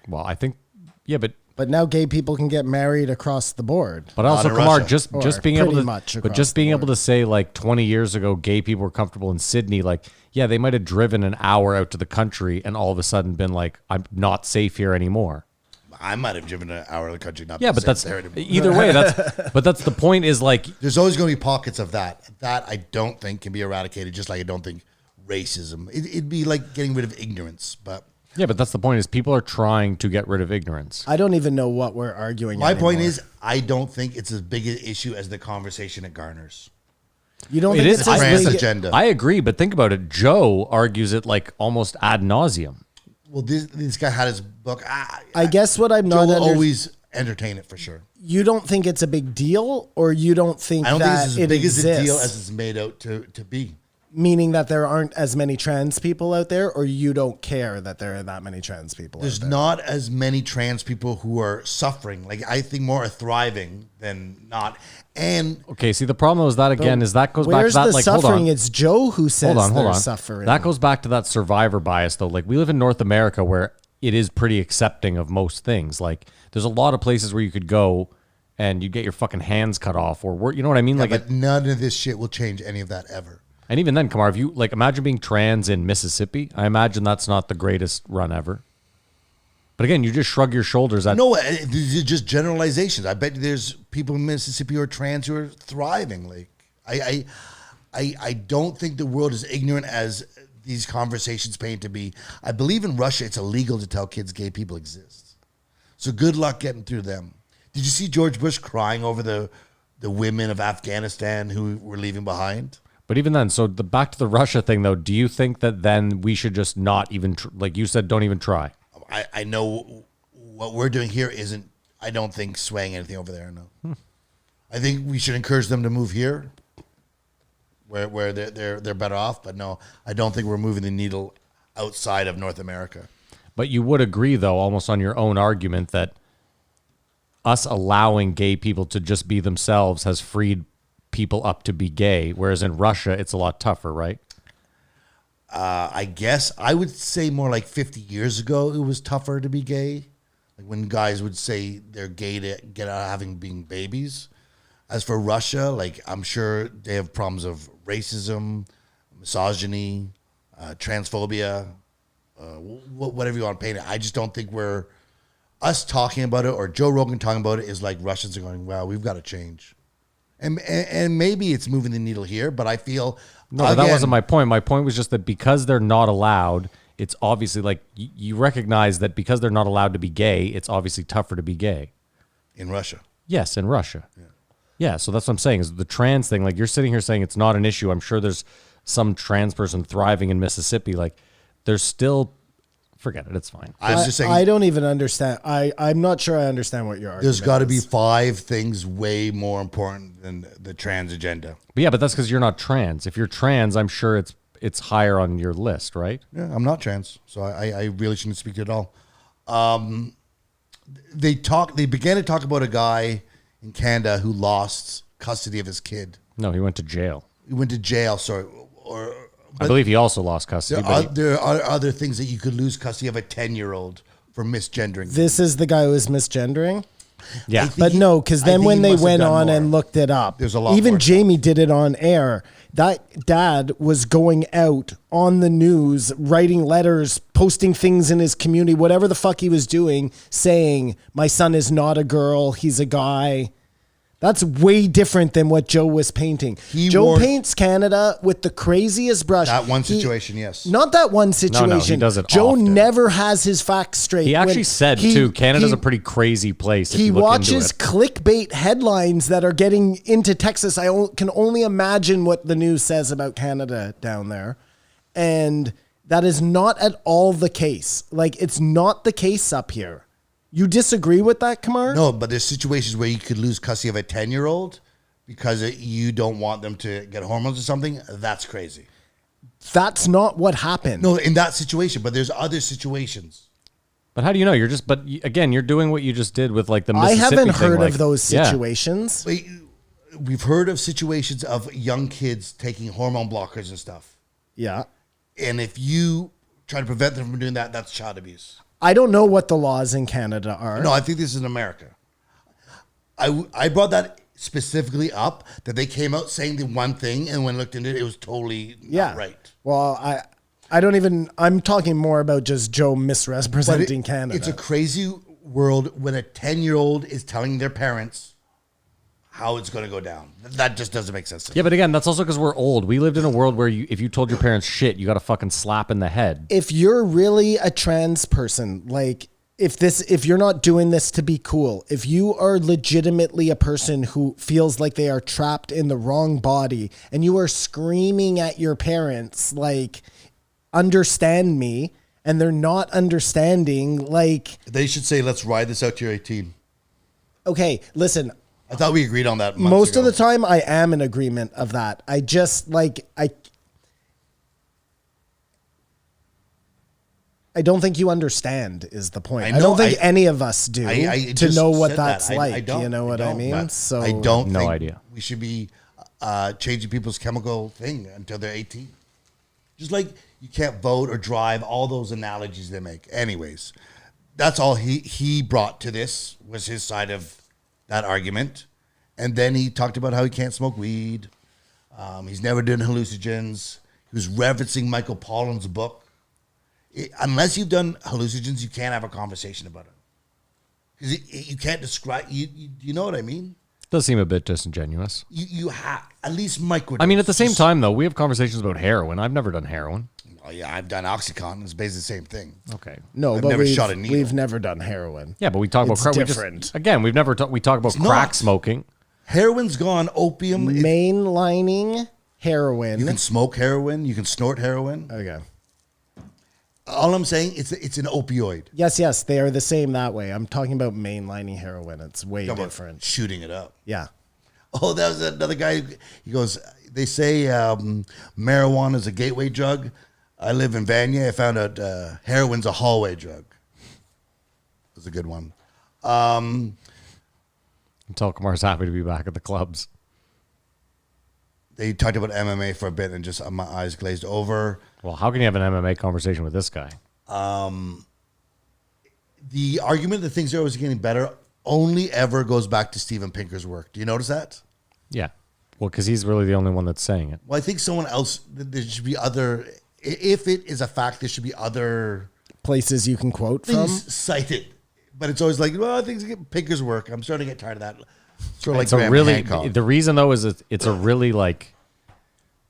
Well, I think, yeah, But now gay people can get married across the board. But also, in Kamar, Russia. just being able pretty to, much but across just the being able board. to say like 20 years ago, gay people were comfortable in Sydney. Like, yeah, they might have driven an hour out to the country and all of a sudden been like, I'm not safe here anymore. I might have driven an hour of the country. Not Yeah, been but safe that's there anymore. either way. That's the point. Is like There's always going to be pockets of that. That I don't think can be eradicated. Just like I don't think racism. It'd be like getting rid of ignorance. But yeah, but that's the point. Is people are trying to get rid of ignorance. I don't even know what we're arguing. my point anymore. is, I don't think it's as big an issue as the conversation it garners. You don't It think is it's The as trans big- agenda. I agree, but think about it. Joe argues it like almost ad nauseum. Well, this guy had his book. I guess what I'm Joe not will under- always entertain it for sure. You don't think it's a big deal, or you don't think I don't think that it's as it big exists, as a deal as it's made out to be. meaning that there aren't as many trans people out there, or you don't care that there are that many trans people There's out there? not as many trans people who are suffering. Like I think more are thriving than not. And Okay, see the problem is that again is that goes back to Where's that the like suffering? hold on. It's Joe who says Hold they're on. suffering. That goes back to that survivor bias, though. Like, we live in North America where it is pretty accepting of most things. Like, there's a lot of places where you could go and you get your fucking hands cut off, or you know what I mean? yeah, Like, but none of this shit will change any of that ever. and even then, Kamar, if you like, imagine being trans in Mississippi. I imagine that's not the greatest run ever. But again, you just shrug your shoulders at. No, these are just generalizations. I bet there's people in Mississippi who are trans who are thriving. Like I don't think the world is ignorant as these conversations paint to be. I believe in Russia, it's illegal to tell kids gay people exist. So good luck getting through them. Did you see George Bush crying over the women of Afghanistan who were leaving behind? But even then, so back to the Russia thing, though. Do you think that then we should just not even like you said, don't even try? I know what we're doing here isn't, I don't think, swaying anything over there, no. I think we should encourage them to move here where they're better off, but no, I don't think we're moving the needle outside of North America. But you would agree, though, almost on your own argument, that us allowing gay people to just be themselves has freed people up to be gay, whereas in Russia, it's a lot tougher, right? I guess I would say more like 50 years ago, it was tougher to be gay. Like when guys would say they're gay to get out of having being babies. As for Russia, like I'm sure they have problems of racism, misogyny, transphobia, whatever you want to paint it. I just don't think us talking about it or Joe Rogan talking about it is like Russians are going, wow, we've got to change. And maybe it's moving the needle here, but I feel No, but that wasn't my point. My point was just that because they're not allowed, it's obviously like you recognize that because they're not allowed to be gay, it's obviously tougher to be gay. in Russia. Yes, in Russia. Yeah, so that's what I'm saying is the trans thing. Like you're sitting here saying it's not an issue. I'm sure there's some trans person thriving in Mississippi. Like there's still Forget it. It's fine. I was just saying, I don't even understand. I'm not sure I understand what your argument there's got to be is. 5 things way more important than the trans agenda. But yeah, but that's because you're not trans. If you're trans, I'm sure it's higher on your list, right? Yeah, I'm not trans, so I really shouldn't speak to it at all. They began to talk about a guy in Canada who lost custody of his kid. No, he went to jail. He went to jail, I believe he also lost custody. there are other things that you could lose custody of a 10-year-old for misgendering. This is the guy who was misgendering? Yeah. But no, because then when they went on and looked it up, There's a lot even more Jamie did it on air. That dad was going out on the news, writing letters, posting things in his community, whatever the fuck he was doing, saying, my son is not a girl, he's a guy. That's way different than what Joe was painting. Joe paints Canada with the craziest brush. That one situation, yes. Not that one situation. he does it Joe often. never has his facts straight. He actually said, too, Canada's a pretty crazy place if He you look watches into it. clickbait headlines that are getting into Texas. I can only imagine what the news says about Canada down there. And that is not at all the case. Like, it's not the case up here. You disagree with that, Kamar? No, but there's situations where you could lose custody of a 10-year-old because you don't want them to get hormones or something. That's crazy. That's not what happened. No, in that situation, but there's other situations. But how do you know? Again, you're doing what you just did with like the I Mississippi haven't thing, heard like- of those Yeah. situations. Wait, we've heard of situations of young kids taking hormone blockers and stuff. Yeah. And if you try to prevent them from doing that, that's child abuse. I don't know what the laws in Canada are. No, I think this is in America. I brought that specifically up, that they came out saying the one thing, and when looked into it, it was totally not right. Well, I don't even, I'm talking more about just Joe misrepresenting Canada. It's a crazy world when a 10-year-old is telling their parents how it's going to go down. That just doesn't make sense to me. Yeah, but again, that's also because we're old. We lived in a world where if you told your parents shit, you got a fucking slap in the head. If you're really a trans person, like if you're not doing this to be cool, if you are legitimately a person who feels like they are trapped in the wrong body and you are screaming at your parents, like, understand me, and they're not understanding, like, They should say, let's ride this out to your 18. okay, listen, I thought we agreed on that most ago. of the time I am in agreement of that. I just I don't think you understand is the point. I don't think any of us do I to just know what said that. that's I like. don't, You know what I mean? but So I don't No think idea. we should be changing people's chemical thing until they're 18. Just like you can't vote or drive, all those analogies they make. Anyways, that's all he brought to this was his side of that argument. And then he talked about how he can't smoke weed. He's never done hallucinogens. He was referencing Michael Pollan's book. Unless you've done hallucinogens, you can't have a conversation about it. Because you can't describe, you know what I mean? Does seem a bit disingenuous. You have, at least micro. I mean, at the same time, though, we have conversations about heroin. I've never done heroin. Oh yeah, I've done Oxycontin. It's basically the same thing. Okay. no, I've but never shot a needle. we've never done heroin. Yeah, but we talk It's about crack. different. Again, we talk about crack not. smoking. Heroin's gone. Opium. Mainlining heroin. You can smoke heroin. You can snort heroin. Okay. All I'm saying, it's an opioid. Yes, they are the same that way. I'm talking about mainlining heroin. It's way Talking about different. shooting it up. Yeah. Oh, that was another guy. He goes, they say marijuana is a gateway drug. I live in Vanya. I found out heroin's a hallway drug. That's a good one. Until Kamar's happy to be back at the clubs. They talked about MMA for a bit and just my eyes glazed over. Well, how can you have an MMA conversation with this guy? The argument that things are always getting better only ever goes back to Steven Pinker's work. Do you notice that? Yeah. Well, because he's really the only one that's saying it. Well, I think someone else, there should be other, if it is a fact, there should be other Places you can quote things from. cited. But it's always like, well, things get Pinker's work. I'm starting to get tired of that. Sort of like It's a Graham really, Hancock. the reason though is it's a really like,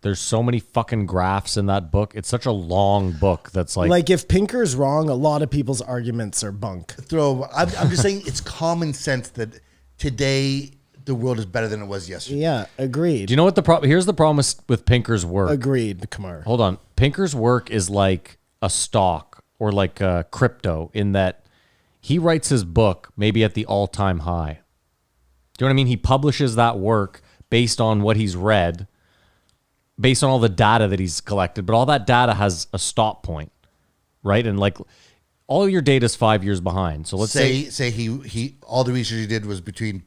there's so many fucking graphs in that book. It's such a long book that's Like if Pinker's wrong, a lot of people's arguments are bunk. I'm just saying it's common sense that today the world is better than it was yesterday. Yeah, agreed. do you know what the problem? Here's the problem with Pinker's work. Agreed, Kamar. Hold on. Pinker's work is like a stock or like crypto in that he writes his book maybe at the all-time high. Do you know what I mean? He publishes that work based on what he's read, based on all the data that he's collected, but all that data has a stop point, right? And like all your data is 5 years behind. So let's say he all the research he did was between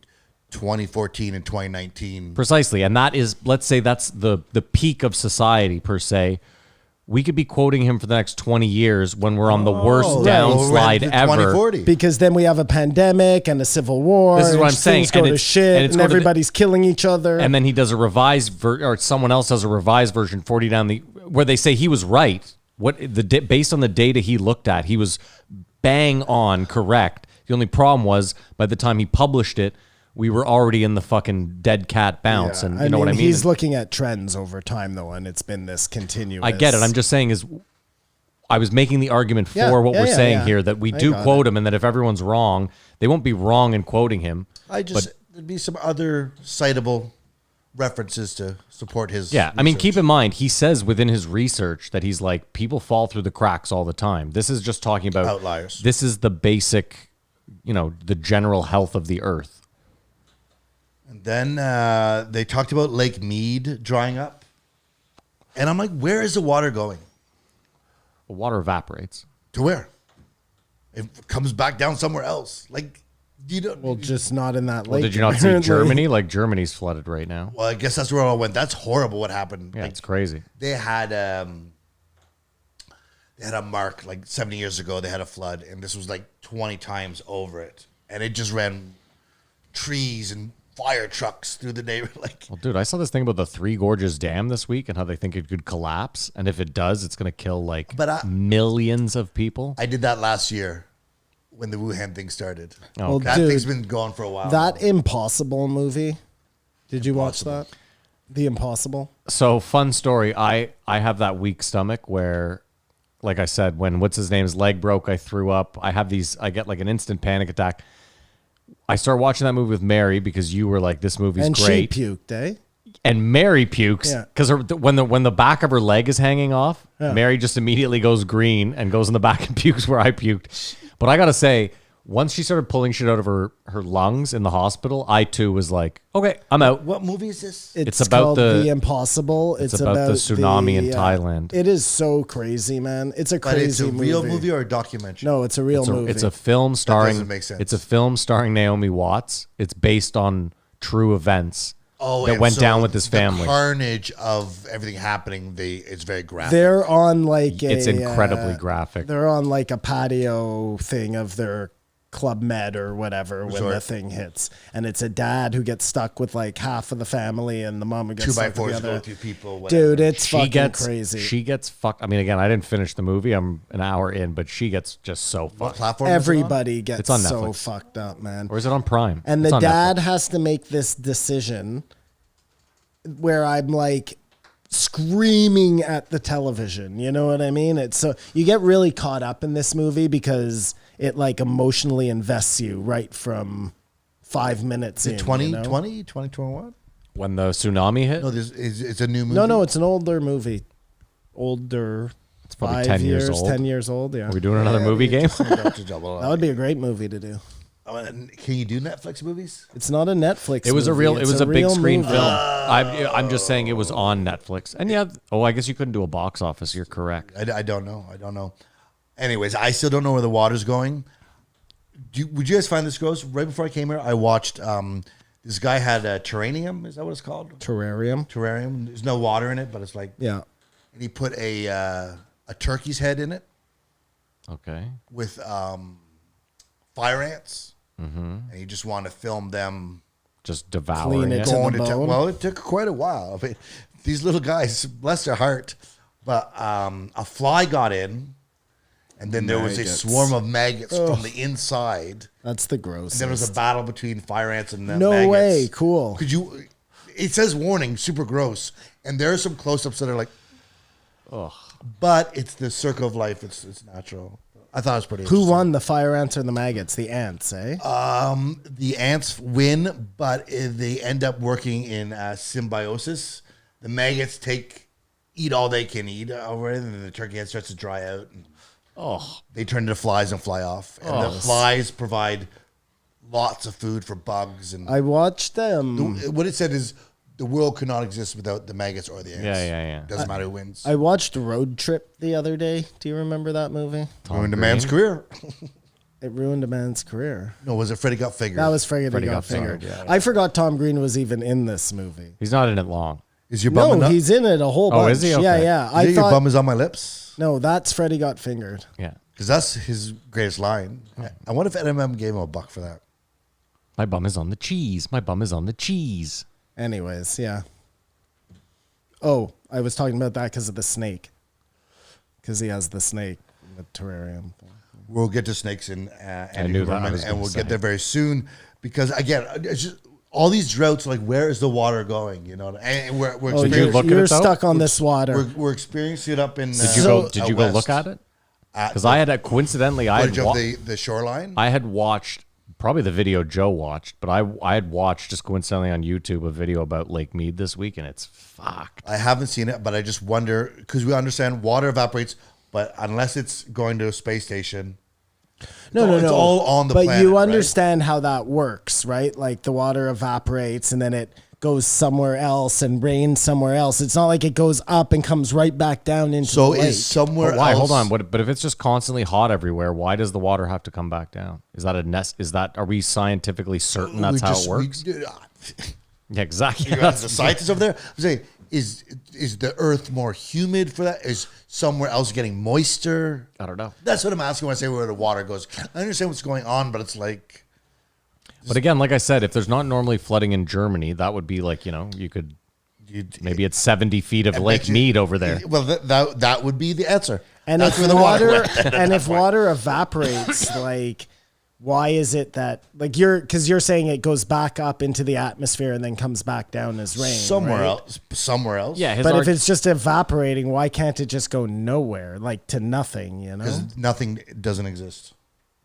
2014 and 2019. precisely, and that is, let's say that's the peak of society per se. We could be quoting him for the next 20 years when we're on the worst downslide ever. 2040. Because then we have a pandemic and a civil war. This is what and I'm saying, things go to shit, and everybody's killing each other. And then he does a revised or someone else does a revised version 40 down the where they say he was right. Based on the data he looked at, he was bang on correct. The only problem was by the time he published it, we were already in the fucking dead cat bounce. And you know what I mean? He's looking at trends over time, though, and it's been this continuous. I get it. I'm just saying I was making the argument for what we're saying here, that we do quote him, and that if everyone's wrong, they won't be wrong in quoting him. There'd be some other citable references to support his Yeah, I mean, research. keep in mind, he says within his research that he's like, people fall through the cracks all the time. This is just talking about Outliers. This is the basic, the general health of the earth. And then they talked about Lake Mead drying up. And I'm like, where is the water going? The water evaporates. To where? It comes back down somewhere else. Like, you don't. Well, just not in that lake. Well, did you not see apparently. Germany? Like, Germany's flooded right now. Well, I guess that's where I went. That's horrible what happened. Yeah, Like, it's crazy. They had a mark like 70 years ago. They had a flood, and this was like 20 times over it. And it just ran trees and fire trucks through the neighborhood. Like, Well, dude, I saw this thing about the Three Gorges Dam this week and how they think it could collapse. And if it does, it's going to kill like millions of people. I did that last year when the Wuhan thing started. Oh, okay. That dude, thing's been going for a while. That Impossible movie. Did you watch that? The Impossible? So, fun story. I have that weak stomach where, like I said, when what's his name's leg broke, I threw up. I get like an instant panic attack. I started watching that movie with Mary because you were like, "This movie's And great." she puked, eh? And Mary pukes Yeah. because when the back of her leg is hanging off, Mary just immediately goes green and goes in the back and pukes where I puked. But I gotta say, once she started pulling shit out of her lungs in the hospital, I too was like, "Okay, I'm out." What movie is this? It's about called the- The Impossible. it's about the tsunami in Thailand. It is so crazy, man. It's a But crazy it's a real movie or a documentary? No, it's a real movie. It's a film starring. doesn't make sense. It's a film starring Naomi Watts. It's based on true events that and went so down with this family. The carnage of everything happening, it's very graphic. They're on like It's incredibly graphic. They're on like a patio thing of their Club Med or whatever when the thing hits, and it's a dad who gets stuck with like half of the family, and the mom who gets stuck with 2x4s the other. going through people. Whatever. Dude, it's fucking crazy. She gets fucked. I mean, again, I didn't finish the movie. I'm an hour in, but she gets just so What fucked. platform? is it on? Everybody gets It's on so Netflix. fucked up, man. Or is it on Prime? And It's the on dad Netflix. has to make this decision where I'm like screaming at the television. You know what I mean? It's so you get really caught up in this movie because it like emotionally invests you right from 5 minutes in. 2020, 2021? When the tsunami hit, No, it's a new movie. No, it's an older movie. Older. it's probably 5 10 years, years old. 10 years old, yeah. Are we doing another movie game? That would be a great movie to do. Can you do Netflix movies? It's not a Netflix It was a movie. real. It It's was a big real screen movie. film. I'm just saying it was on Netflix. And yeah, I guess you couldn't do a box office. You're correct. I don't know. Anyways, I still don't know where the water's going. Would you guys find this gross? Right before I came here, I watched. This guy had a terrarium. Is that what it's called? Terrarium. Terrarium. There's no water in it, but it's like. Yeah. And he put a turkey's head in it Okay. with fire ants, and he just wanted to film them Just devouring Clean it it. to going the to town. bone. Well, it took quite a while. I mean, these little guys, bless their heart, but a fly got in, and then there was a Maggots. swarm of maggots from the inside. That's the gross. And there was a battle between fire ants and the No maggots. way. Cool. Could you? It says warning, super gross, and there are some close-ups that are like, Ugh. but it's the circle of life. It's natural. I thought it was pretty. Who interesting. won, the fire ants or the maggots? The ants, eh? The ants win, but they end up working in symbiosis. The maggots eat all they can eat over it, and then the turkey head starts to dry out. And they turn into flies and fly off. And the flies provide lots of food for bugs. And I watched them. what it said is the world could not exist without the maggots or the ants. Yeah. Doesn't matter who wins. I watched Road Trip the other day. Do you remember that movie? Ruined a man's career. It ruined a man's career. No, was it Freddy Got Fingered? That was Freddy Freddy Got Got Fingered. Fingered, I forgot Tom Green was even in this movie. He's not in it long. Is your bum No, enough? he's in it a whole bunch. Oh, is he? Yeah, Okay. yeah. Is it your bum is on my lips? No, that's Freddy Got Fingered. Yeah. Because that's his greatest line. I wonder if NMM gave him $1 for that. My bum is on the cheese. My bum is on the cheese. Anyways, yeah. Oh, I was talking about that because of the snake. Because he has the snake in the terrarium. We'll get to snakes in and knew that. I Huberman, was and gonna we'll say. get there very soon. Because again, it's just all these droughts. Like, where is the water going? You know, and we're Oh, Did you you're, look at you're it, though? stuck on this water. we're experiencing it up in. Did you go look at it? Because I had coincidentally I had footage of the shoreline. I had watched probably the video Joe watched, but I had watched just coincidentally on YouTube a video about Lake Mead this week, and it's fucked. I haven't seen it, but I just wonder because we understand water evaporates, but unless it's going to a space station. No. It's all on the but planet, you right? understand how that works, right? Like the water evaporates and then it goes somewhere else and rains somewhere else. It's not like it goes up and comes right back down into So the lake. is somewhere But why? else. Hold on. But if it's just constantly hot everywhere, why does the water have to come back down? Is that a nest? Are we scientifically certain that's how it works? Yeah, exactly. You guys, the scientists over there, I'm saying, is the Earth more humid for that? Is somewhere else getting moister? I don't know. That's what I'm asking when I say where the water goes. I understand what's going on, but it's like But again, like I said, if there's not normally flooding in Germany, that would be like, you could maybe it's 70 feet of Lake Mead over there. Well, that would be the answer. And That's if where the water water went. and if water evaporates, like why is it that like because you're saying it goes back up into the atmosphere and then comes back down as rain somewhere right? else. Yeah, But if it's just evaporating, why can't it just go nowhere, like to nothing? You know, because nothing doesn't exist.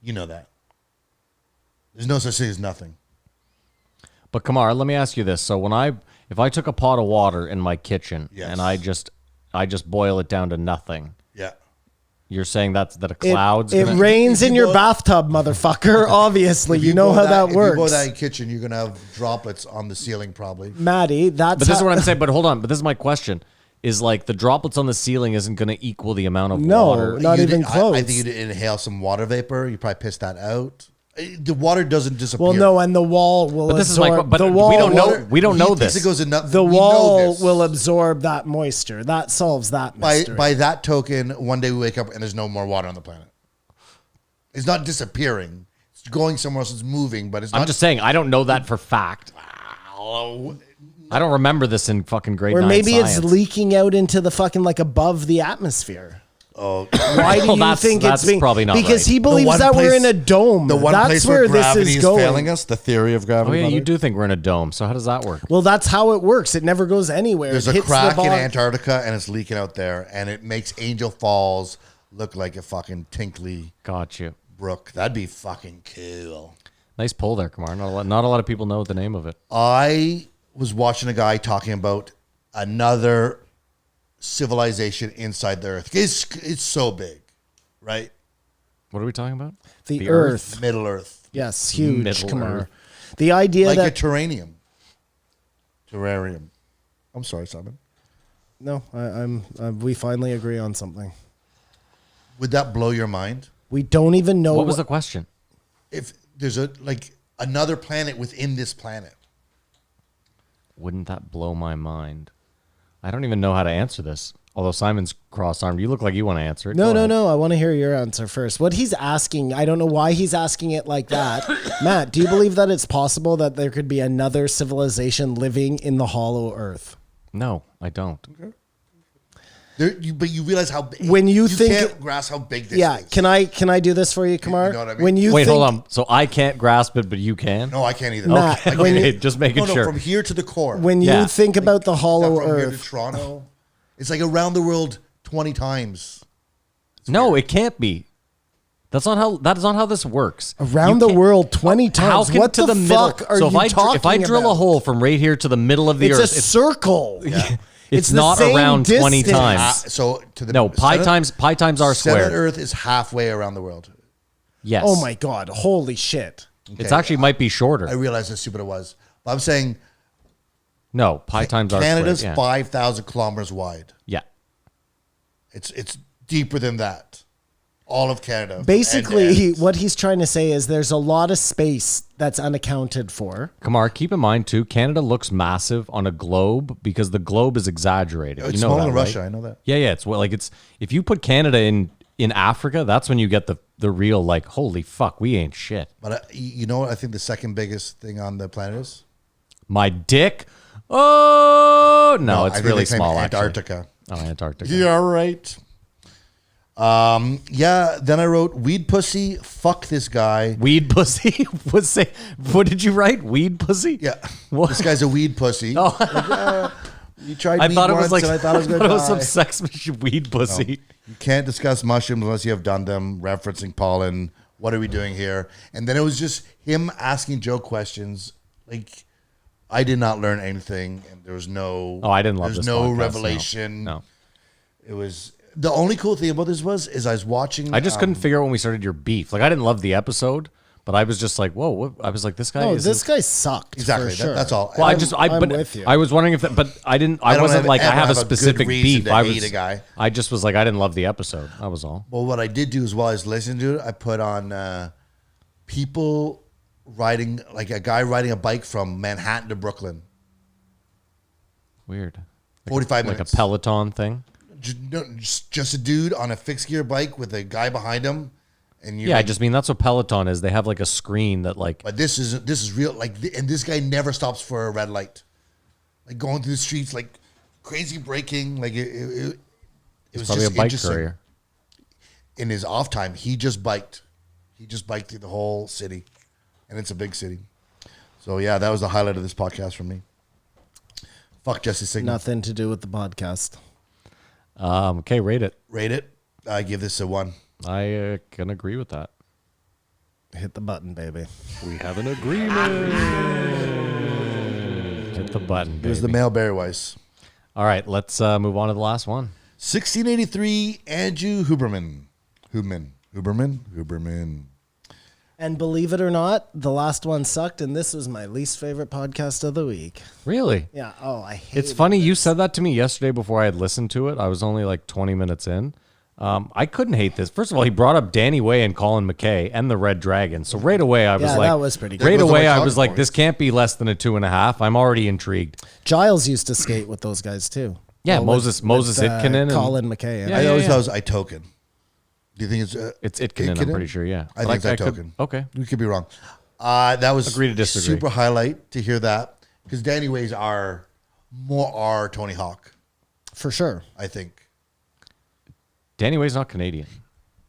You know that. There's no such thing as nothing. But Kamar, let me ask you this. So if I took a pot of water in my kitchen Yes. and I just boil it down to nothing, Yeah. you're saying that a cloud's it gonna, rains if in you your boil- bathtub, motherfucker. Obviously, If you know boil how that If you boil works, that in your kitchen, you're gonna have droplets on the ceiling probably. Maddie. That's But this is how- what I'm saying. But hold on. But this is my question: is like the droplets on the ceiling isn't going to equal the amount of No, water? not You'd- even close. I think you'd inhale some water vapor. You probably piss that out. The water doesn't disappear. Well, no, and the wall will But this is my. absorb. But the wall, we don't know. Water- We don't he know thinks this. It goes enough. The we know wall this. will absorb that moisture. That solves that mystery. By that token, one day we wake up and there's no more water on the planet. It's not disappearing. It's going somewhere else. It's moving, but it's not. I'm just saying. I don't know that for fact. I don't remember this in fucking grade or 9 maybe science. it's leaking out into the fucking like above the atmosphere. Oh, Why do Well, you that's- think that's it's being? probably not because right. he The believes one that we're place- in a dome. The one That's place where where this gravity is is going. failing us, the theory of Oh gravity. yeah, you brother. do think we're in a dome. So how does that work? Well, that's how it works. It never goes anywhere. There's it a hits crack the in bottom. Antarctica and it's leaking out there, and it makes Angel Falls look like a fucking tinkly Got you. brook. That'd be fucking cool. Nice pull there, Kamar. Not a lot of people know the name of it. I was watching a guy talking about another civilization inside the Earth. It's so big, right? What are we talking about? The Earth. Earth. Middle Earth, Yes, huge. Middle Come on. Earth. The idea like a that terrarium. I'm sorry, Simon. no, we finally agree on something. Would that blow your mind? We don't even know What was the question? If there's another planet within this planet. Wouldn't that blow my mind? I don't even know how to answer this. Although Simon's cross-armed, you look like you want to answer it. No, Go no, ahead. no. I want to hear your answer first. What he's asking, I don't know why he's asking it like that. Matt, do you believe that it's possible that there could be another civilization living in the hollow earth? No, I don't. But you realize how big. When you think- can't grasp how big this Yeah. is. Can I do this for you, Kamar? You know what I mean? When you Wait, think, hold on. So I can't grasp it, but you can? No, I can't either. Matt, I can't when Okay, you- just making no, sure. from here to the core. when you Yeah. think about the Is that hollow from here to earth, Toronto. It's like around the world 20 times. No, it can't be. That is not how this works. around You the can't- world 20 How times. can What to the middle? fuck are so you if I talking if I drill about? a hole from right here to the middle of the It's earth, a circle. It's the not same around 20 distance. times. So to the No, pi center- times r center squared. Earth is halfway around the world. Yes. Oh my God. Holy shit. It's actually might be shorter. I realized how stupid it was. But I'm saying No, pi times r Canada's squared. Yeah. 5,000 kilometers wide. Yeah. It's deeper than that. All of Canada. from Basically, end to end. what he's trying to say is there's a lot of space that's unaccounted for. Kamar, keep in mind too, Canada looks massive on a globe because the globe is exaggerated. It's you know smaller that, than right? Russia. I know that. Yeah, yeah. It's like it's if you put Canada in Africa, that's when you get the real like, holy fuck, we ain't shit. But you know what I think the second biggest thing on the planet is? My dick. Oh no, I it's think really they claim small. Antarctica. Actually. Oh, Antarctica. Yeah, right. Yeah. Then I wrote weed pussy. Fuck this guy. Weed pussy. What did you write? Weed pussy. Yeah. What? This guy's a weed pussy. Oh. You tried I weed thought it once was like and I thought it was gonna die. some sex machine weed pussy. You can't discuss mushrooms unless you have done them, referencing pollen. What are we doing here? And then it was just him asking Joe questions. Like, I did not learn anything, and there was no. Oh, I didn't love There's this no podcast, revelation. No. It was the only cool thing about this was I was watching. I just couldn't figure out when we started your beef. Like I didn't love the episode, but I was just like, whoa. What? I was like, this guy. Oh, isn't- this guy sucked. Exactly. For sure. That's all. Well, I'm but with you. I was wondering if that, but I didn't. I don't wasn't have- like I ever have a have a good specific reason beef. to I hate was a guy. I just was like I didn't love the episode. That was all. Well, what I did do is while I was listening to it, I put on people riding, like a guy riding a bike from Manhattan to Brooklyn. Weird. 45 Like minutes. a Peloton thing. Just a dude on a fixed gear bike with a guy behind him. And you're Yeah, I like, just mean that's what Peloton is. They have like a screen that like. But this is real. Like, and this guy never stops for a red light. Like going through the streets, like crazy braking. Like it was Probably a just bike interesting. courier. In his off time, he just biked. He just biked through the whole city, and it's a big city. So yeah, that was the highlight of this podcast for me. Fuck Jesse Singal. Nothing to do with the podcast. Okay, rate it. Rate it. I give this a 1. I can agree with that. Hit the button, baby. We have an agreement. Hit the button, It was the baby. male Barry Weiss. All right, let's move on to the last one. 1683, Andrew Huberman. Huberman. And believe it or not, the last one sucked, and this was my least favorite podcast of the week. Really? Yeah. Oh, I hate It's funny. You said that to me yesterday before I had listened to it. I was only like 20 minutes in. I couldn't hate this. First of all, he brought up Danny Way and Colin McKay and the Red Dragon. So right away, I was Yeah, like, that was pretty good. Right Those are away, my I talking was like, points. this can't be less than a 2.5. I'm already intrigued. Giles used to skate with those guys too. Yeah, Well, Moses Itkinen and- Colin McKay. Yeah, I always yeah. thought it was I token. Do you think it's It's Itkinen, I'm pretty sure, yeah. I But think it's I could- token. Okay. We could be wrong. That was Agree to disagree. super highlight to hear that because Danny Ways are more our Tony Hawk, For sure. I think. Danny Way's not Canadian.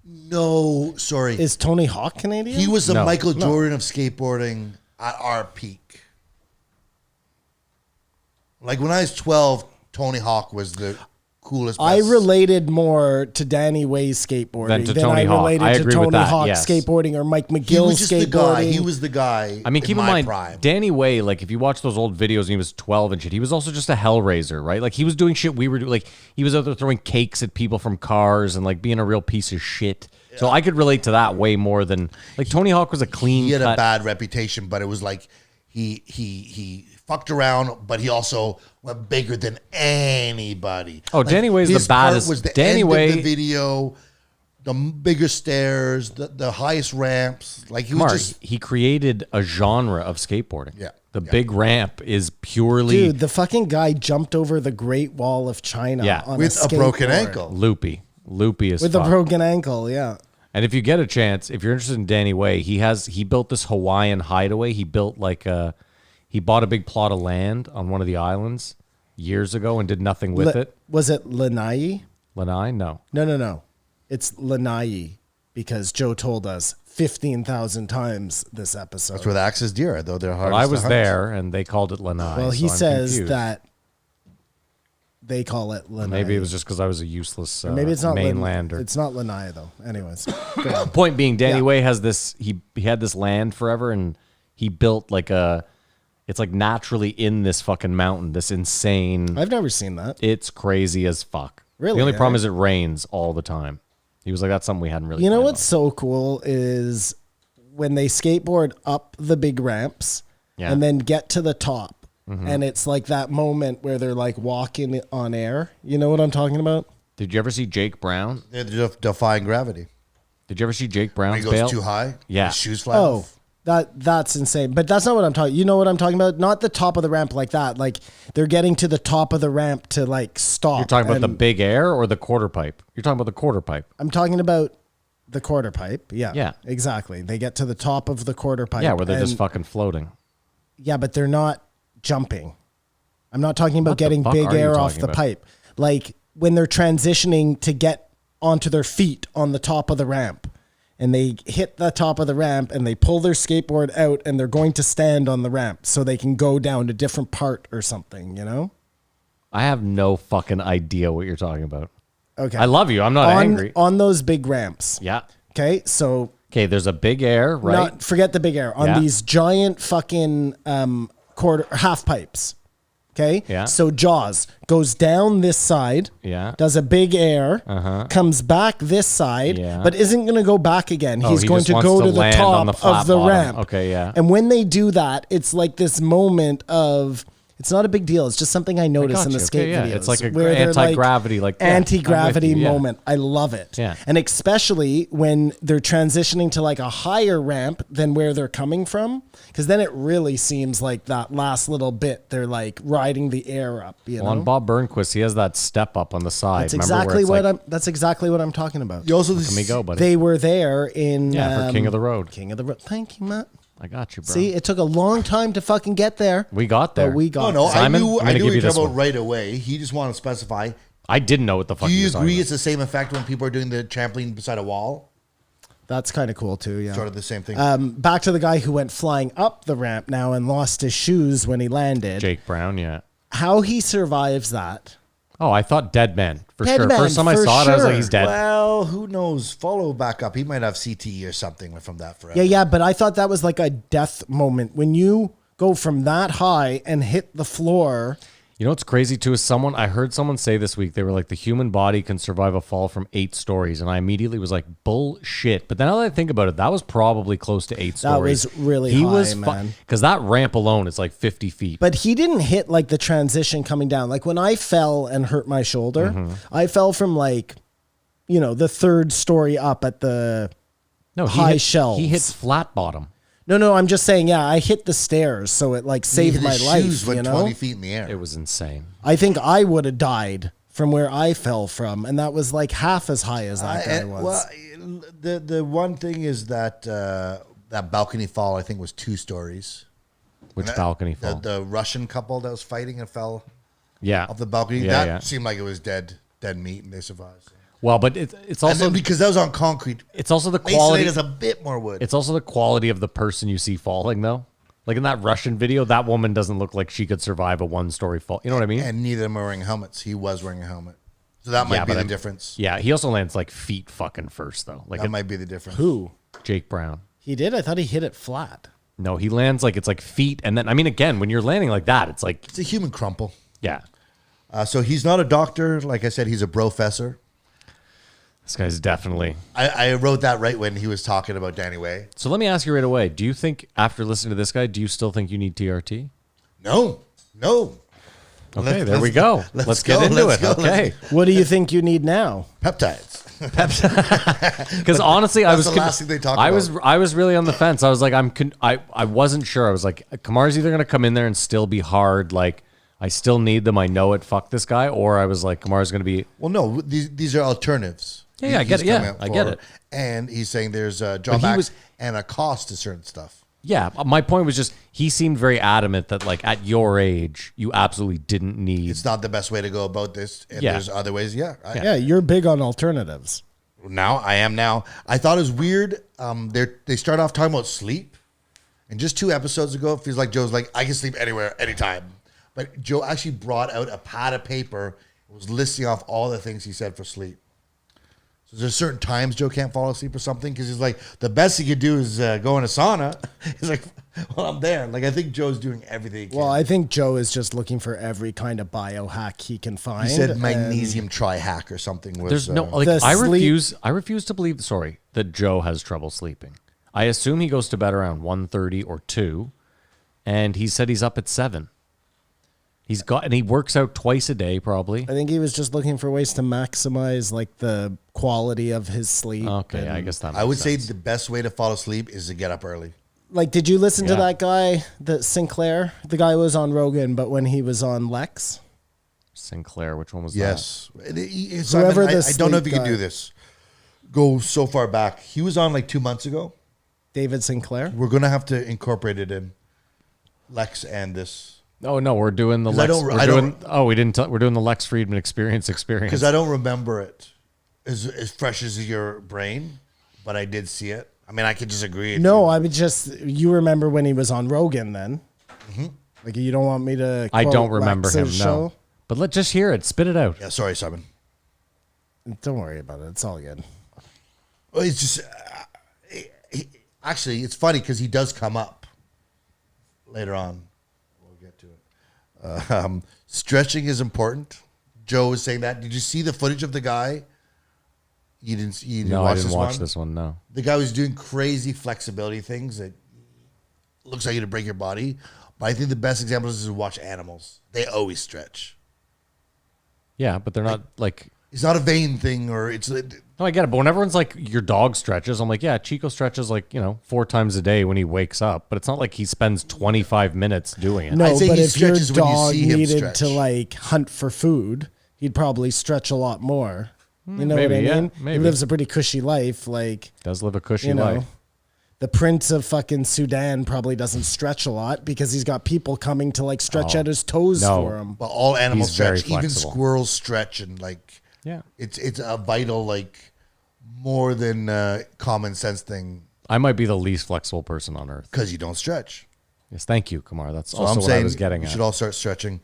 No, sorry. Is Tony Hawk Canadian? He was the No. Michael Jordan of skateboarding at our peak. Like when I was 12, Tony Hawk was the coolest. I best. related more to Danny Way's skateboarding Than to than Tony I Hawk. related I to agree with Tony that, Hawk yes. skateboarding or Mike He McGill was just the skateboarding. guy. He was the guy. I mean, keep in my mind, prime. Danny Way, like, if you watch those old videos and he was 12 and shit, he was also just a hellraiser, right? Like, he was doing shit we were doing. Like, he was out there throwing cakes at people from cars and, like, being a real piece of shit. So I could relate to that way more than, like, Tony Hawk was a clean He had a cut. bad reputation, but it was like he fucked around, but he also went bigger than anybody. Oh, Like, Danny Way's the his part baddest. Was the Danny end Way, of the video, the bigger stairs, the highest ramps. Like he Mark, was just he created a genre of skateboarding. Yeah, The yeah. big ramp is purely Dude, the fucking guy jumped over the Great Wall of China Yeah. on with a broken skateboard. ankle. loopy. Loopy as With fuck. a broken ankle, yeah. And if you get a chance, if you're interested in Danny Way, he built this Hawaiian hideaway. He built he bought a big plot of land on one of the islands years ago and did nothing with it. Was it Lanai? Lanai? No. No. It's Lanai because Joe told us 15,000 times this episode. That's where the Axis deer are, though they're hard. But I was there and they called it Lanai. Well, he so I'm says confused. that they call it Lanai. Maybe it was just because I was a useless Maybe it's not mainlander. It's not Lanai though. Anyways, go on. Point being, Danny Yeah. Way has this. He had this land forever, and he built like It's like naturally in this fucking mountain, this insane. I've never seen that. It's crazy as fuck. Really, The only eh? problem is it rains all the time. He was like, that's something we hadn't really You know planned what's so cool is when they skateboard up the big ramps Yeah. and then get to the top. And it's like that moment where they're like walking on air. You know what I'm talking about? on. Did you ever see Jake Brown? They're defying gravity. Did you ever see Jake When he Brown's goes bail? too high, Yeah. his shoes fly Oh, off. that's insane. But that's not what I'm talking. You know what I'm talking about? Not the top of the ramp like that. Like they're getting to the top of the ramp to like stop. You're talking about the And big air or the quarter pipe? You're talking about the quarter pipe. I'm talking about the quarter pipe. Yeah. Yeah. Exactly. They get to the top of the quarter pipe. Yeah, where they're just and- fucking floating. Yeah, but they're not jumping. I'm not talking about What the getting fuck big are you air off talking the about? pipe. Like when they're transitioning to get onto their feet on the top of the ramp. And they hit the top of the ramp and they pull their skateboard out and they're going to stand on the ramp so they can go down a different part or something, you know? I have no fucking idea what you're talking about. Okay. I love you. I'm not angry. On those big ramps. Yeah. Okay. So Okay, there's a big air, right? not forget the big air on Yeah. these giant fucking half pipes. Okay. Yeah. So Jaws goes down this side. Yeah. Does a big air. Comes back this side. Yeah. But isn't going to go back again. Oh, He's he going just to wants go to to the land on top the flat of the bottom. ramp. Okay, yeah. And when they do that, it's like this moment of. It's not a big deal. It's just something I notice in the gotcha. skate Okay, yeah. videos. It's like a where they're anti-gravity, like, yeah, I'm with anti-gravity you, yeah. moment. I love it. Yeah. And especially when they're transitioning to like a higher ramp than where they're coming from. Because then it really seems like that last little bit, they're like riding the air up. You Well, know? on Bob Burnquist, he has that step up on the side. That's Remember where exactly it's what like, that's exactly what I'm talking about. You also Let me go, buddy. They were there in Yeah, for King of the Road. King of the Road. Thank you, Matt. I got you, bro. See, it took a long time to fucking get there. we got there. But we got No, Simon, I knew I'm gonna give what you you this talking about one. right away. He just wanted to specify. I didn't know what the fuck Do he you was talking agree about. it's the same effect when people are doing the trampoline beside a wall? That's kind of cool too, yeah. Sort of the same thing. Back to the guy who went flying up the ramp now and lost his shoes when he landed. Jake Brown, yeah. How he survives that. Oh, I thought dead man for Dead sure. man, First time I for saw it, I was like, sure. he's dead. Well, who knows? Follow back up. He might have CTE or something from that forever. Yeah, but I thought that was like a death moment. When you go from that high and hit the floor. You know what's crazy too is I heard someone say this week, they were like, the human body can survive a fall from 8 stories. And I immediately was like, bullshit. But then now that I think about it, that was probably close to 8 stories. That was really high, man. Because that ramp alone is like 50 feet. But he didn't hit like the transition coming down. Like when I fell and hurt my shoulder, I fell from like, the 3rd story up at the no, high shelves. He hit flat bottom. No, I'm just saying, I hit the stairs, so it like saved my life. Shoes went 20 feet in the air. It was insane. I think I would have died from where I fell from, and that was like half as high as that guy was. Well, the one thing is that that balcony fall, I think, was 2 stories. Which That- balcony fall? The Russian couple that was fighting and fell yeah. off the balcony. Yeah, that seemed like it was dead meat, and they survived. Well, but it's And also then because that was on concrete, it's also the masonite quality. is a bit more wood. It's also the quality of the person you see falling, though. Like in that Russian video, that woman doesn't look like she could survive a 1-story fall. You know what I mean? And neither of them are wearing helmets. He was wearing a helmet. So that might be but the difference. Yeah, he also lands like feet fucking first, though. Like That might be the difference. Who? Jake Brown. He did? I thought he hit it flat. No, he lands like it's like feet. And then, I mean, again, when you're landing like that, it's like, It's a human crumple. yeah, So he's not a doctor. Like I said, he's a professor. this guy's definitely. I wrote that right when he was talking about Danny Way. So let me ask you right away. Do you think, after listening to this guy, do you still think you need TRT? No. Okay, there we go. Let's get into it. Okay. What do you think you need now? Peptides. Because honestly, I was the last thing they talk I about. was really on the fence. I was like, I wasn't sure. I was like, Kamar's either gonna come in there and still be hard, like I still need them. I know it. Fuck this guy. Or I was like, Kamar's gonna be. Well, no, these are alternatives. Yeah, I get it. He's come Yeah, out I get for. it. And he's saying there's a drawback was- and a cost to certain stuff. Yeah, my point was just he seemed very adamant that like at your age, you absolutely didn't need. It's not the best way to go about this. And Yeah. there's other ways. Yeah. Yeah, you're big on alternatives. Now I am now. I thought it was weird. They start off talking about sleep. And just 2 episodes ago, it feels like Joe's like, I can sleep anywhere, anytime. But Joe actually brought out a pad of paper and was listing off all the things he said for sleep. So there's certain times Joe can't fall asleep or something because he's like, the best he could do is go in a sauna. He's like, well, I'm there. Like, I think Joe's doing everything he can. Well, I think Joe is just looking for every kind of biohack he can find. He said magnesium trihack or something. Was, There's no like The I sleep- refuse to believe that Joe has trouble sleeping. I assume he goes to bed around 1:30 or 2, and he said he's up at 7. And he works out twice a day probably. I think he was just looking for ways to maximize like the quality of his sleep. Okay, I guess that makes I would say sense. the best way to fall asleep is to get up early. Like, did you listen to Yeah. that guy, the Sinclair? The guy was on Rogan, but when he was on Lex, Sinclair, which one was Yes. Whoever Simon, the I don't know if you sleep can do guy- this. Go so far back. He was on like 2 months ago. David Sinclair. We're going to have to incorporate it in Lex and this. that? Oh no, we're doing the 'Cause I Lex. don't- We're I doing, don't- we didn't. We're doing the Lex Friedman experience. Because I don't remember it as fresh as your brain, but I did see it. I mean, I could just agree. with No, you. I would just, you remember when he was on Rogan then? Like, you don't want me to I quote don't remember him. Lex's No, show? but let's just hear it. Spit it out. Yeah, sorry, Simon. Don't worry about it. It's all good. Well, it's just actually, it's funny because he does come up later on. We'll get to it. Stretching is important. Joe was saying that. Did you see the footage of the guy? You didn't. You didn't No, watch I didn't this watch one? this one. No. The guy was doing crazy flexibility things that looks like you to break your body. But I think the best example is to watch animals. They always stretch. Yeah, but they're not like. It's not a vain thing, or it's. No, I get it. But when everyone's like, your dog stretches, I'm like, yeah, Chico stretches like, 4 times a day when he wakes up. But it's not like he spends 25 minutes doing it. I'd No, say but he if your stretches when you dog see him needed stretch. to like hunt for food, he'd probably stretch a lot more. You know maybe, what I yeah, mean? maybe. He lives a pretty cushy life. Like, Does live a cushy you know, life. the prince of fucking Sudan probably doesn't stretch a lot because he's got people coming to like stretch out his toes No. for him. But all animals He's very stretch. Even flexible. squirrels stretch, and like Yeah. it's a vital, like more than common sense thing I might be the least flexible person on earth. because you don't stretch. Yes, thank you, Kumar. That's So also I'm what saying I was getting we at. should all start stretching.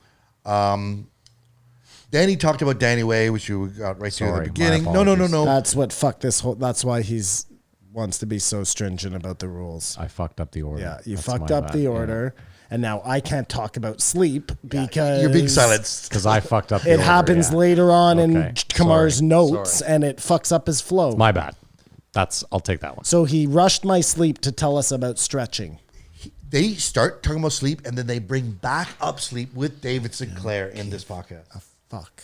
Danny talked about Danny Way, which you got right to at Sorry, the my beginning. No. apologies. That's what fucked this whole. That's why he's wants to be so stringent about the rules. I fucked up the order. Yeah, you That's fucked my up bad, the yeah. order, and now I can't talk about sleep because You're being silenced. Because I fucked up the It order, happens yeah. later on in Okay, Kamar's sorry, notes, and it fucks up his flow. My bad. I'll take that one. So he rushed my sleep to tell us about stretching. They start talking about sleep, and then they bring back up sleep with David Sinclair in this podcast. Fuck.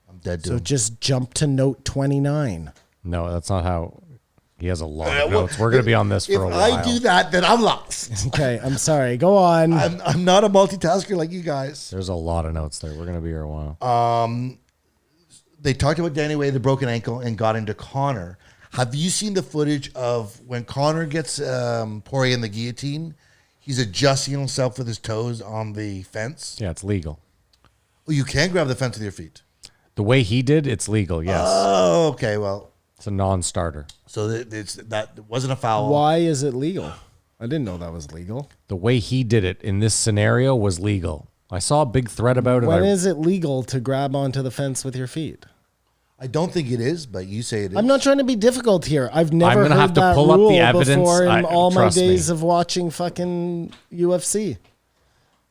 I'm dead to So him. just jump to note 29. No, that's not how. He has a lot of notes. We're going to be on this for If a while. I do that, then I'm lost. Okay, I'm sorry. Go on. I'm not a multitasker like you guys. There's a lot of notes there. We're going to be here a while. They talked about Danny Way, the broken ankle, and got into Connor. Have you seen the footage of when Connor gets Poirier in the guillotine? He's adjusting himself with his toes on the fence. Yeah, it's legal. Well, you can grab the fence with your feet. The way he did, it's legal. Yes, Oh, okay. Well, it's a non-starter. so that wasn't a foul. Why is it legal? I didn't know that was legal. The way he did it in this scenario was legal. I saw a big thread about it. When is it legal to grab onto the fence with your feet? I don't think it is, but you say it is. I'm not trying to be difficult here. I've never gonna heard have to that pull up the rule evidence. before in all my Trust me. days of watching fucking UFC.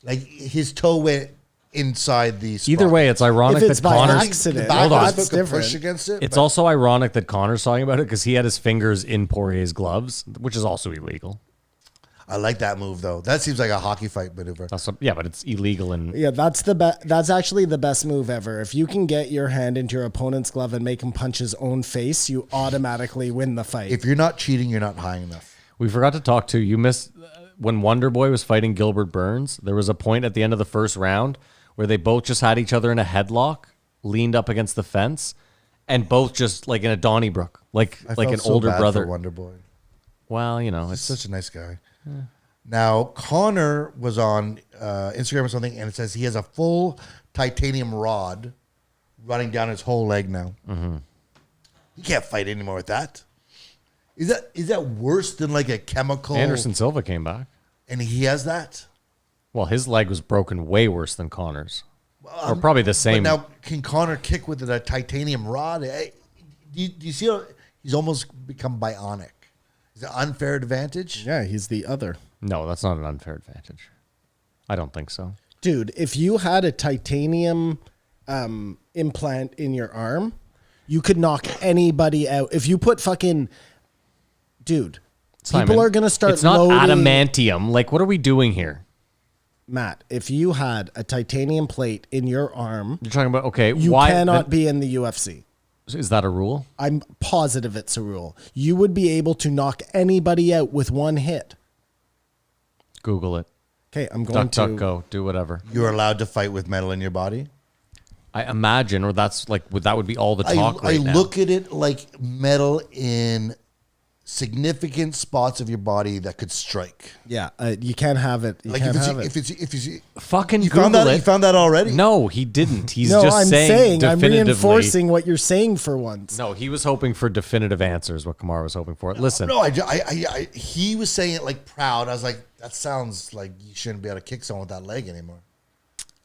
Like his toe went inside the spot. Either way, it's ironic If it's that by Connor's. accident, The back Hold of on. his that's foot could different. push against it. It's but also ironic that Connor's talking about it because he had his fingers in Poirier's gloves, which is also illegal. I like that move though. That seems like a hockey fight maneuver. Yeah, but it's illegal and Yeah, that's that's actually the best move ever. If you can get your hand into your opponent's glove and make him punch his own face, you automatically win the fight. If you're not cheating, you're not high enough. we forgot to talk to you. Missed when Wonder Boy was fighting Gilbert Burns. There was a point at the end of the first round where they both just had each other in a headlock, leaned up against the fence, and both just like in a Donnybrook, like I like felt an so older bad brother. for Wonder Boy. Well, you know, He's it's such a nice guy. Now, Connor was on Instagram or something, and it says he has a full titanium rod running down his whole leg now. Mm-hmm. He can't fight anymore with that. Is that worse than like a chemical? Anderson Silva came back. And he has that? Well, his leg was broken way worse than Connor's. Or probably the same. But now, can Connor kick with a titanium rod? do you see how he's almost become bionic? Is it an unfair advantage? Yeah, he's the other. No, that's not an unfair advantage. I don't think so. Dude, if you had a titanium implant in your arm, you could knock anybody out. If you put fucking... Dude, Simon, people are going to start It's not loading... adamantium. Like, what are we doing here? Matt, if you had a titanium plate in your arm, You're talking about, okay, you why cannot be in the UFC. Is that a rule? I'm positive it's a rule. You would be able to knock anybody out with one hit. Google it. Okay, I'm going Duck, to... go. Do whatever. You're allowed to fight with metal in your body? I imagine, or that would be all the talk I right now. look at it like metal in significant spots of your body that could strike. Yeah, you can't have it. You Like can't if have it. it's Fucking you Google found that it. you found that already? No, he didn't. He's No, just I'm saying I'm definitively. reinforcing what you're saying for once. No, he was hoping for definitive answers. What Kamara was hoping for. Listen, No, he was saying it like proud. I was like, that sounds like you shouldn't be able to kick someone with that leg anymore.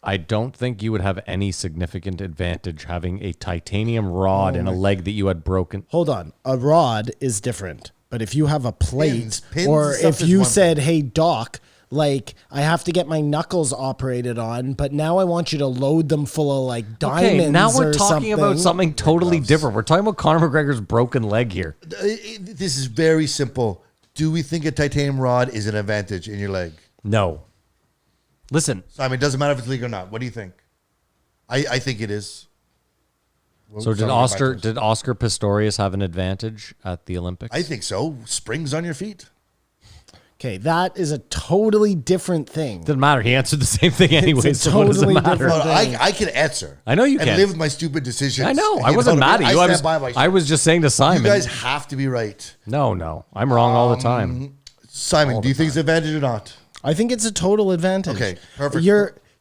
I don't think you would have any significant advantage having a titanium rod in a leg that you had broken. Hold on. A rod is different. But if you have a plate, Pins or and stuff if is you one said, hey, doc, like, I have to get my knuckles operated on, but now I want you to load them full of, like, diamonds. Okay, now we're or talking about something totally different. We're talking about Conor McGregor's broken leg here. This is very simple. Do we think a titanium rod is an advantage in your leg? No. Listen, So, I mean, it doesn't matter if it's legal or not. What do you think? I think it is. so did Oscar Pistorius have an advantage at the Olympics? I think so. Springs on your feet. Okay, that is a totally different thing. Didn't matter. He answered the same thing anyway. It's a So what does it totally matter? different- No, I can answer. I know you and can. live with my stupid decisions. I know. And I you wasn't know, mad at you. stand by my I was just saying to Simon. You guys have to be right. No. I'm wrong all the time. Simon, do you think it's an advantage or not? I think it's a total advantage. Okay, perfect.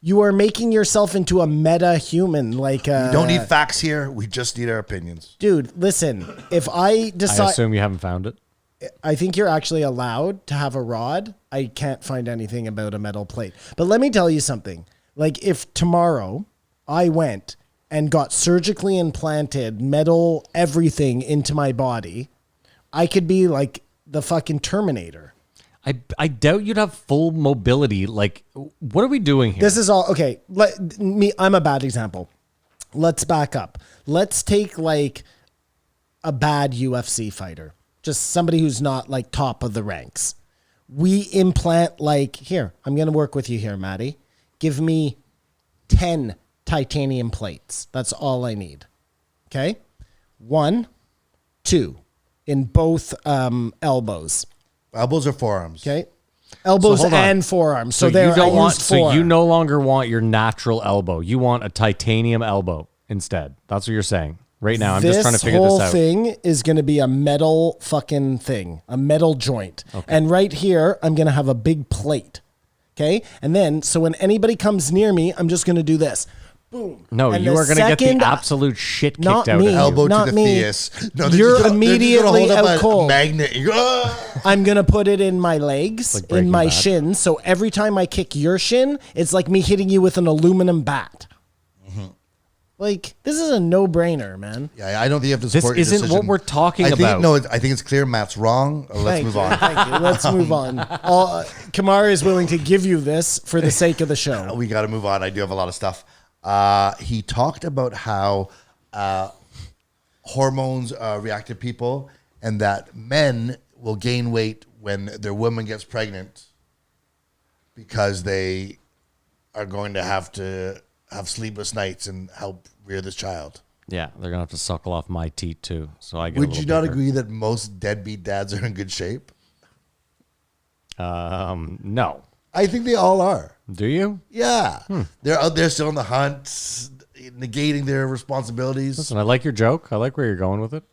You are making yourself into a meta human. Like, We don't need facts here. We just need our opinions. dude, listen, if I I decide, assume you haven't found it. I think you're actually allowed to have a rod. I can't find anything about a metal plate. But let me tell you something. Like, if tomorrow I went and got surgically implanted metal everything into my body, I could be like the fucking Terminator. I doubt you'd have full mobility. Like, what are we doing here? This is all okay. I'm a bad example. Let's back up. Let's take like a bad UFC fighter, just somebody who's not like top of the ranks. We implant like, here, I'm going to work with you here, Maddie. Give me 10 titanium plates. That's all I need. Okay. 1, 2 in both elbows. Elbows or forearms? Okay. Elbows hold on. and forearms. So, you there I don't want. used So 4. you no longer want your natural elbow. You want a titanium elbow instead. That's what you're saying right now. I'm just trying to figure whole this out. thing is going to be a metal fucking thing, a metal joint. And right here, I'm going to have a big plate. Okay. And then, so when anybody comes near me, I'm just going to do this. Boom. No, And you the are going to get second- the absolute shit Not kicked out me. of you. Elbow Not to the me. theus. No, You're they're just gonna immediately hold up out a cold. magnet. You go, "Ah!" I'm going to put it in my legs, Like in Breaking my Bad. shins. So every time I kick your shin, it's like me hitting you with an aluminum bat. Mm-hmm. Like, this is a no-brainer, man. Yeah, I don't think you have to This support your isn't decision. what we're talking I think, about. No, I think it's clear Matt's wrong. Let's Thank move you. on. Thank you. Let's move on. Kamara is willing to give you this for the sake of the show. We got to move on. I do have a lot of stuff. He talked about how hormones react to people and that men will gain weight when their woman gets pregnant because they are going to have sleepless nights and help rear this child. Yeah, they're gonna have to suckle off my teat too. So I get. Would you not agree that most deadbeat dads are in good shape? No. I think they all are. Do you? Yeah. They're out there still on the hunt, negating their responsibilities. Listen, I like your joke. I like where you're going with it.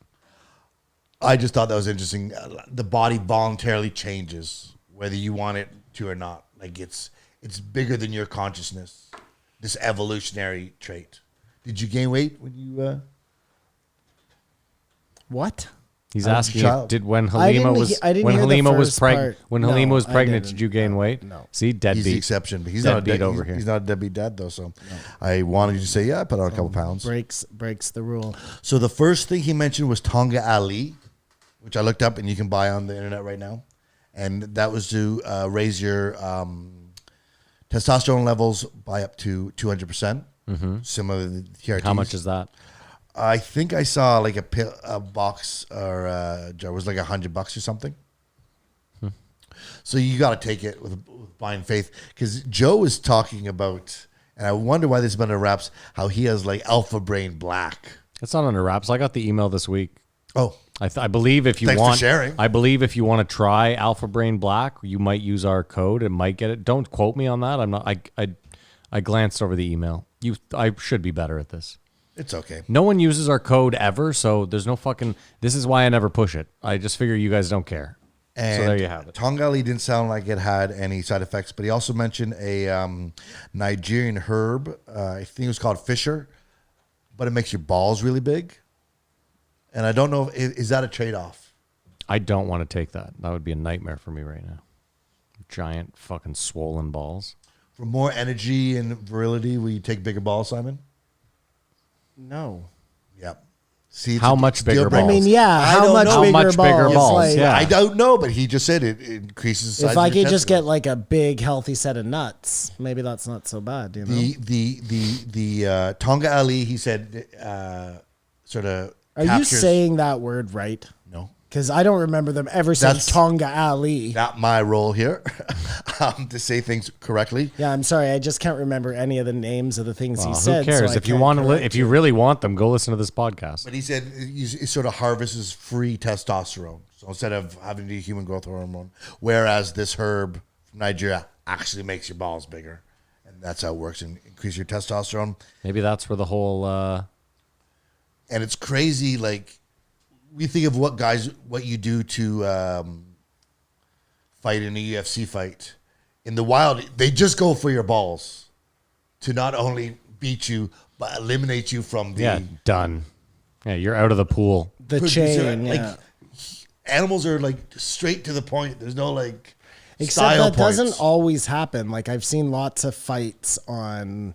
I just thought that was interesting. The body voluntarily changes, whether you want it to or not. Like it's bigger than your consciousness. This evolutionary trait. Did you gain weight when you? What? He's I was a asking child. if, did when I Halima didn't was he- I didn't when hear the Halima was first pregnant part. when No, Halima was I pregnant, didn't. did you gain weight? No. See, He's the deadbeat. exception, but he's not a Deadbeat dead, over here. He's not a deadbeat dad though. So I wanted you to say, yeah, I put on a couple pounds. Breaks the rule. So the first thing he mentioned was Tonga Ali, which I looked up and you can buy on the internet right now, and that was to raise your testosterone levels by up to 200%. Similar to the TRTs. How much is that? I think I saw like a box or jar was like $100 or something. So you got to take it with blind faith, because Joe was talking about, and I wonder why this has been under wraps, how he has like alpha brain black. It's not under wraps. I got the email this week. Oh, I believe if you Thanks for want, sharing. I believe if you want to try Alpha Brain Black, you might use our code and might get it. Don't quote me on that. I'm not. I glanced over the email. I should be better at this. it's okay. No one uses our code ever, so there's no fucking. This is why I never push it. I just figure you guys don't care. And so there you have it. Tonga Ali didn't sound like it had any side effects, but he also mentioned a Nigerian herb. I think it was called Fisher, but it makes your balls really big. And I don't know, is that a trade-off? I don't want to take that. That would be a nightmare for me right now. Giant fucking swollen balls. For more energy and virility, will you take bigger balls, Simon? No. Yep. See, How much bigger balls? I mean, yeah. I How don't much know. bigger How much bigger balls? balls? Like, Yeah. I don't know, but he just said it increases the size If I of your could just get testicles. like a big, healthy set of nuts, maybe that's not so bad. You know. The Tonga Ali, he said, sort of. Are you saying that word right? No? Because I don't remember them ever saying That's- Tonga Ali. Not my role here, to say things correctly. Yeah, I'm sorry. I just can't remember any of the names of the things Well, he who said. cares? So If you want to, if you really want them, go listen to this podcast. But he said it sort of harvests free testosterone. So instead of having the human growth hormone, whereas this herb from Nigeria actually makes your balls bigger. And that's how it works, and increase your testosterone. Maybe that's where the whole. And it's crazy, like, we think of what you do to fight in a UFC fight. In the wild, they just go for your balls to not only beat you, but eliminate you from the... Yeah, done. Yeah, you're out of the pool. the producer. chain. Like, Yeah. animals are, like, straight to the point. There's no, like, Except style that points. doesn't always happen. Like I've seen lots of fights on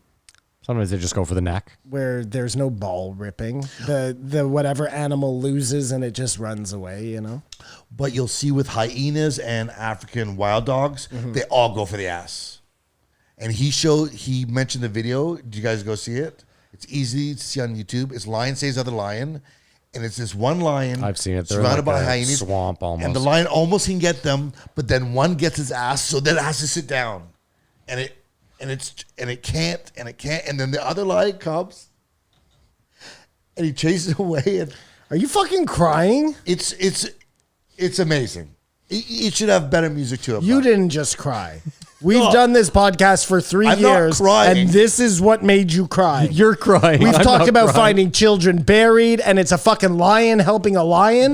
Sometimes they just go for the neck. where there's no ball ripping. The whatever animal loses and it just runs away. You know. But you'll see with hyenas and African wild dogs, they all go for the ass. And he mentioned the video. Did you guys go see it? It's easy to see on YouTube. It's Lion Saves Other Lion. And it's this one lion. I've seen it. They're surrounded like by a hyenas. swamp almost. And the lion almost can get them, but then one gets his ass, so then it has to sit down. And it can't, and then the other lion comes and he chases it away, and Are you fucking crying? it's amazing. It should have better music to it. You but- didn't just cry. We've No. done this podcast for 3 I'm not years, crying. and this is what made you cry. You're crying. We've I'm talked not about crying. finding children buried, and it's a fucking lion helping a lion.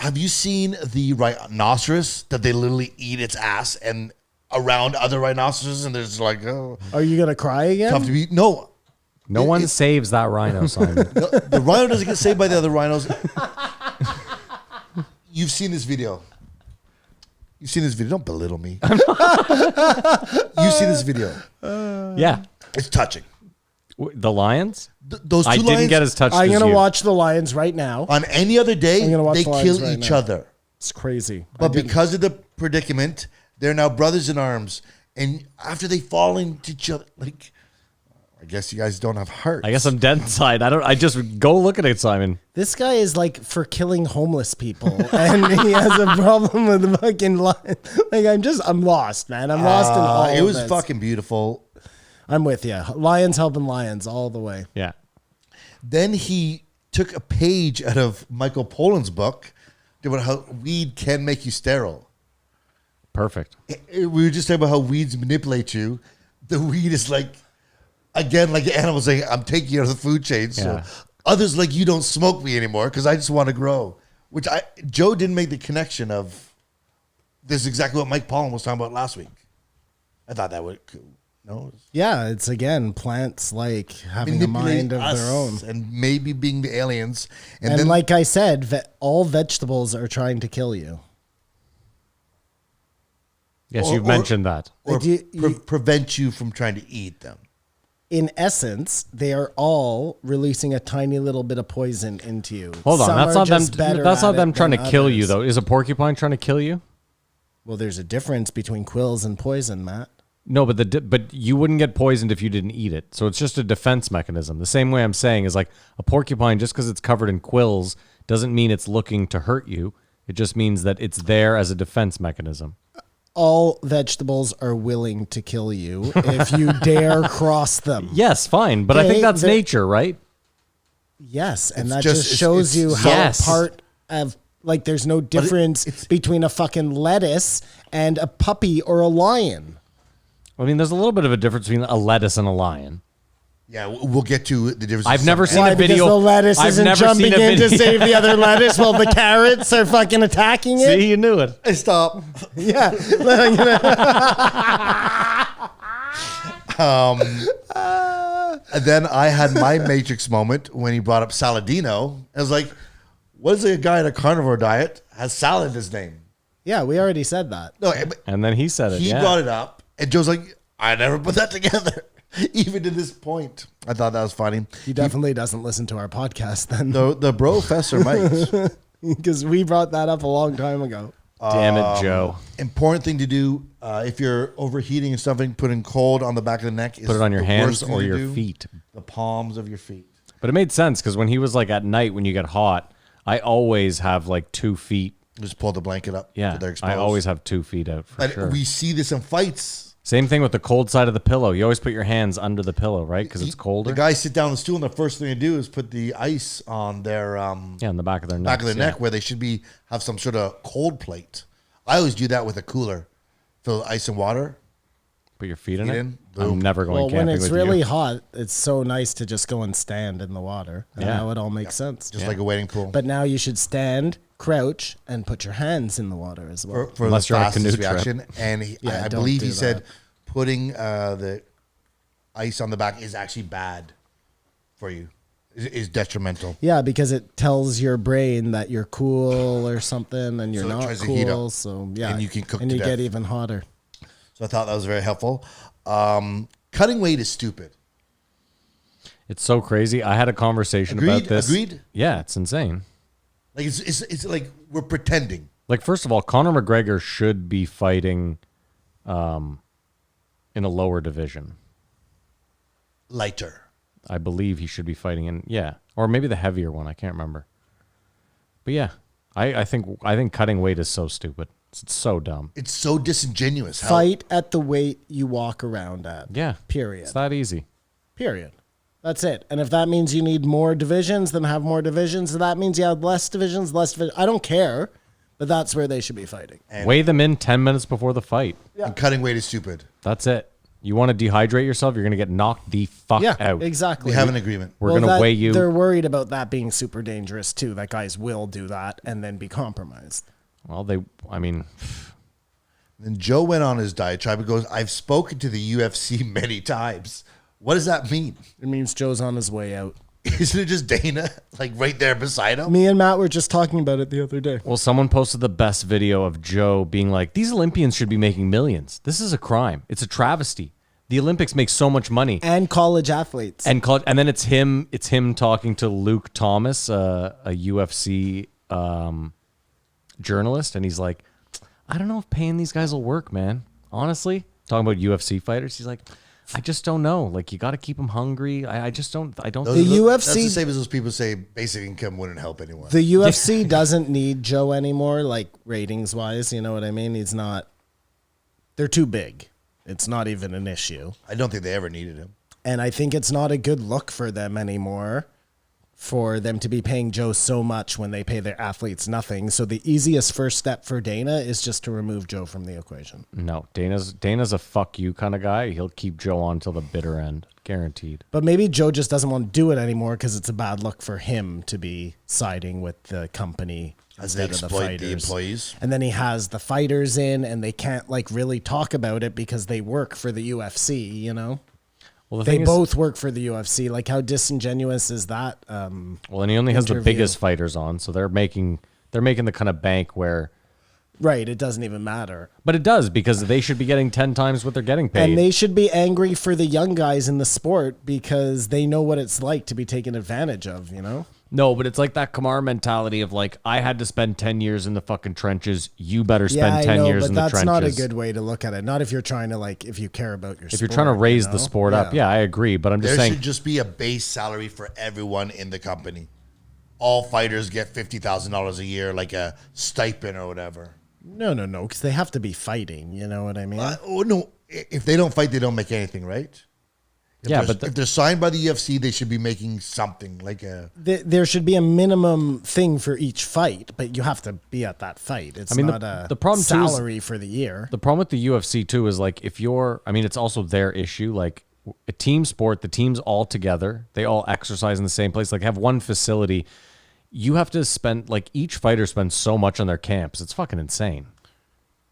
Have you seen the rhinoceros that they literally eat its ass and around other rhinoceroses, and there's like, oh, Are you gonna cry again? tough to be. No, No one saves that rhino, Simon. the rhino doesn't get saved by the other rhinos. You've seen this video. You've seen this video. Don't belittle me. You've seen this video. Yeah. It's touching. The lions? Those two I lions, didn't get as touched I'm as gonna you. watch the lions right now. on any other day, I'm gonna watch they the lions kill right each now. other. It's crazy. But because of the predicament, they're now brothers in arms. And after they fall into each other, like, I guess you guys don't have hearts. I guess I'm dead inside. I just go look at it, Simon. This guy is like for killing homeless people, and he has a problem with the fucking lion. Like I'm lost, man. I'm lost in all. It of was this. fucking beautiful. I'm with you. Lions helping lions all the way. Yeah. Then he took a page out of Michael Pollan's book about how weed can make you sterile. Perfect. We were just talking about how weeds manipulate you. The weed is like, again, like animals saying, I'm taking you out of the food chain. So Yeah. others like, you don't smoke me anymore because I just want to grow. Joe didn't make the connection of this is exactly what Mike Pollan was talking about last week. I thought that would cool. No, Yeah, it's again plants like having a mind of their own. and maybe being the aliens. And then, like I said, all vegetables are trying to kill you. Yes, Or- you've or- mentioned that. or Like you- prevent you from trying to eat them. In essence, they are all releasing a tiny little bit of poison into you. Hold on, Some that's are not them. just better That's at not them it trying to than kill you, others. though. Is a porcupine trying to kill you? Well, there's a difference between quills and poison, Matt. No, but you wouldn't get poisoned if you didn't eat it. So it's just a defense mechanism. The same way I'm saying is like a porcupine, just because it's covered in quills, doesn't mean it's looking to hurt you. It just means that it's there as a defense mechanism. All vegetables are willing to kill you if you dare cross them. Yes, fine, but I Okay, think that's they're- nature, right? Yes, and It's that just- just it's- shows it's- you how Yes. part of like there's no difference between a fucking lettuce and a puppy or a lion. I mean, there's a little bit of a difference between a lettuce and a lion. Yeah, we'll get to the difference. I've never seen Why? a Because video. the lettuce I've isn't never jumping seen a in to video. save the other lettuce while the carrots are fucking attacking it. See, you knew it. Stop. Yeah. And then I had my Matrix moment when he brought up Saladino. I was like, what is a guy in a carnivore diet has salad in his name? Yeah, we already said that. No, And then he said it. he yeah. brought it up, and Joe's like, I never put that together, even to this point. I thought that was funny. He definitely doesn't listen to our podcast then, The professor might. because we brought that up a long time ago. Damn it, Joe. Important thing to do if you're overheating something, putting cold on the back of the neck. Is Put it on your the hands worst thing or to your do. feet. The palms of your feet. But it made sense because when he was like at night when you get hot, I always have like 2 feet. Just pull the blanket up. Yeah, so they're exposed. I always have 2 feet out for And sure. we see this in fights. Same thing with the cold side of the pillow. You always put your hands under the pillow, right? Because it's colder. The guys sit down on the stool, and the first thing they do is put the ice on their yeah, on the back of their neck. back of the neck, where they should have some sort of cold plate. I always do that with a cooler, fill ice and water. Put your feet in Feet it. in, I'm boom. never going Well, camping when it's with really you. hot, it's so nice to just go and stand in the water. And Yeah. now it all makes sense. Just like a wading pool. But now you should stand, crouch, and put your hands in the water as well. for Unless the you're on a fastest canoe trip. reaction. And Yeah, I don't believe do he said that. putting the ice on the back is actually bad for you. Is detrimental. Yeah, because it tells your brain that you're cool or something, and you're So it not tries to heat cool. up. So yeah, And you can cook and to you death. get even hotter. So I thought that was very helpful. Cutting weight is stupid. It's so crazy. I had a conversation about Agreed? this. Agreed? Yeah, it's insane. Like it's like we're pretending. Like, first of all, Conor McGregor should be fighting in a lower division. Lighter. I believe he should be fighting in, yeah, or maybe the heavier one. I can't remember. But yeah, I think cutting weight is so stupid. It's so dumb. It's so disingenuous. How, Fight at the weight you walk around at. Yeah. Period. It's that easy. Period. That's it. And if that means you need more divisions, then have more divisions. If that means you have less divisions, less divisions. I don't care, but that's where they should be fighting. Weigh them in 10 minutes before the fight. and cutting weight is stupid. That's it. You want to dehydrate yourself, you're going to get knocked the fuck Yeah, out. exactly. We have an agreement. We're going to weigh you. They're worried about that being super dangerous too. That guys will do that and then be compromised. Well, Then Joe went on his diatribe and goes, I've spoken to the UFC many times. What does that mean? It means Joe's on his way out. Isn't it just Dana, like right there beside him? Me and Matt were just talking about it the other day. well, someone posted the best video of Joe being like, these Olympians should be making millions. This is a crime. It's a travesty. The Olympics make so much money. And college athletes. And then it's him talking to Luke Thomas, a UFC journalist, and he's like, I don't know if paying these guys will work, man. Honestly, talking about UFC fighters, he's like, I just don't know. Like, you got to keep them hungry. I don't. The That's UFC the same as those people say basic income wouldn't help anyone. The UFC doesn't need Joe anymore, like ratings wise. You know what I mean? He's not. They're too big. It's not even an issue. I don't think they ever needed him. And I think it's not a good look for them anymore for them to be paying Joe so much when they pay their athletes nothing. So the easiest first step for Dana is just to remove Joe from the equation. No, Dana's a fuck you kind of guy. He'll keep Joe on till the bitter end, guaranteed. But maybe Joe just doesn't want to do it anymore because it's a bad look for him to be siding with the company As they instead of exploit the fighters. employees. And then he has the fighters in, and they can't like really talk about it because they work for the UFC. You know, Well, the they thing is, both work for the UFC. Like, how disingenuous is that? well, and he only has the interview. biggest fighters on, so they're making the kind of bank where. Right, it doesn't even matter. But it does, because they should be getting 10 times what they're getting paid. And they should be angry for the young guys in the sport because they know what it's like to be taken advantage of, you know? No, but it's like that Kamar mentality of like, I had to spend 10 years in the fucking trenches. You better spend 10 years in the trenches. that's not a good way to look at it. Not if you're trying to, like, if you care about your sport. If you're trying to raise the sport up, yeah, I agree. But I'm just There saying, should just be a base salary for everyone in the company. All fighters get $50,000 a year, like a stipend or whatever. No, because they have to be fighting, you know what I mean? Oh no! If they don't fight, they don't make anything, right? If they're signed by the UFC, they should be making something like a. There should be a minimum thing for each fight, but you have to be at that fight. It's not the problem too is- salary for the year. the problem with the UFC too is like, if you're, I mean, it's also their issue. Like a team sport, the teams all together, they all exercise in the same place, like have one facility. You have to spend, like, each fighter spends so much on their camps. It's fucking insane.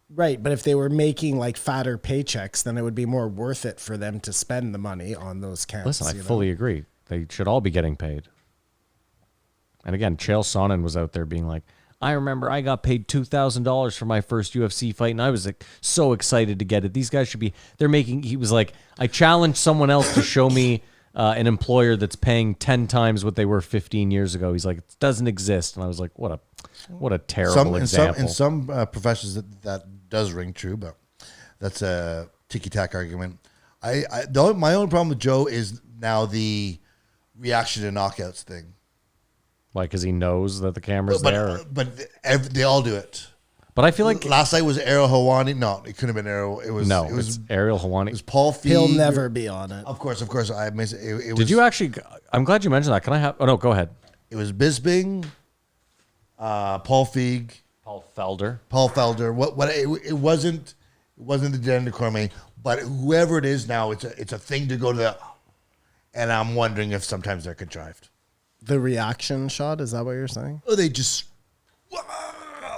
Right, but if they were making like fatter paychecks, then it would be more worth it for them to spend the money on those camps. Listen, I you know? fully agree. They should all be getting paid. And again, Chael Sonnen was out there being like, I remember I got paid $2,000 for my first UFC fight, and I was like so excited to get it. These guys should be, he was like, I challenged someone else to show me an employer that's paying 10 times what they were 15 years ago. He's like, it doesn't exist. And I was like, what a terrible example. In some professions that does ring true, but that's a ticky-tack argument. My only problem with Joe is now the reaction to knockouts thing. Why? Because he knows that the camera's there? But they all do it. But I feel like... Last night was Ariel Helwani. No, it couldn't have been Ariel. It's Ariel Helwani. It was Paul Feig. He'll never be on it. Of course. I miss it. Did you actually... I'm glad you mentioned that. Can I have... Oh, no, go ahead. It was Bisping, Paul Feig, Paul Felder. It wasn't the Daniel Cormier, but whoever it is now, it's a thing to go to the... And I'm wondering if sometimes they're contrived. The reaction shot, is that what you're saying? Or they just...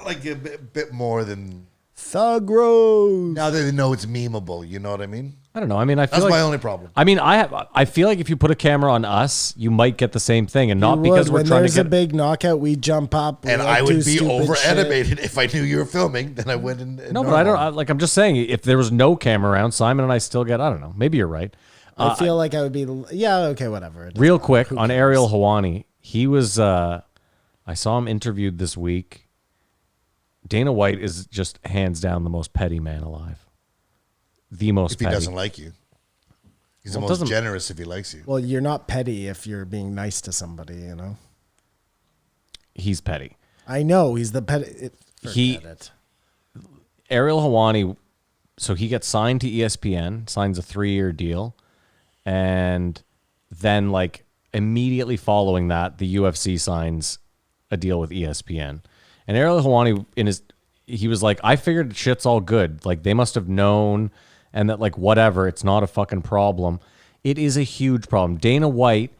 like a bit more than... Thug Rose. Now that they know it's memeable, you know what I mean? I don't know. I mean, I feel That's like... my only problem. I mean, I feel like if you put a camera on us, you might get the same thing, and not because we're when trying there's to get... a big knockout, we jump up. And I would be over-animated if I knew you were filming, then I wouldn't... No, but I don't... I'm just saying, if there was no camera around, Simon and I still get... I don't know. Maybe you're right. I feel like I would be... Yeah, okay, whatever. Real quick, on Ariel Helwani, he was... I saw him interviewed this week. Dana White is just hands down the most petty man alive. The most petty. If he doesn't like you. He's the most generous if he likes you. Well, you're not petty if you're being nice to somebody, you know? He's petty. I know, he's the petty... Forget it. Ariel Helwani, so he gets signed to ESPN, signs a 3-year deal, and then, like, immediately following that, the UFC signs a deal with ESPN. And Ariel Helwani, he was like, I figured shit's all good. Like, they must have known, and that, like, whatever, it's not a fucking problem. It is a huge problem. Dana White,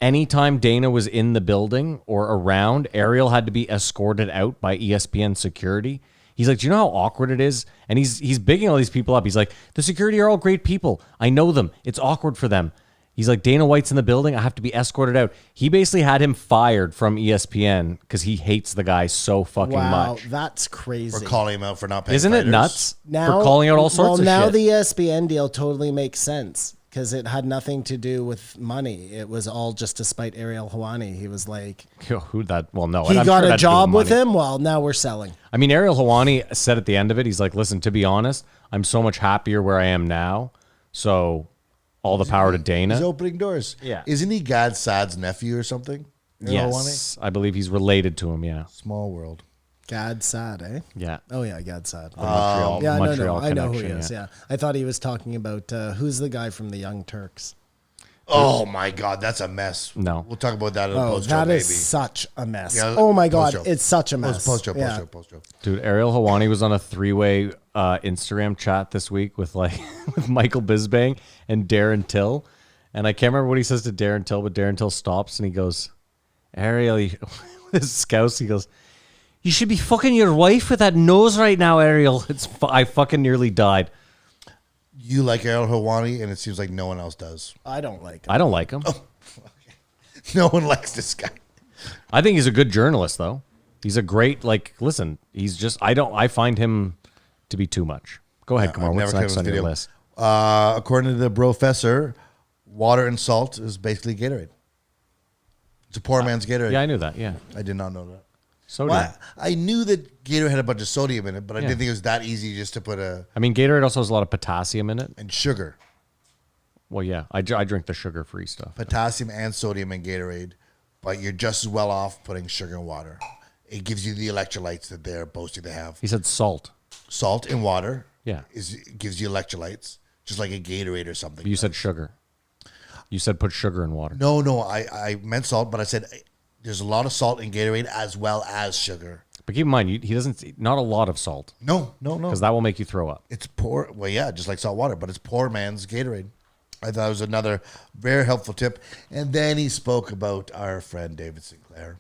anytime Dana was in the building or around, Ariel had to be escorted out by ESPN security. He's like, do you know how awkward it is? And he's bigging all these people up. He's like, the security are all great people. I know them. It's awkward for them. He's like, Dana White's in the building. I have to be escorted out. He basically had him fired from ESPN because he hates the guy so fucking much. Wow, that's crazy. For calling him out for not paying Isn't fighters. it nuts? Now, for calling out all sorts of shit. Well, now the ESPN deal totally makes sense because it had nothing to do with money. It was all just to spite Ariel Helwani. He was like... Who that? Well, no. He I'm got sure a that job with money. him? Well, now we're selling. I mean, Ariel Helwani said at the end of it, he's like, listen, to be honest, I'm so much happier where I am now. So all the power to Dana. He's opening doors. Yeah. Isn't he Gad Saad's nephew or something? Ariel Yes. I believe he's related to him, yeah. Small world. Gad Saad, eh? Yeah. Oh, yeah, Gad Saad. Montreal, yeah, Montreal I know who he connection, is, yeah. I thought he was talking about, who's the guy from the Young Turks? Oh, my God. That's a mess. No. We'll talk about that in the Oh, post-show, that maybe. is such a mess. Yeah, Oh, my God, post-show. it's such a mess. Post-show. Dude, Ariel Helwani was on a 3-way Instagram chat this week with like with Michael Bisping and Darren Till. And I can't remember what he says to Darren Till, but Darren Till stops and he goes, Ariel, with his scouse, he goes, You should be fucking your wife with that nose right now, Ariel. I fucking nearly died. You like Ariel Helwani, and it seems like no one else does. I don't like him. I don't like him. No one likes this guy. I think he's a good journalist, though. He's a great, listen, he's just, I find him to be too much. Go ahead, Kumar. What's next on your list? According to the professor, water and salt is basically Gatorade. It's a poor man's Gatorade. Yeah, I knew that, yeah. I did not know that. Sodium. Well, I knew that Gatorade had a bunch of sodium in it, but I Yeah. didn't think it was that easy just to put I mean, Gatorade also has a lot of potassium in it. and sugar. Well, yeah, I drink the sugar-free stuff. Potassium and sodium in Gatorade, but you're just as well off putting sugar and water. It gives you the electrolytes that they're boasting to have. He said salt. Salt in water Yeah. gives you electrolytes, just like a Gatorade or something. You said sugar. You said put sugar in water. No, I meant salt, but I said there's a lot of salt in Gatorade as well as sugar. But keep in mind, he doesn't, not a lot of salt, No. because that will make you throw up. It's poor. Well, yeah, just like salt water, but it's poor man's Gatorade. I thought it was another very helpful tip. And then he spoke about our friend David Sinclair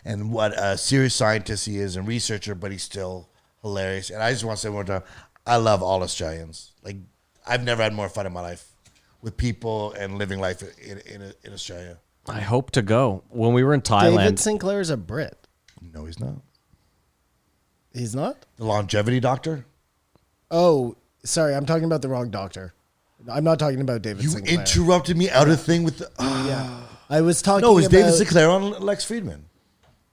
and what a serious scientist he is and researcher, but he's still hilarious. And I just want to say one more time, I love all Australians. Like, I've never had more fun in my life with people and living life in Australia. I hope to go. When we were in Thailand, David Sinclair is a Brit. No, he's not. He's not? The longevity doctor? Oh, sorry. I'm talking about the wrong doctor. I'm not talking about David You Sinclair. interrupted me out of thing with the... Yeah. I was talking no, it was about... David Sinclair on Lex Friedman.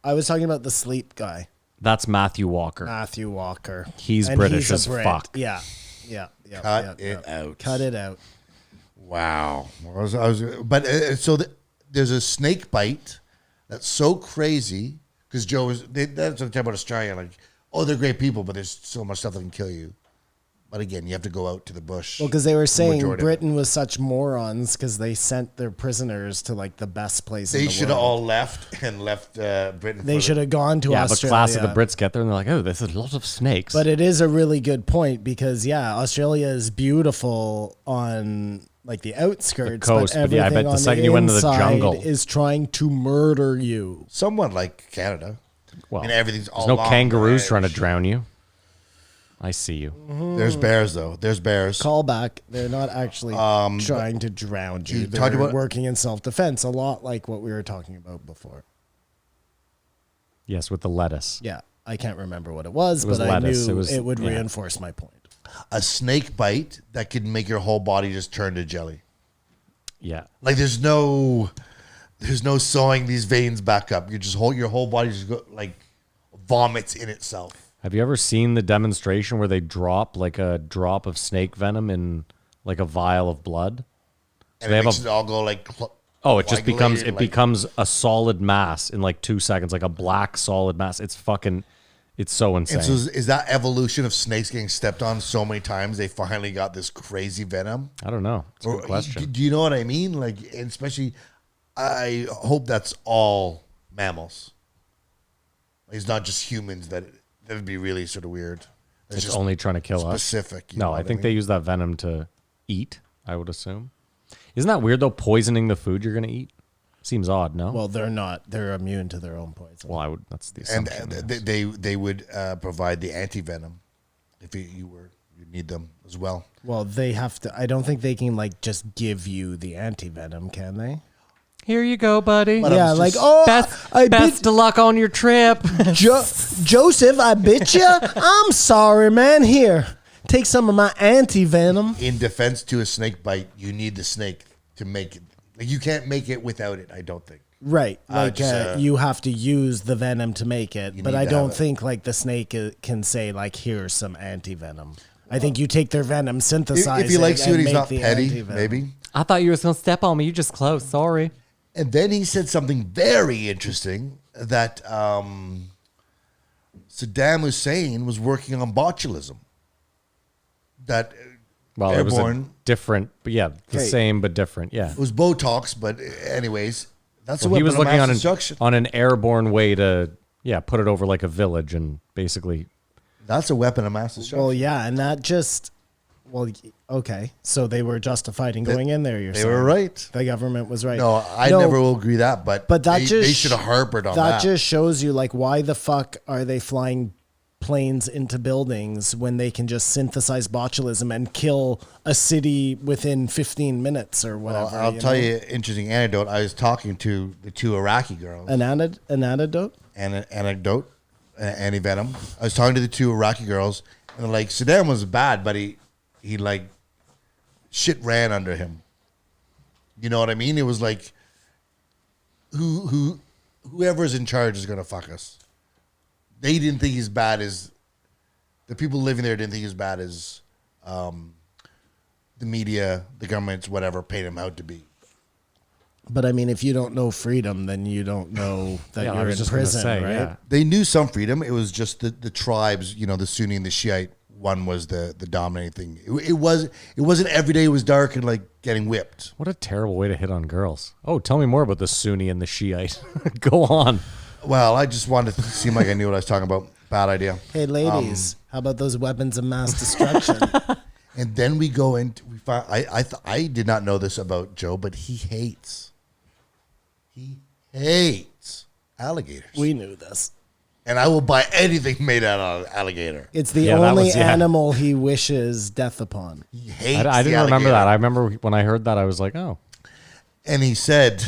I was talking about the sleep guy. that's Matthew Walker. Matthew Walker. He's And British a as Brit. fuck. Yeah. Cut it out. Cut it out. Wow. There's a snake bite that's so crazy because Joe was. That's what I'm talking about Australia. Like, oh, they're great people, but there's so much stuff that can kill you. But again, you have to go out to the bush. Well, because they were saying Majority of it. Britain was such morons because they sent their prisoners to like the best place in They the should have world. all left Britain. They should have gone to Yeah, Australia. but class of the Brits get there and they're like, oh, there's a lot of snakes. But it is a really good point because Australia is beautiful on like the outskirts, The coast, but but yeah, I everything bet the on second you went into the inside jungle- is trying to murder you. somewhat like Canada. well, I mean, everything's all there's no along kangaroos the trying to edge. drown you. I see you. There's bears though. There's bears. Call back. They're not actually trying to drown you. you They're talked about- working in self-defense, a lot like what we were talking about before. Yes, with the lettuce. Yeah, I can't remember what it was, was but lettuce. I knew It was- it would yeah. reinforce my point. A snake bite that could make your whole body just turn to jelly. Yeah. Like there's no sewing these veins back up. Your whole body just vomits in itself. Have you ever seen the demonstration where they drop like a drop of snake venom in like a vial of blood? And they it have makes a- it all go Oh, it just becomes coagulated, becomes a solid mass in like 2 seconds, like a black solid mass. It's so insane. And so is that evolution of snakes getting stepped on so many times they finally got this crazy venom? I don't know. It's a good question. Do you know what I mean? Like, and especially, I hope that's all mammals. It's not just humans. That would be really sort of weird. That's It's just only trying to kill us. specific. you No, know I what think they mean? use that venom to eat, I would assume. Isn't that weird though, poisoning the food you're going to eat? Seems odd, no? Well, they're not. They're immune to their own poison. Well, I would. That's the And assumption. yes. they would provide the anti venom if you need them as well. Well, they have to. I don't think they can like just give you the anti-venom, can they? Here you go, buddy. But yeah, was like just- Best of luck on your trip. Joseph, I bit you. I'm sorry, man. Here, take some of my anti-venom. In defense to a snake bite, you need the snake to make it. Like, you can't make it without it. I don't think. Right, like just, you have to use the venom to make it, but need I to don't have it. think like the snake can say like, "Here's some anti-venom." I think you take their venom, synthesize If he likes it, you and and he's make not the petty, anti-venom. maybe. I thought you were going to step on me. You just close. Sorry. And then he said something very interesting that Saddam Hussein was working on botulism. That Well, it was a airborne. different, but yeah, the Okay. same but different. Yeah. It was Botox, but anyways, that's Well, a he weapon was of looking mass on destruction. an airborne way to put it over like a village and basically That's a weapon of mass destruction. Well, yeah, and that just Well, okay. So they were justified in going in there. You're They saying were right. The government was right. No, I never will agree that, but But that they should have harbored on that. That just shows you, like, why the fuck are they flying planes into buildings when they can just synthesize botulism and kill a city within 15 minutes or whatever? Well, I'll tell you an interesting anecdote. I was talking to the two Iraqi girls. An antidote? Anecdote, anti-venom. I was talking to the two Iraqi girls, and they're like, Saddam was bad, but he like, shit ran under him. You know what I mean? It was like, whoever's in charge is going to fuck us. They didn't think he's bad as, the people living there didn't think he's bad as the media, the governments, whatever, paid him out to be. But I mean, if you don't know freedom, then you don't know that I you're was in just gonna prison, say, right? yeah. They knew some freedom. It was just the tribes, you know, the Sunni and the Shiite one was the dominating thing. It wasn't every day it was dark and like getting whipped. What a terrible way to hit on girls. Oh, tell me more about the Sunni and the Shiite. Go on. Well, I just wanted to seem like I knew what I was talking about. Bad idea. Hey, ladies, how about those weapons of mass destruction? And then we go into, we find, I did not know this about Joe, but he hates alligators. We knew this. And I will buy anything made out of alligator. It's the Yeah, that only was- yeah. animal he wishes death upon. He hates I the didn't remember alligator. that. I remember when I heard that, I was like, oh. And he said,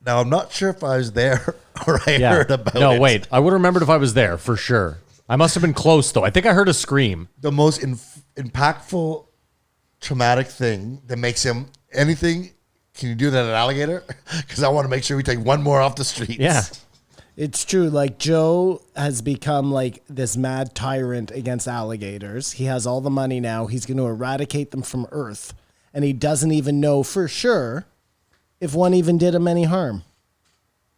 now I'm not sure if I was there or I Yeah. heard about it. No, wait. I would have remembered if I was there, for sure. I must have been close, though. I think I heard a scream. The most impactful, traumatic thing that makes him anything. Can you do that at alligator? Because I want to make sure we take one more off the streets. Yeah. It's true. Like, Joe has become like this mad tyrant against alligators. He has all the money now. He's going to eradicate them from Earth. And he doesn't even know for sure if one even did him any harm.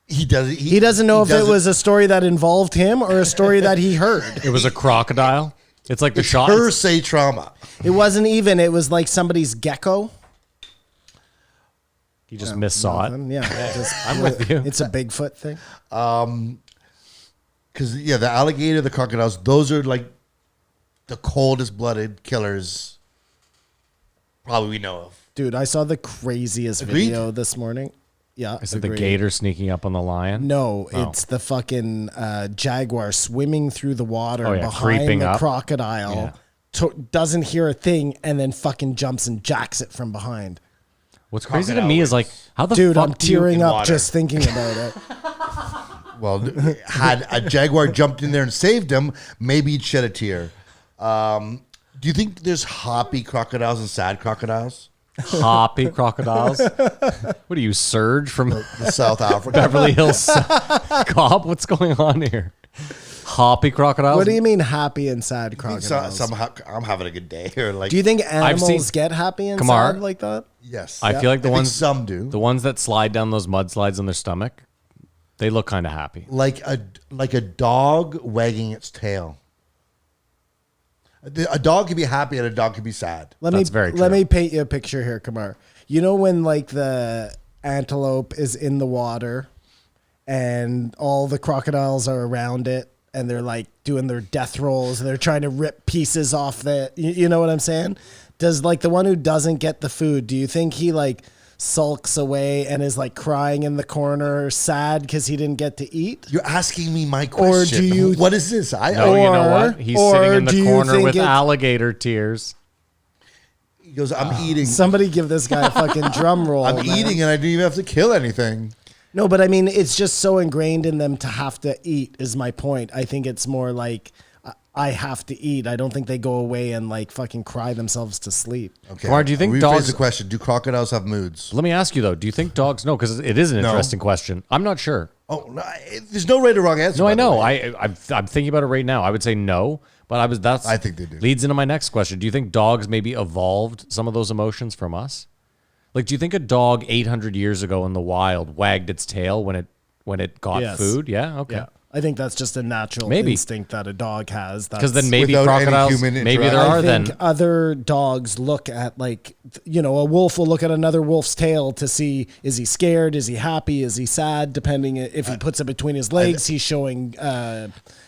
He doesn't. He doesn't know if it was a story that involved him or a story that he heard. It was a crocodile. It's like the shot. per se trauma. It wasn't even. It was like somebody's gecko. He just missaw it. Nothing. Yeah, just, I'm with you. It's a Bigfoot thing. Because the alligator, the crocodiles, those are like the coldest blooded killers probably we know of. Dude, I saw the craziest Agreed? video this morning. Yeah. Is it the agreed. gator sneaking up on the lion? No, Oh. it's the fucking jaguar swimming through the water Oh, yeah, behind creeping the up. crocodile. Doesn't hear a thing and then fucking jumps and jacks it from behind. What's crazy to me is like, how the Dude, fuck I'm do you- tearing in up water? just thinking about it. Well, had a jaguar jumped in there and saved him, maybe he'd shed a tear. Do you think there's hoppy crocodiles and sad crocodiles? hoppy crocodiles? What are you, Surge from The South Africa. Beverly Hills Cop? What's going on here? Hoppy crocodiles? What do you mean happy and sad crocodiles? Somehow I'm having a good day. Or like, Do you think animals seen- get happy and Kamar? sad like that? yes. I feel like the I think ones some do. the ones that slide down those mudslides on their stomach, they look kind of happy. Like a dog wagging its tail. A dog can be happy and a dog can be sad. That's very Let true. me paint you a picture here, Kamar. You know when like the antelope is in the water and all the crocodiles are around it and they're like doing their death rolls and they're trying to rip pieces off the, you know what I'm saying? Does like the one who doesn't get the food, do you think he like sulks away and is like crying in the corner sad because he didn't get to eat? You're asking me my question. do you- What is this? No, you know Or- what? He's or sitting in do the you corner think with it's- alligator tears. He goes, I'm eating. Somebody give this guy a fucking drum roll. I'm man. eating and I didn't even have to kill anything. No, but I mean, it's just so ingrained in them to have to eat is my point. I think it's more like I have to eat. I don't think they go away and like fucking cry themselves to sleep. Okay. Kamar, do you think Rephrase dogs- the question. Do crocodiles have moods? Let me ask you though, do you think dogs know? Because it is an No. interesting question. I'm not sure. Oh, no, there's no right or wrong answer. No, by I the know. way. I'm thinking about it right now. I would say no, but I think they do. Leads into my next question. Do you think dogs maybe evolved some of those emotions from us? Like, do you think a dog 800 years ago in the wild wagged its tail when it got Yes. food? Yeah. Okay. Yeah. I think that's just a natural Maybe. instinct that a dog has. Because then maybe Without any crocodiles, human maybe there interaction. are I then. think other dogs look at a wolf will look at another wolf's tail to see, is he scared? Is he happy? Is he sad? Depending if he puts it between his legs, he's showing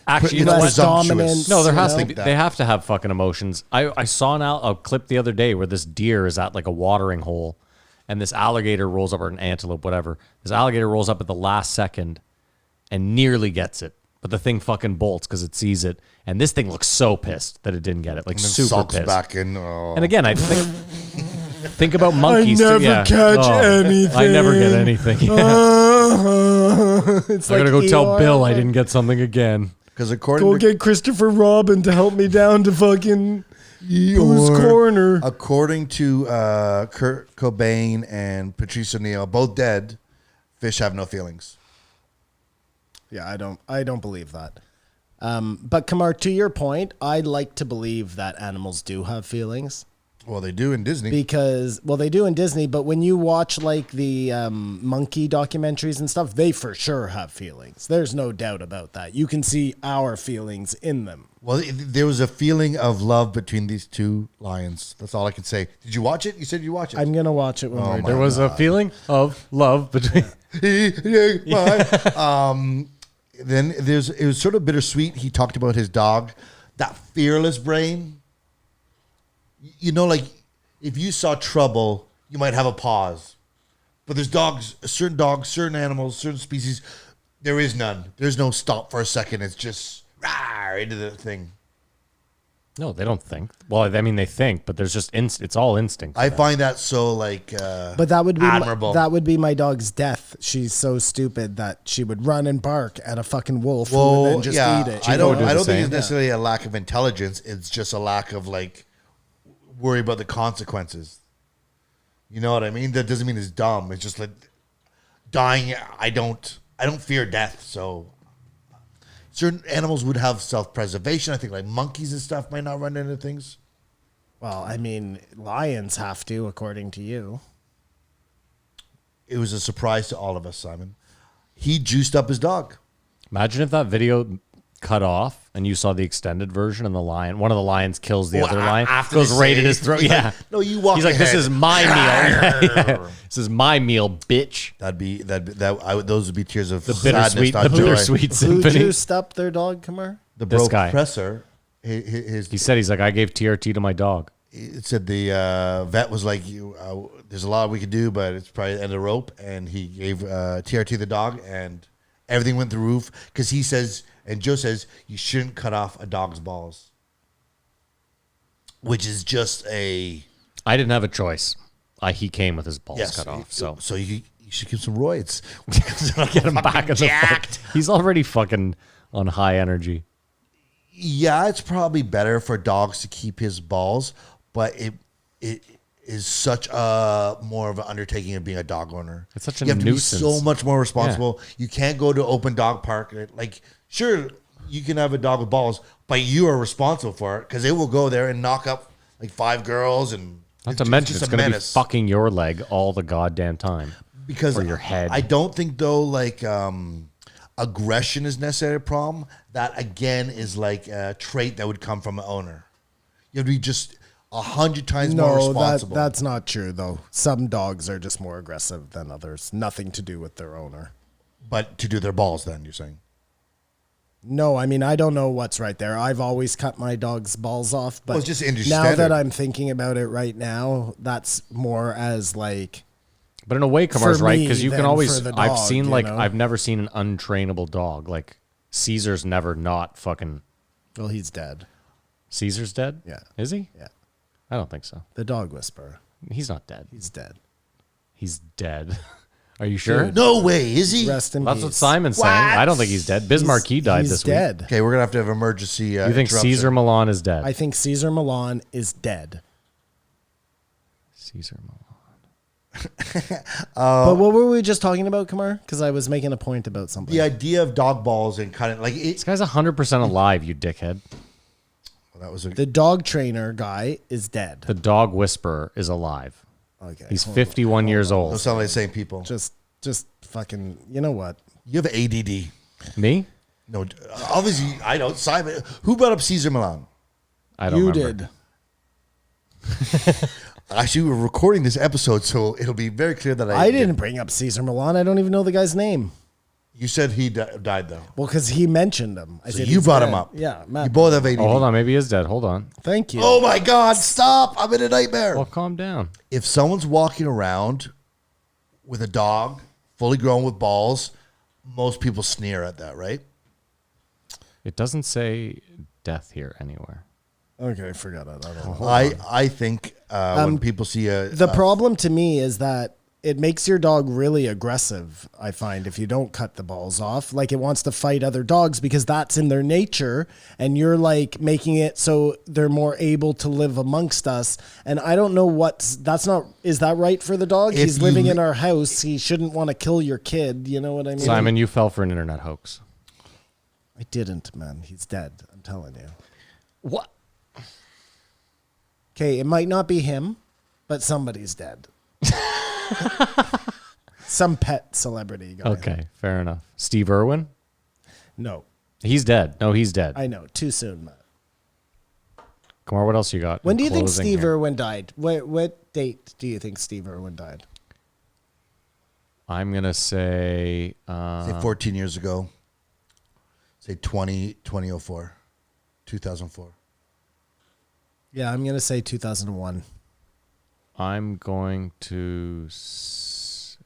Actually, you know less what? dominance. No, there you has know? to be. They have to have fucking emotions. I saw a clip the other day where this deer is at like a watering hole, and this alligator rolls up, or an antelope, whatever. This alligator rolls up at the last second and nearly gets it, but the thing fucking bolts because it sees it, and this thing looks so pissed that it didn't get it, like And then super sulks pissed. back in. Oh. And again, I think about monkeys. I too. never Yeah. catch Oh, I never get anything. Yeah. It's I'm like gonna go tell Eeyore. Bill I didn't get something again. Because according Go to get Christopher Robin to help me down to fucking Boo's Corner. According to Kurt Cobain and Patrice O'Neill, both dead, fish have no feelings. Yeah, I don't believe that. But Kamar, to your point, I'd like to believe that animals do have feelings Well, they do in Disney. because, well, they do in Disney, but when you watch like the monkey documentaries and stuff, they for sure have feelings. There's no doubt about that. You can see our feelings in them. Well, there was a feeling of love between these two lions. That's all I can say. Did you watch it? You said you watched it. I'm gonna watch it when we're my done. There was a feeling of love between. Then it was sort of bittersweet. He talked about his dog, that fearless brain. You know, like if you saw trouble, you might have a pause. But there's certain animals, certain species, there is none. There's no stop for a second. It's just rah, into the thing. No, they don't think. Well, I mean, they think, but there's just it's all instinct. I find that so like But that would be admirable. that would be my dog's death. She's so stupid that she would run and bark at a fucking wolf well, and then just yeah, eat it. I don't do the think same. it's necessarily a lack of intelligence. It's just a lack of like worry about the consequences. You know what I mean? That doesn't mean it's dumb. It's just like dying. I don't fear death. So certain animals would have self-preservation. I think like monkeys and stuff might not run into things. Well, I mean, lions have to, according to you. It was a surprise to all of us, Simon. He juiced up his dog. Imagine if that video cut off and you saw the extended version and one of the lions kills the Well, other lion, after goes they right say at his it, throat. he's Yeah. like, no, you walk He's like, this ahead. is my meal. Yeah. This is my meal, bitch. Those would be tears of The sadness, bittersweet, not the joy. bittersweet Who symphony. juiced up their dog, Kamar? The This bro guy. presser, He said, he's like, I gave TRT to my dog. it said the vet was like, there's a lot we could do, but it's probably the end of the rope. And he gave TRT the dog, and everything went through the roof because he says, and Joe says, you shouldn't cut off a dog's balls, which is just a I didn't have a choice. He came with his balls cut off. So you should give some roids. get him back in the fuck. He's already fucking on high energy. Yeah, it's probably better for dogs to keep his balls, but it is such a more of an undertaking of being a dog owner. It's such a you have nuisance. to be so much more responsible. You can't go to open dog park. Like, sure, you can have a dog with balls, but you are responsible for it because it will go there and knock up like 5 girls and Not to mention, just it's a going to be menace. fucking your leg all the goddamn time. Because or your head. I don't think though like aggression is necessarily a problem. That again is like a trait that would come from an owner. You have to be just 100 times more No, responsible. that's not true, though. Some dogs are just more aggressive than others. Nothing to do with their owner. But to do their balls, then you're saying. No, I mean, I don't know what's right there. I've always cut my dog's balls off, but Well, it's just industry now standard. that I'm thinking about it right now, that's more as like, But in a way, Kamar's For right, me because you can than always. for the I've dog, seen you like know? I've never seen an untrainable dog. Like Caesar's never not fucking. well, he's dead. Caesar's dead. Yeah. Is he? Yeah. I don't think so. The dog whisperer. He's not dead. He's dead. He's dead. Are you sure? No way, is he? Rest in That's peace. what Simon's saying. I don't think he's dead. Bismarcky died He's this dead. week. Okay, we're gonna have emergency. You think interruption. Caesar Milan is dead? I think Caesar Milan is dead. Caesar Milan. But what were we just talking about, Kamar? Because I was making a point about something. The idea of dog balls and kind of like it. This guy's 100% alive, you dickhead. That was a, The dog trainer guy is dead. The dog whisperer is alive. Okay. He's hold 51 years those old. sound like the same people. on. Just fucking, you know what? You have ADD. Me? No, obviously I don't. Simon, who brought up Caesar Milan? I don't You remember. did. Actually, we're recording this episode, so it'll be very clear that I didn't bring up Caesar Milan. I don't even know the guy's name. You said he died though. Well, because he mentioned him. I So said you he's brought him dead. up. Yeah, Matt. You both have ADD. Oh, hold on. Maybe he is dead. Hold on. Thank you. Oh my God! Stop! I'm in a nightmare. Well, calm down. If someone's walking around with a dog fully grown with balls, most people sneer at that, right? It doesn't say death here anywhere. Okay, forgot it. I don't know. I think when people see The problem to me is that it makes your dog really aggressive, I find, if you don't cut the balls off. Like, it wants to fight other dogs because that's in their nature, and you're like making it so they're more able to live amongst us. And I don't know is that right for the dog? If He's you living li- in our house. He shouldn't want to kill your kid. You know what I mean? Simon, you fell for an internet hoax. I didn't, man. He's dead. I'm telling you. What? Okay, it might not be him, but somebody's dead. Some pet celebrity guy. Okay, fair enough. Steve Irwin? No, He's dead. No, he's dead. I know. Too soon, Matt. Come on, what else you got? When in do you think closing Steve here? Irwin died? What date do you think Steve Irwin died? I'm going to say say 14 years ago, say 2004, 2004. Yeah, I'm going to say 2001. I'm going to say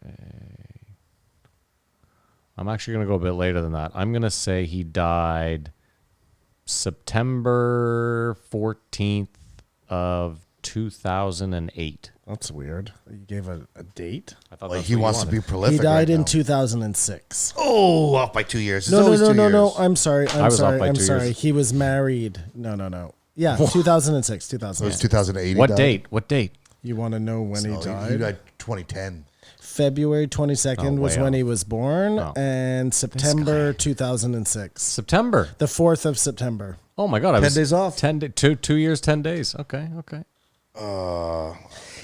I'm actually going to go a bit later than that. I'm going to say he died September 14th of 2008. That's weird. You gave a date? I thought Like that's he what you wants to wanted. be prolific. He died right in now. 2006. Oh, off by 2 years. It's No, always 2 no. years. I'm sorry. I was off by I'm 2 sorry. years. He was married. No. Yeah, 2006. It was 2006. 2008. he What died. date? What date? You want to know when So he He died? died 2010. February 22nd Oh, was way when off. he was born, Oh. and September 2006. September. The 4th of September. Oh my God! I 10 was days off. 2 years, 10 days. Okay.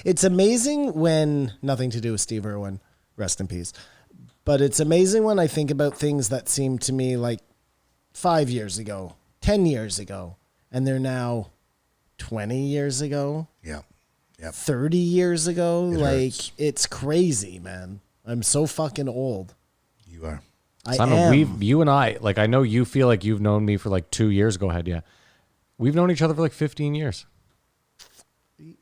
It's amazing when, nothing to do with Steve Irwin, rest in peace, but it's amazing when I think about things that seem to me like 5 years ago, 10 years ago, and they're now 20 years ago, Yeah. Yep. 30 years ago. It Like, hurts. it's crazy, man. I'm so fucking old. You are. I Simon, am. you and I, like, I know you feel like you've known me for like 2 years. Go ahead, yeah. We've known each other for like 15 years.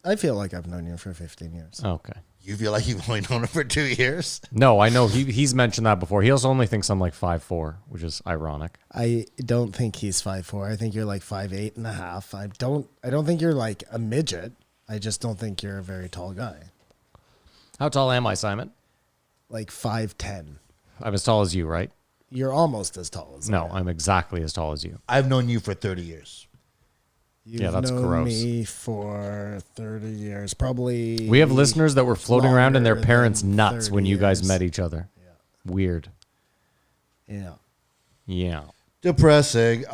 I feel like I've known you for 15 years. Okay. You feel like you've only known him for 2 years? No, I know he's mentioned that before. He also only thinks I'm like 5'4", which is ironic. I don't think he's 5'4". I think you're like 5'8" and a half. I don't think you're like a midget. I just don't think you're a very tall guy. How tall am I, Simon? Like 5'10". I'm as tall as you, right? You're almost as tall as No, I am. I'm exactly as tall as you. I've known you for 30 years. You've Yeah, that's known gross. me for 30 years, probably. We have listeners that were floating around in their longer parents' than nuts 30 when you guys years. met each other. Weird. Yeah. Yeah. Depressing.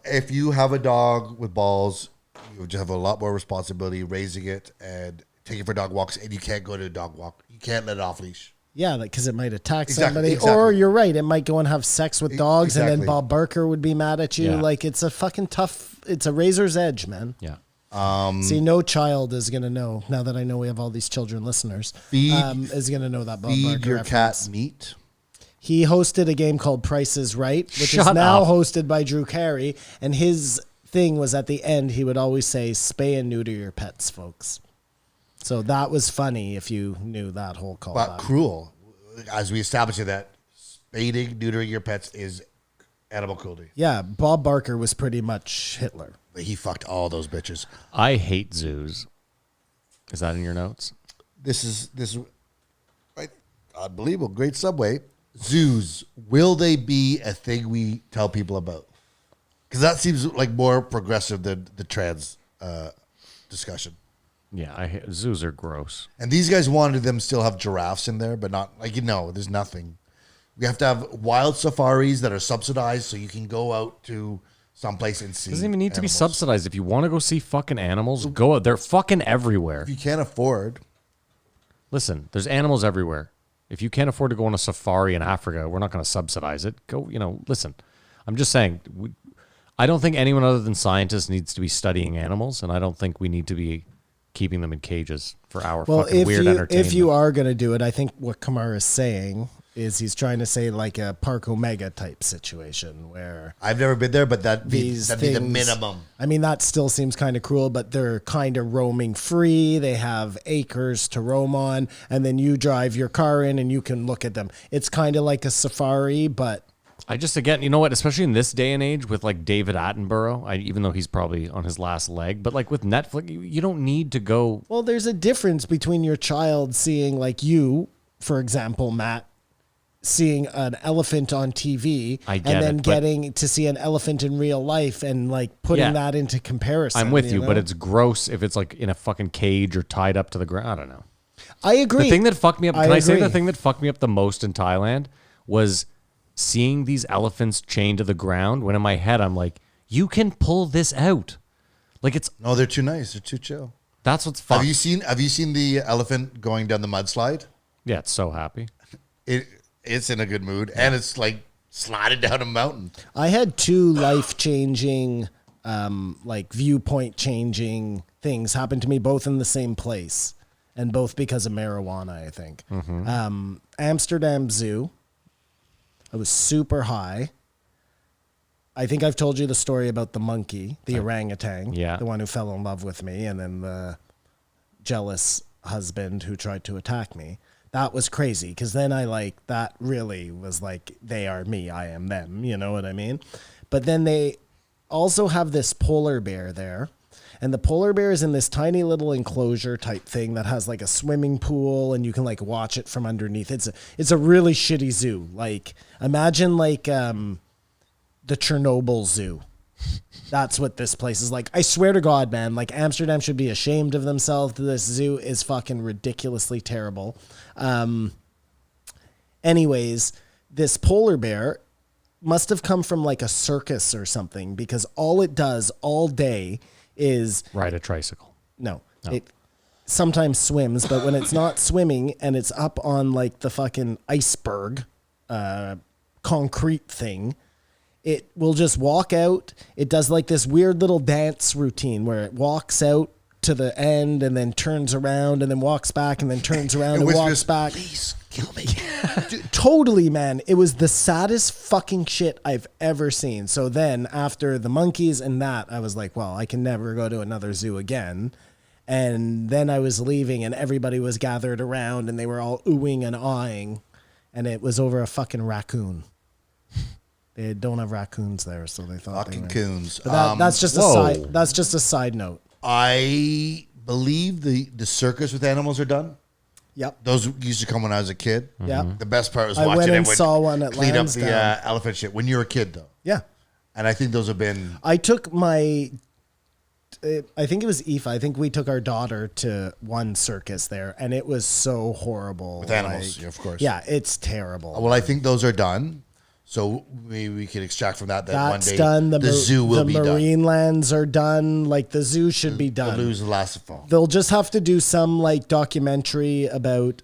If you have a dog with balls, you just have a lot more responsibility raising it and taking it for dog walks, and you can't go to a dog walk. You can't let it off leash. Yeah, because it might attack Exactly, somebody. exactly. Or you're right, it might go and have sex with dogs, and exactly. then Bob Barker would be mad at you. Yeah. Like, it's a fucking tough, it's a razor's edge, man. Yeah. See, no child is going to know, now that I know we have all these children listeners, is going to know that Bob Feed Barker your reference. cat meat. He hosted a game called Price is Right, which Shut is now up. hosted by Drew Carey. And his thing was at the end, he would always say, spay and neuter your pets, folks. So that was funny if you knew that whole call. But cruel. As we established that spading, neutering your pets is animal cruelty. Yeah, Bob Barker was pretty much Hitler. But he fucked all those bitches. I hate zoos. Is that in your notes? This is right, unbelievable. Great subway. Zoos. Will they be a thing we tell people about? Because that seems like more progressive than the trans discussion. Yeah, zoos are gross. And these guys wanted them to still have giraffes in there, but not like, there's nothing. We have to have wild safaris that are subsidized so you can go out to someplace and see. It doesn't even need to be animals. subsidized. If you want to go see fucking animals, go out. They're fucking everywhere. If you can't afford, Listen, there's animals everywhere. If you can't afford to go on a safari in Africa, we're not going to subsidize it. Go, listen. I'm just saying, I don't think anyone other than scientists needs to be studying animals, and I don't think we need to be keeping them in cages for our fucking weird entertainment. If you are going to do it, I think what Kamar is saying is he's trying to say like a Park Omega type situation where I've never been there, but that'd be the things- minimum. I mean, that still seems kind of cruel, but they're kind of roaming free. They have acres to roam on, and then you drive your car in and you can look at them. It's kind of like a safari, but I just, again, you know what, especially in this day and age with like David Attenborough, even though he's probably on his last leg, but like with Netflix, you don't need to go. well, there's a difference between your child seeing like you, for example, Matt, seeing an elephant on TV I get and then it, but- getting to see an elephant in real life and like putting Yeah. that into comparison. I'm with you, know? but it's gross if it's like in a fucking cage or tied up to the ground. I don't know. I agree. The thing that fucked me up, I can I say agree. the thing that fucked me up the most in Thailand was seeing these elephants chained to the ground when in my head I'm like, you can pull this out. Like No, they're too nice. They're too chill. that's what's fucked. Have you seen the elephant going down the mudslide? Yeah, it's so happy. It's in a good mood, and it's like sliding down a mountain. I had two life-changing, like viewpoint-changing things happen to me both in the same place, and both because of marijuana, I think. Amsterdam Zoo. I was super high. I think I've told you the story about the monkey, the orangutan, Yeah. the one who fell in love with me, and then the jealous husband who tried to attack me. That was crazy because then that really was like, they are me, I am them. You know what I mean? But then they also have this polar bear there. And the polar bear is in this tiny little enclosure type thing that has like a swimming pool and you can like watch it from underneath. It's a really shitty zoo. Like imagine like the Chernobyl Zoo. That's what this place is like. I swear to God, man, like Amsterdam should be ashamed of themselves. This zoo is fucking ridiculously terrible. Anyways, this polar bear must have come from like a circus or something because all it does all day is Ride a tricycle. no. It sometimes swims, but when it's not swimming and it's up on like the fucking iceberg concrete thing, it will just walk out. It does like this weird little dance routine where it walks out to the end and then turns around and then walks back and then turns around and walks back. Please kill me. Dude, totally, man. It was the saddest fucking shit I've ever seen. So then after the monkeys and that, I was like, well, I can never go to another zoo again. And then I was leaving and everybody was gathered around and they were all oohing and awing. And it was over a fucking raccoon. They don't have raccoons there, so they thought Fucking they were. coons. But that's just a whoa. side. That's just a side note. I believe the circus with animals are done. Yep. Those used to come when I was a kid. Yeah. The best part was I watching went and everyone saw one at clean up the Lansdowne. elephant shit when you were a kid, though. Yeah. And I think those have been. I took my, I think it was Aoife. I think we took our daughter to one circus there, and it was so horrible. With animals, yeah, of course. Yeah, it's terrible. Well, I think those are done. So maybe we can extract from that one That's day done. the zoo will be The done. marine lands are done. Like the zoo should be The done. lose the last fall. They'll just have to do some like documentary about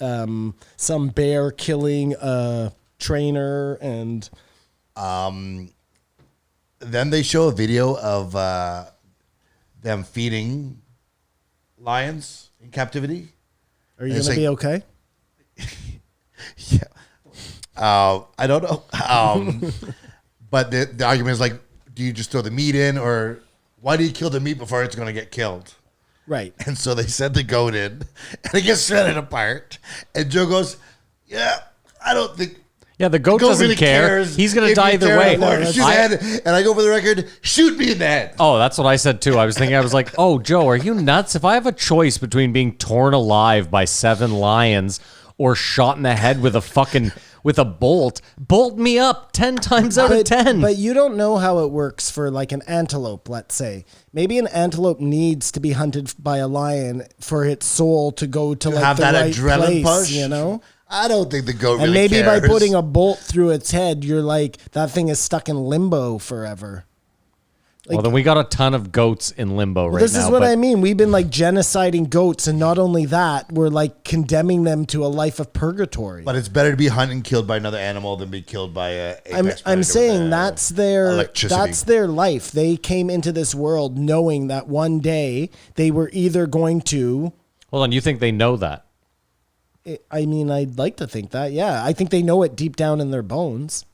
some bear killing a trainer and. Then they show a video of them feeding lions in captivity. Are you It's gonna be like- okay? Yeah. I don't know. But the argument is like, do you just throw the meat in, or why do you kill the meat before it's going to get killed? Right. And so they sent the goat in, and it gets shredded apart. And Joe goes, "Yeah, I don't think." Yeah, the goat Goat doesn't really care. cares He's going to if die you either tear way. it apart. Shoot the head. And I go for the record, shoot me in the head. Oh, that's what I said too. I was thinking, I was like, oh, Joe, are you nuts? If I have a choice between being torn alive by 7 lions or shot in the head with a bolt me up 10 times out of 10. But you don't know how it works for like an antelope, let's say. Maybe an antelope needs to be hunted by a lion for its soul to go to like have the that right adrenaline place, push. you know? I don't think the goat really And maybe cares. by putting a bolt through its head, you're like, that thing is stuck in limbo forever. Well, then we got a ton of goats in limbo right now. This is what I mean. We've been like genociding goats, and not only that, we're like condemning them to a life of purgatory. But it's better to be hunted and killed by another animal than be killed by a apex I'm predator saying with, that's their electricity. life. They came into this world knowing that one day they were either going to. Hold on, you think they know that? I mean, I'd like to think that. Yeah, I think they know it deep down in their bones.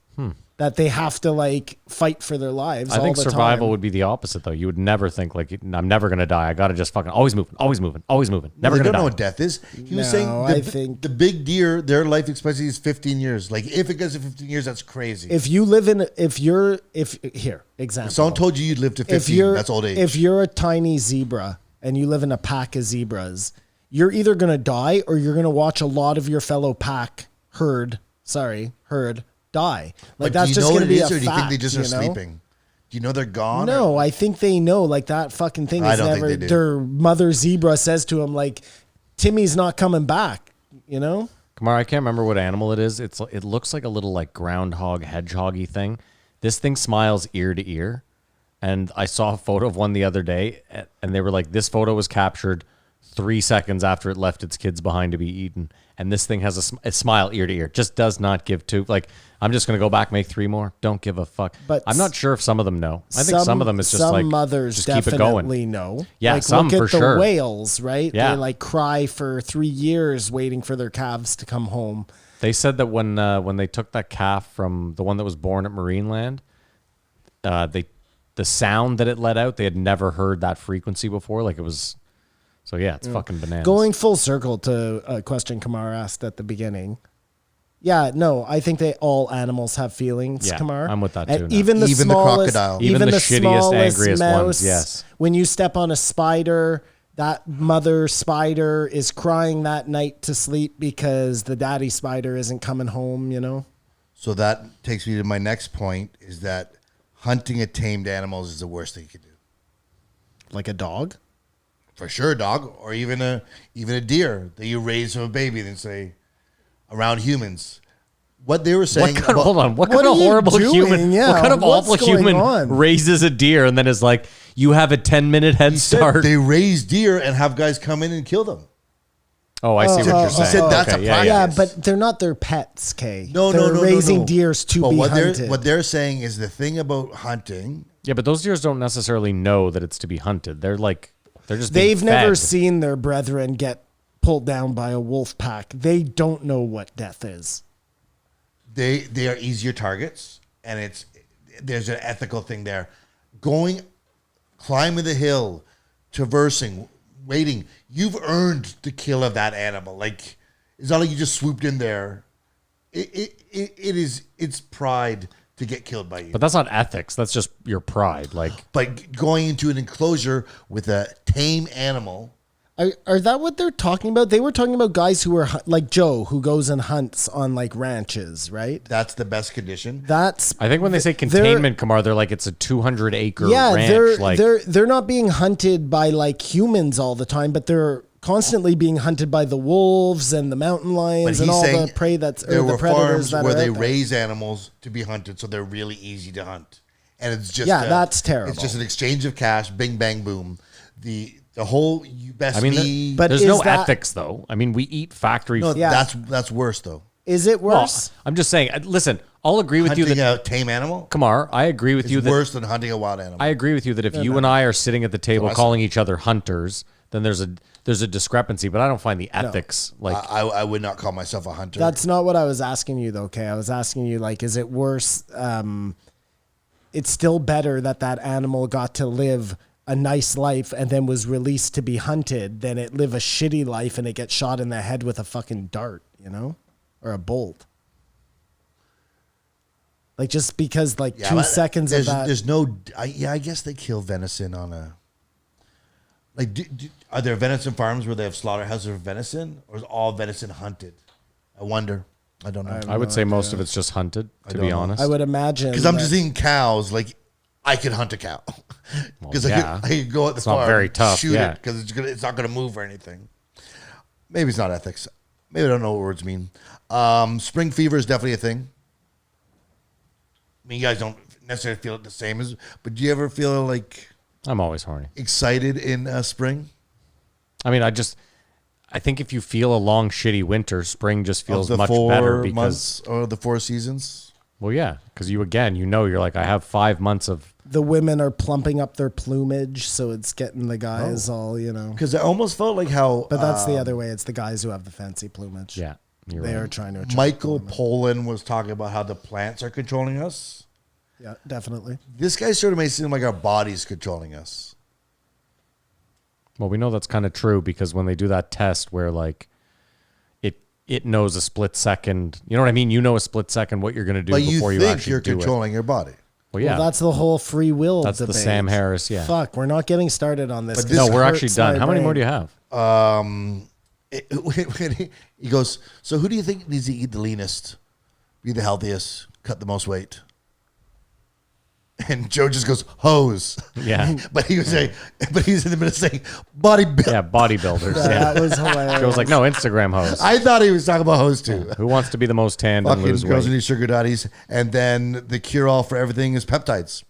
That they have to like fight for their lives. I think all the survival time. would be the opposite, though. You would never think like I'm never gonna die. I gotta just fucking always moving, always moving, always moving. Never They gonna don't know die. what death is. He was No, saying I think- the big deer, their life expectancy is 15 years. Like if it gets to 15 years, that's crazy. If you live in, if here, example. If someone told you you'd live to 15, that's old age. If you're a tiny zebra and you live in a pack of zebras, you're either going to die or you're going to watch a lot of your fellow herd die. Like But that's do you just know going to what it be a is, or do you think they fact, just are you know? sleeping? Do you know they're gone? No, or- I think they know. Like that fucking thing I is don't think never. they do. Their mother zebra says to him, like, "Timmy's not coming back." You know. Kamar, I can't remember what animal it is. It looks like a little like groundhog, hedgehoggy thing. This thing smiles ear to ear, and I saw a photo of one the other day, and they were like, "This photo was captured 3 seconds after it left its kids behind to be eaten." And this thing has a smile ear to ear. Just does not give two. Like, I'm just going to go back, make 3 more. Don't give a fuck. But I'm not sure if some of them know. I think some of them is just some like, mothers just keep it going. definitely know. Yeah, like, some look at for the sure. whales, right? Yeah. They like cry for 3 years waiting for their calves to come home. They said that when they took that calf from the one that was born at Marineland, the sound that it let out, they had never heard that frequency before. Like it was, so yeah, it's fucking bananas. Going full circle to a question Kamar asked at the beginning. Yeah, no, I think all animals have feelings, Yeah, Kamar. I'm with that And too now. Even the Even the smallest, crocodile. Even the shittiest, smallest angriest mouse, ones, yes. When you step on a spider, that mother spider is crying that night to sleep because the daddy spider isn't coming home, you know? So that takes me to my next point: is that hunting a tamed animals is the worst thing you can do. Like a dog? For sure, dog, or even a deer that you raise from a baby and say around humans. What they were saying. What kind of, about- hold on. What What kind of are you horrible doing? human? Yeah, what kind of what's awful going human on? raises a deer and then is like, you have a 10-minute head He said start? they raise deer and have guys come in and kill them. Oh, I see what you're He saying. said that's Okay, a yeah, practice. yeah. Yeah, but they're not their pets, Kay. No, they're no, raising no. deers to But be what hunted. What they're saying is the thing about hunting. Yeah, but those deers don't necessarily know that it's to be hunted. They're like, they're just They've being never fed. seen their brethren get pulled down by a wolf pack. They don't know what death is. They are easier targets, and there's an ethical thing there. Climbing the hill, traversing, waiting. You've earned the kill of that animal. Like it's not like you just swooped in there. It's pride to get killed by you. But that's not ethics. That's just your pride. Like, But going into an enclosure with a tame animal. Are that what they're talking about? They were talking about guys who are like Joe, who goes and hunts on like ranches, right? That's the best condition. That's I think when they say containment, Kamar, they're like, it's a 200-acre yeah. ranch. They're not being hunted by like humans all the time, but they're constantly being hunted by the wolves and the mountain But lions he's and all saying the prey that's there or the were predators farms that where are they out there. raise animals to be hunted, so they're really easy to hunt. And it's just Yeah, that's terrible. It's just an exchange of cash, bing bang boom. The whole you best I mean, me. but there's is no that- ethics, though. I mean, we eat factory no, food. Yeah. that's worse though. Is it Well, worse? I'm just saying, listen, I'll agree with you Hunting that, a tame animal Kamar, I agree with is you that worse than hunting a wild animal. I agree with you that if you and I are sitting at the table I calling each other hunters, then there's a discrepancy. But I don't find the ethics like I would not call myself a hunter. That's not what I was asking you, though, Kay. I was asking you, like, is it worse? It's still better that animal got to live a nice life and then was released to be hunted than it live a shitty life and it gets shot in the head with a fucking dart, you know, or a bolt. Like just because like Yeah, 2 but seconds of that. There's no. I guess they kill venison on a. Like, are there venison farms where they have slaughterhouses for venison, or is all venison hunted? I wonder. I don't know. I would say most of it's just hunted, to don't be know. honest. I would imagine. Because I'm that- just eating cows. Like, I could hunt a cow. Because yeah. I could go at the It's not farm, very tough, shoot yeah. it, because it's not gonna move or anything. Maybe it's not ethics. Maybe I don't know what words mean. Spring fever is definitely a thing. I mean, you guys don't necessarily feel it the same as. But do you ever feel like I'm always horny. excited in spring? I mean, I think if you feel a long, shitty winter, spring just feels Of the much 4 better because, months or the 4 seasons? well, yeah, because you're like, I have 5 months of, The women are plumping up their plumage, so it's getting the guys all, Because I almost felt like how But that's the other way. It's the guys who have the fancy plumage. yeah, you're They right. are trying to attract Michael the women. Pollan was talking about how the plants are controlling us. Yeah, definitely. This guy sort of made it seem like our body's controlling us. Well, we know that's kind of true because when they do that test where like it knows a split second, you know what I mean? You know a split second what you're going to do But you before you think actually you're do controlling your body. it. Well, yeah. Well, that's the whole free will That's the debate. Sam Harris, yeah. Fuck, we're not getting started on this. But 'cause this no, it we're hurts actually done. my How many more brain. do you have? He goes, so who do you think needs to eat the leanest, be the healthiest, cut the most weight? And Joe just goes, hose. Yeah. But he was saying, but he's in the middle of saying bodybuilding. Yeah, bodybuilders. Yeah. That was hilarious. Joe was like, no, Instagram host. I thought he was talking about hose too. Who wants to be the most tanned and Fucking lose girls and weight? these sugar daddies. And then the cure-all for everything is peptides,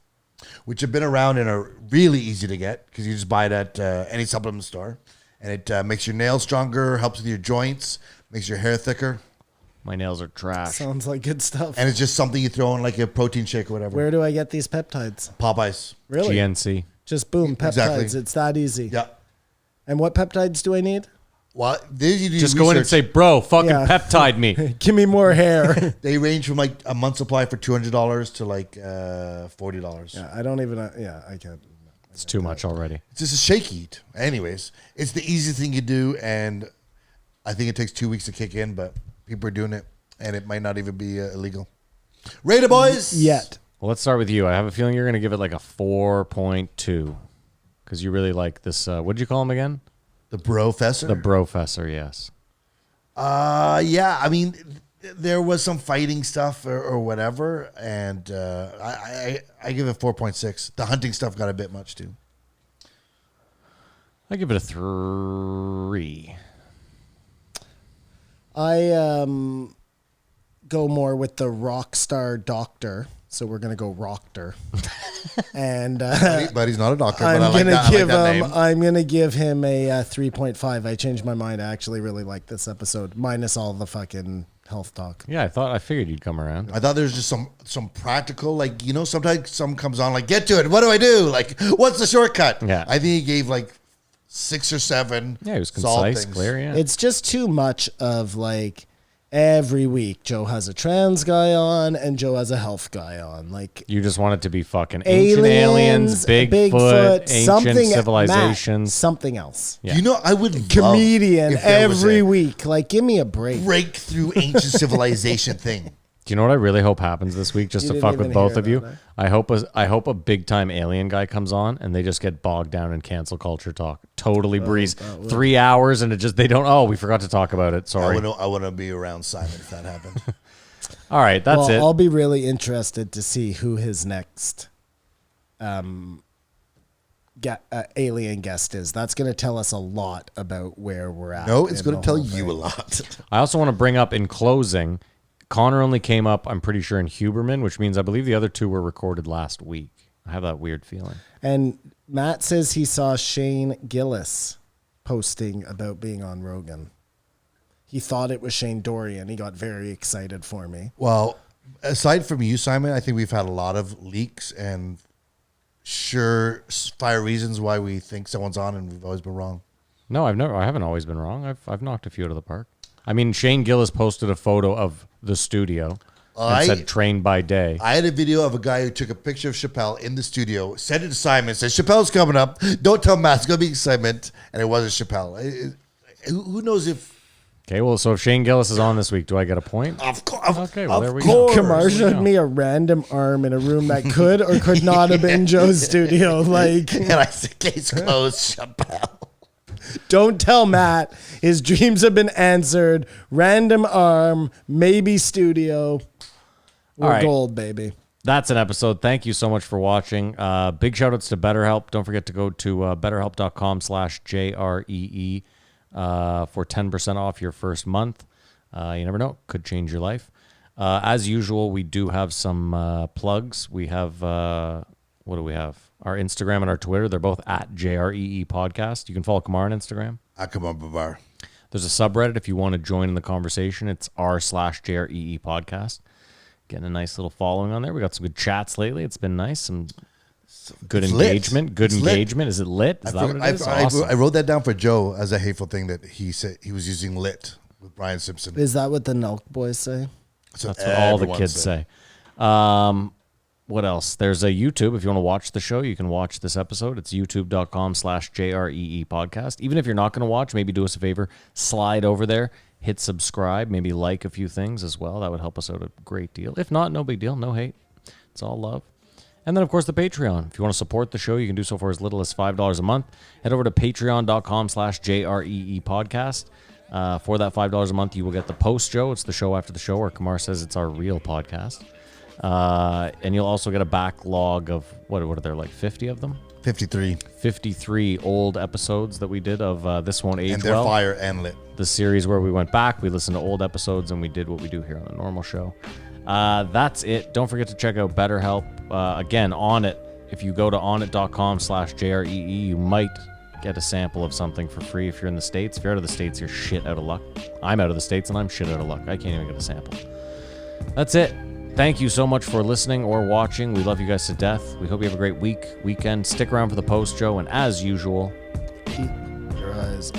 which have been around and are really easy to get because you just buy it at any supplement store. And it makes your nails stronger, helps with your joints, makes your hair thicker. My nails are trash. Sounds like good stuff. And it's just something you throw in like a protein shake or whatever. Where do I get these peptides? Popeyes. Really? GNC. Just boom, peptides. Exactly. It's that easy. Yeah. And what peptides do I need? Well, you do Just go in and say, research. bro, fucking Yeah. peptide me. Give me more hair. They range from like a month supply for $200 to like $40. Yeah, I don't even. I can't. It's too much already. It's just a shake eat. Anyways, it's the easiest thing you do, and I think it takes 2 weeks to kick in, but people are doing it, and it might not even be illegal. Rate it, boys. Yet. Well, let's start with you. I have a feeling you're going to give it like a 4.2 because you really like this. What did you call him again? The Brofessor. The Brofessor, yes. Yeah. I mean, there was some fighting stuff or whatever, and I give it 4.6. The hunting stuff got a bit much too. I give it a 3. I go more with the rock star doctor. So we're gonna go Rockter. And But he's not a doctor. I'm but I like gonna that. give I like him. that name. I'm gonna give him a 3.5. I changed my mind. I actually really like this episode, minus all the fucking health talk. Yeah, I figured you'd come around. I thought there was just some practical, like, you know, sometimes some comes on like, get to it. What do I do? Like, what's the shortcut? Yeah. I think he gave like 6 or 7. Yeah, he was solid concise, things. clear, yeah. It's just too much of like every week Joe has a trans guy on and Joe has a health guy on. Like You just want it to be fucking ancient aliens, Bigfoot, ancient civilizations. Matt, something else. Yeah. You know, I would Comedian love if there was every a week. Like, give me a break. breakthrough ancient civilization thing. Do you know what I really hope happens this week? Just You to didn't fuck with even both hear of you. that, eh? I hope a big time alien guy comes on and they just get bogged down in cancel culture talk. Totally breeze 3 hours and it just they don't. Oh, we forgot to talk about it. Sorry. I want to be around Simon if that happened. All right, that's Well, it. I'll be really interested to see who his next alien guest is. That's going to tell us a lot about where we're at. No, it's in going the to tell whole you thing. a lot. I also want to bring up in closing, Connor only came up, I'm pretty sure, in Huberman, which means I believe the other two were recorded last week. I have that weird feeling. And Matt says he saw Shane Gillis posting about being on Rogan. He thought it was Shane Dorian. He got very excited for me. Well, aside from you, Simon, I think we've had a lot of leaks and surefire reasons why we think someone's on, and we've always been wrong. No, I haven't always been wrong. I've knocked a few out of the park. I mean, Shane Gillis posted a photo of the studio and said trained by day. I had a video of a guy who took a picture of Chappelle in the studio, sent it to Simon, said, Chappelle's coming up. Don't tell Matt, it's going to be excitement. And it wasn't Chappelle. Who knows if... Okay, well, so if Shane Gillis is on this week, do I get a point? Of course. Okay, well, there we go. course. Kamar showed me a random arm in a room that could or could not have been Joe's studio. Like, And I said, case closed, Chappelle. don't tell Matt. His dreams have been answered. Random arm, maybe studio. We're All right. gold, baby. That's an episode. Thank you so much for watching. Big shout outs to BetterHelp. Don't forget to go to betterhelp.com/JREE for 10% off your first month. You never know. Could change your life. As usual, we do have some plugs. We have, what do we have? Our Instagram and our Twitter. They're both at JREE Podcast. You can follow Kamar on Instagram. Come on, Babar. There's a subreddit if you want to join in the conversation. It's r/JREE Podcast. Getting a nice little following on there. We got some good chats lately. It's been nice. Some good It's lit. engagement. Good It's lit. engagement. Is it lit? Is that what it is? Awesome. I wrote that down for Joe as a hateful thing that he said he was using lit with Brian Simpson. Is that what the Nelk boys say? So That's what all the everyone kids said. say. What else? There's a YouTube. If you want to watch the show, you can watch this episode. It's youtube.com/JREE Podcast. Even if you're not going to watch, maybe do us a favor. Slide over there. Hit subscribe. Maybe like a few things as well. That would help us out a great deal. If not, no big deal. No hate. It's all love. And then, of course, the Patreon. If you want to support the show, you can do so for as little as $5 a month. Head over to patreon.com/JREE Podcast. For that $5 a month, you will get the post show. It's the show after the show, where Kamar says it's our real podcast. And you'll also get a backlog of, what are there, like 50 of them? 53. 53 old episodes that we did of This Won't Age And they're Well. fire and lit. The series where we went back, we listened to old episodes, and we did what we do here on the normal show. That's it. Don't forget to check out BetterHelp. Again, On It. If you go to onit.com/JREE, you might get a sample of something for free if you're in the States. If you're out of the States, you're shit out of luck. I'm out of the States, and I'm shit out of luck. I can't even get a sample. That's it. Thank you so much for listening or watching. We love you guys to death. We hope you have a great weekend. Stick around for the post show, and as usual, Keep your eyes